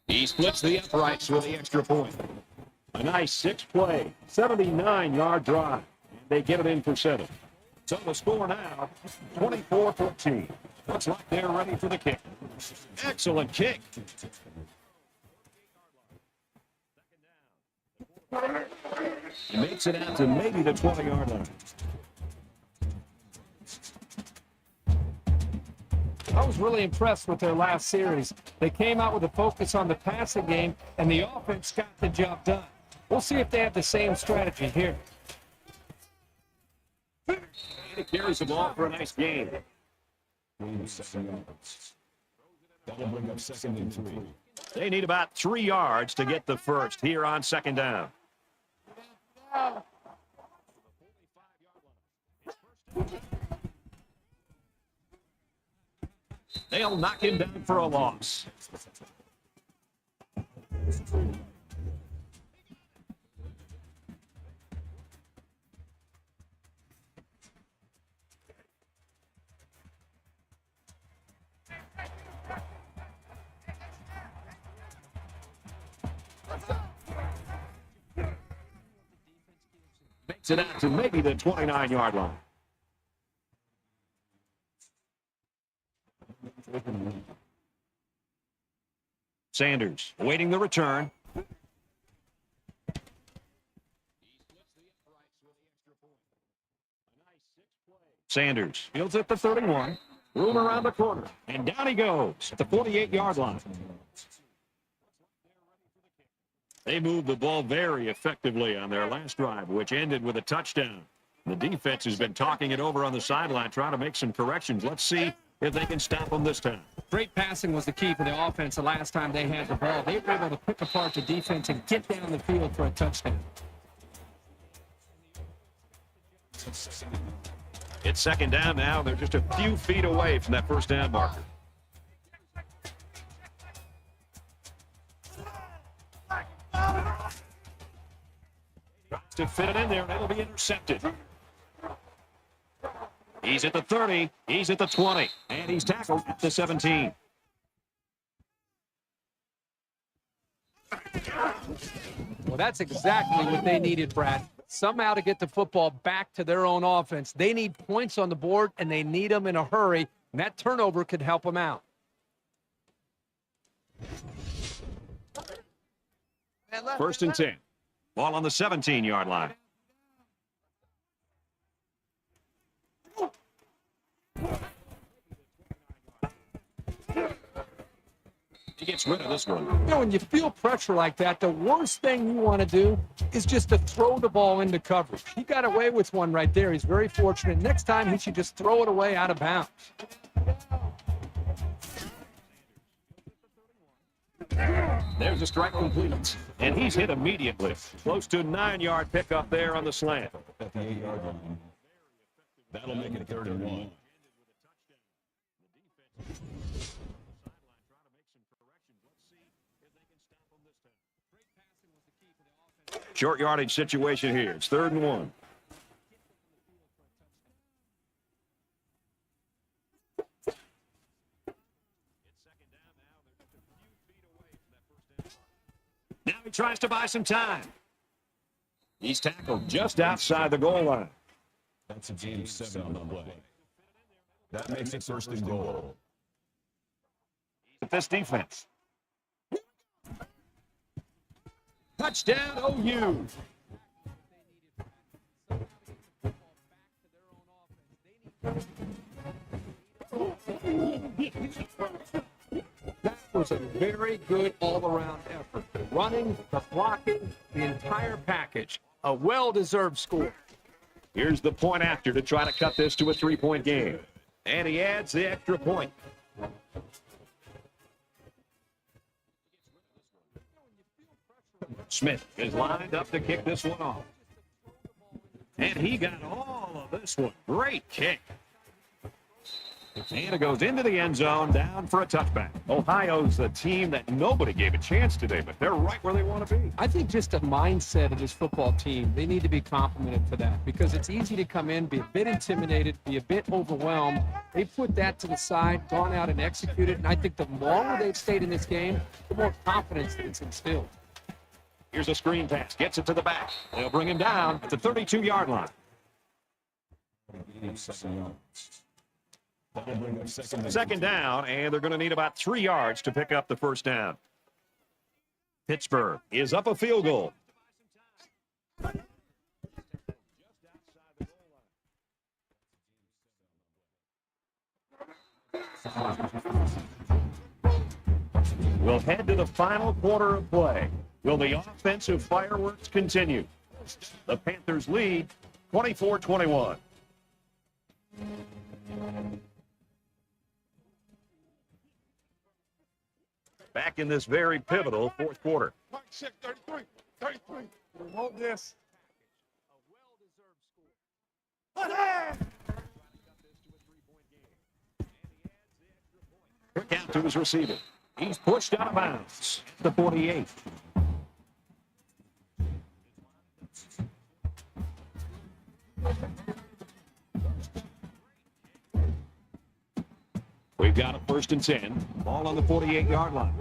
He splits the uprights with the extra point. A nice 6-play, 79-yard drive. And they get it in for 7. So the score now, 24-14. Looks like they're ready for the kick. Excellent kick. He makes it out to maybe the 20-yard line. I was really impressed with their last series. They came out with a focus on the passing game, and the offense got the job done. We'll see if they have the same strategy here. And he carries the ball for a nice gain. That'll bring up second and 3. They need about 3 yards to get the first here on second down. They'll knock him down for a loss. Makes it out to maybe the 29-yard line. Sanders awaiting the return. Sanders fields at the 31. Room around the corner. And down he goes at the 48-yard line. They moved the ball very effectively on their last drive, which ended with a touchdown. The defense has been talking it over on the sideline, trying to make some corrections. Let's see if they can stop them this time. Great passing was the key for the offense the last time they had the ball. They were able to pick apart the defense and get down the field for a touchdown. It's second down now. They're just a few feet away from that first down marker. Tries to fit it in there, and it'll be intercepted. He's at the 30. He's at the 20. And he's tackled at the 17. Well, that's exactly what they needed, Brad. Somehow to get the football back to their own offense. They need points on the board, and they need them in a hurry, and that turnover could help them out. First and 10. Ball on the 17-yard line. He gets rid of this one. You know, when you feel pressure like that, the worst thing you want to do is just to throw the ball into coverage. He got away with one right there. He's very fortunate. Next time, he should just throw it away out of bounds. There's a strike complete. And he's hit immediately. Close to a 9-yard pickup there on the slant. At the 8-yard line. That'll make it 3rd and 1. Short yardage situation here. It's 3rd and 1. Now he tries to buy some time. He's tackled just outside the goal line. That's a gain of 7 on the play. That makes it 1st and goal. With this defense. Touchdown, OU. That was a very good all-around effort. The running, the blocking, the entire package. A well-deserved score. Here's the point after to try to cut this to a 3-point game. And he adds the extra point. Smith is lined up to kick this one off. And he got all of this one. Great kick. And it goes into the end zone, down for a touchback. Ohio's the team that nobody gave a chance today, but they're right where they want to be. I think just the mindset of this football team, they need to be complimented for that because it's easy to come in, be a bit intimidated, be a bit overwhelmed. They put that to the side, gone out and executed, and I think the longer they've stayed in this game, the more confidence it's instilled. Here's a screen pass. Gets it to the back. They'll bring him down at the 32-yard line. Second down, and they're going to need about 3 yards to pick up the first down. Pittsburgh is up a field goal. We'll head to the final quarter of play. Will the offensive fireworks continue? The Panthers lead 24-21. Back in this very pivotal fourth quarter. Mike, 33, 33. We want this. Quick out to his receiver. He's pushed out of bounds. The 48. We've got a 1st and 10. Ball on the 48-yard line.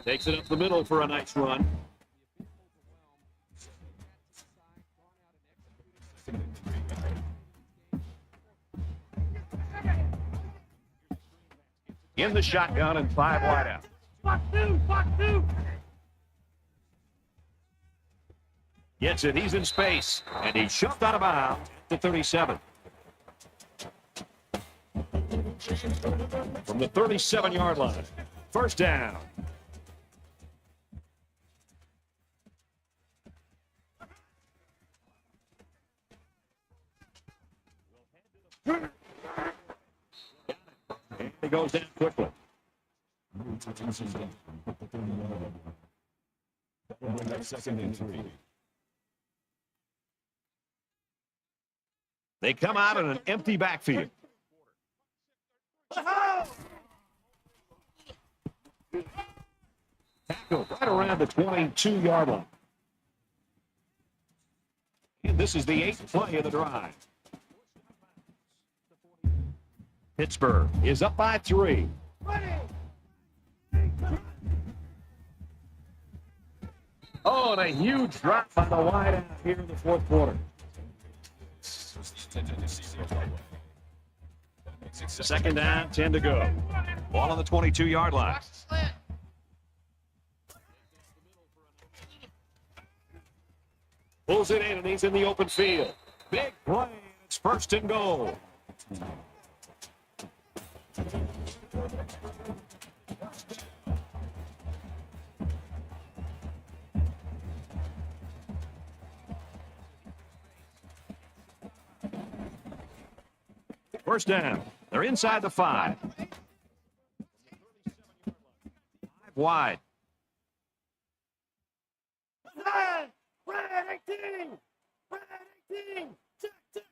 Takes it up the middle for a nice run. In the shotgun and 5 wide out. Fuck two. Gets it. He's in space. And he's shoved out of bounds to 37. From the 37-yard line. First down. He goes down quickly. Second and 3. They come out in an empty backfield. Tackle right around the 22-yard line. And this is the 8th play of the drive. Pittsburgh is up by 3. Oh, and a huge drop by the wideout here in the fourth quarter. Second down, 10 to go. Ball on the 22-yard line. Pulls it in, and he's in the open field. Big play. It's first and goal. First down. They're inside the 5. 5 wide. Red 18! Red 18! Check, check,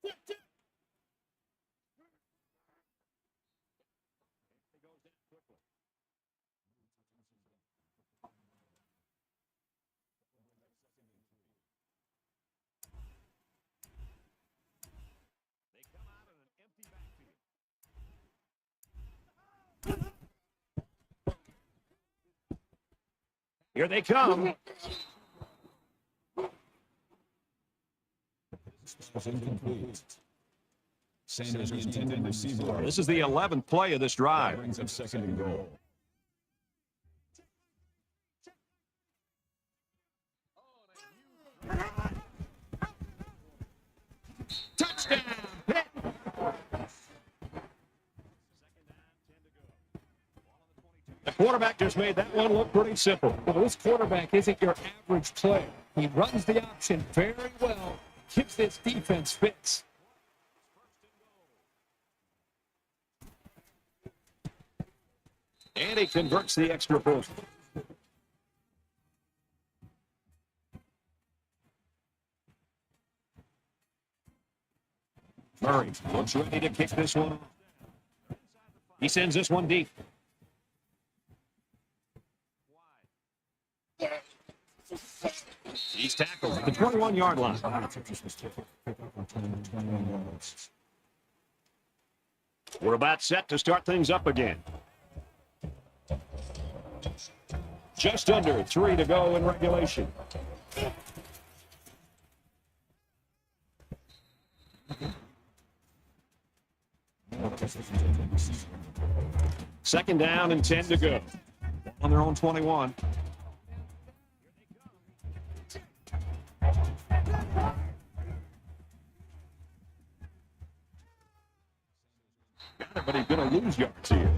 check, check. Here they come. Sanders, the intended receiver. This is the 11th play of this drive. Brings up second and goal. Touchdown, Pitt. The quarterback just made that one look pretty simple. Well, this quarterback isn't your average player. He runs the option very well, keeps this defense fits. And he converts the extra point. Murray looks ready to kick this one off. He sends this one deep. He's tackled at the 21-yard line. We're about set to start things up again. Just under 3 to go in regulation. Second down and 10 to go. On their own 21. But he's going to lose yards here.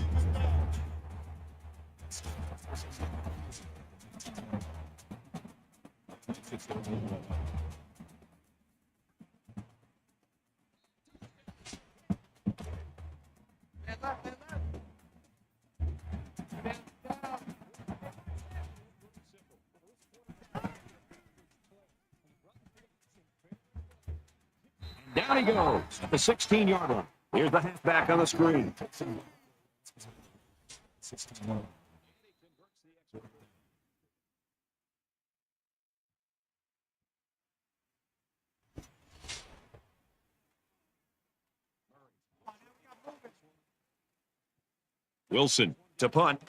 Down he goes at the 16-yard line. Here's the halfback on the screen. Wilson to punt.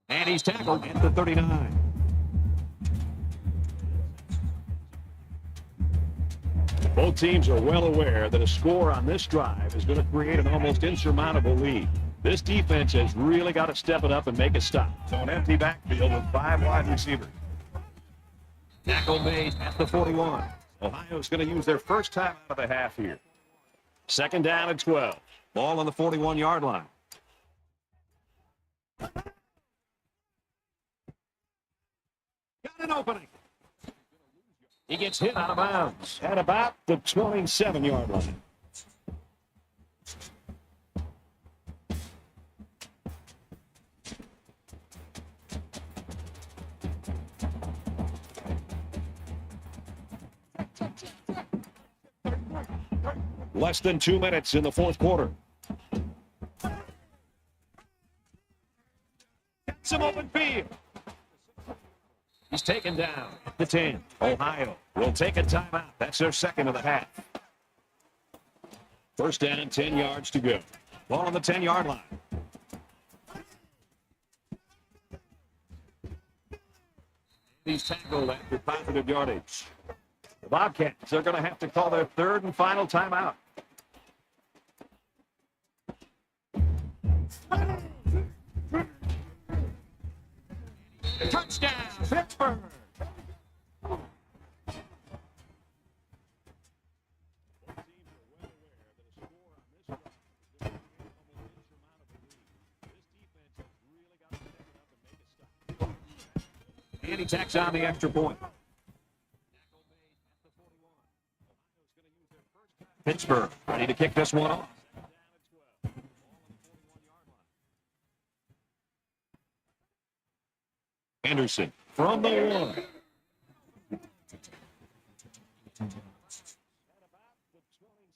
And he's tackled at the 39. Both teams are well aware that a score on this drive is going to create an almost insurmountable lead. This defense has really got to step it up and make a stop. So an empty backfield with 5 wide receivers. Tackle made at the 41. Ohio's going to use their first time out of the half here. Second down and 12. Ball on the 41-yard line. Got an opening. He gets hit out of bounds at about the 27-yard line. Less than 2 minutes in the fourth quarter. Some open field. He's taken down at the 10. Ohio will take a timeout. That's their second of the half. First down, 10 yards to go. Ball on the 10-yard line. He's tackled after positive yardage. The Bobcats are going to have to call their third and final timeout. Touchdown, Pittsburgh. And he tacks on the extra point. Pittsburgh ready to kick this one off. Anderson from the 1.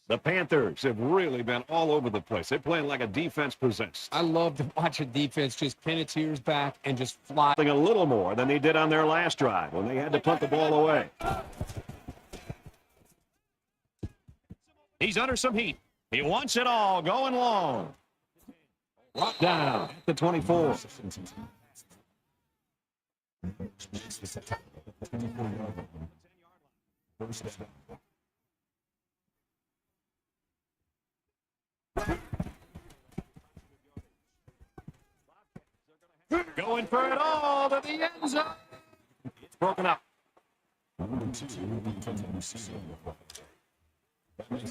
The Panthers have really been all over the place. They're playing like a defense possessed. I love to watch a defense just pin its ears back and just fly. A little more than they did on their last drive when they had to punt the ball away. He's under some heat. He wants it all going long. Brought down at the 24. Going for it all to the end zone. It's broken up.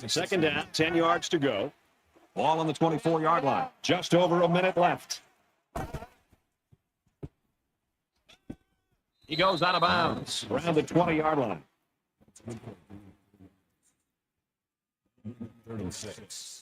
Second down, 10 yards to go. Ball on the 24-yard line. Just over a minute left. He goes out of bounds around the 20-yard line. 36.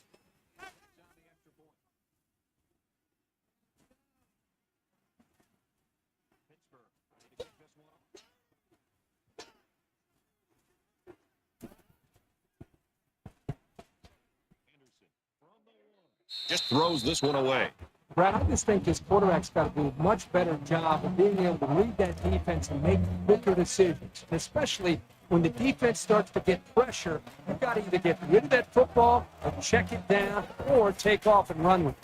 Just throws this one away. Brad, I just think this quarterback's got to do a much better job of being able to read that defense and make quicker decisions. And especially when the defense starts to get pressure, you've got to either get rid of that football or check it down or take off and run with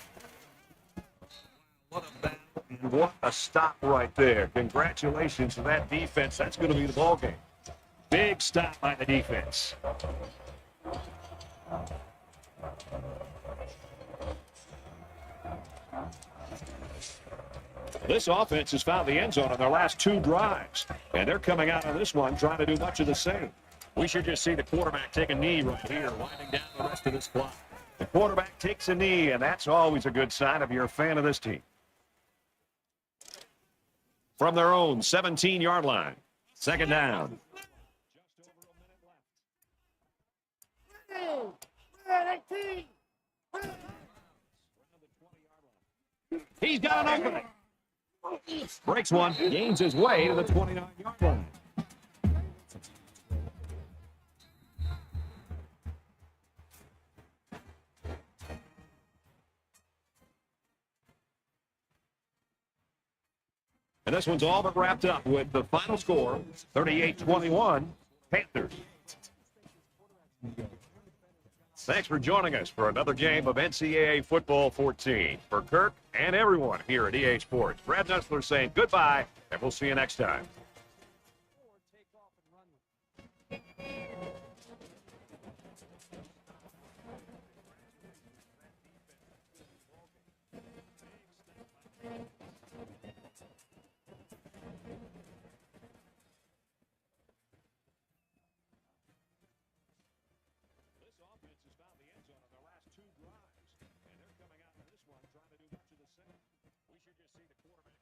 it. What a battle and what a stop right there. Congratulations to that defense. That's going to be the ball game. Big stop by the defense. This offense has found the end zone on their last 2 drives, and they're coming out on this one trying to do much of the same. We should just see the quarterback take a knee right here, winding down the rest of this clock. The quarterback takes a knee, and that's always a good sign if you're a fan of this team. From their own 17-yard line, second down. He's got an opening. Breaks one, gains his way to the 29-yard line. And this one's all but wrapped up with the final score, 38-21, Panthers. Thanks for joining us for another game of NCAA Football 14. For Kirk and everyone here at EA Sports, Brad Nussler saying goodbye, and we'll see you next time. We should just see the quarterback.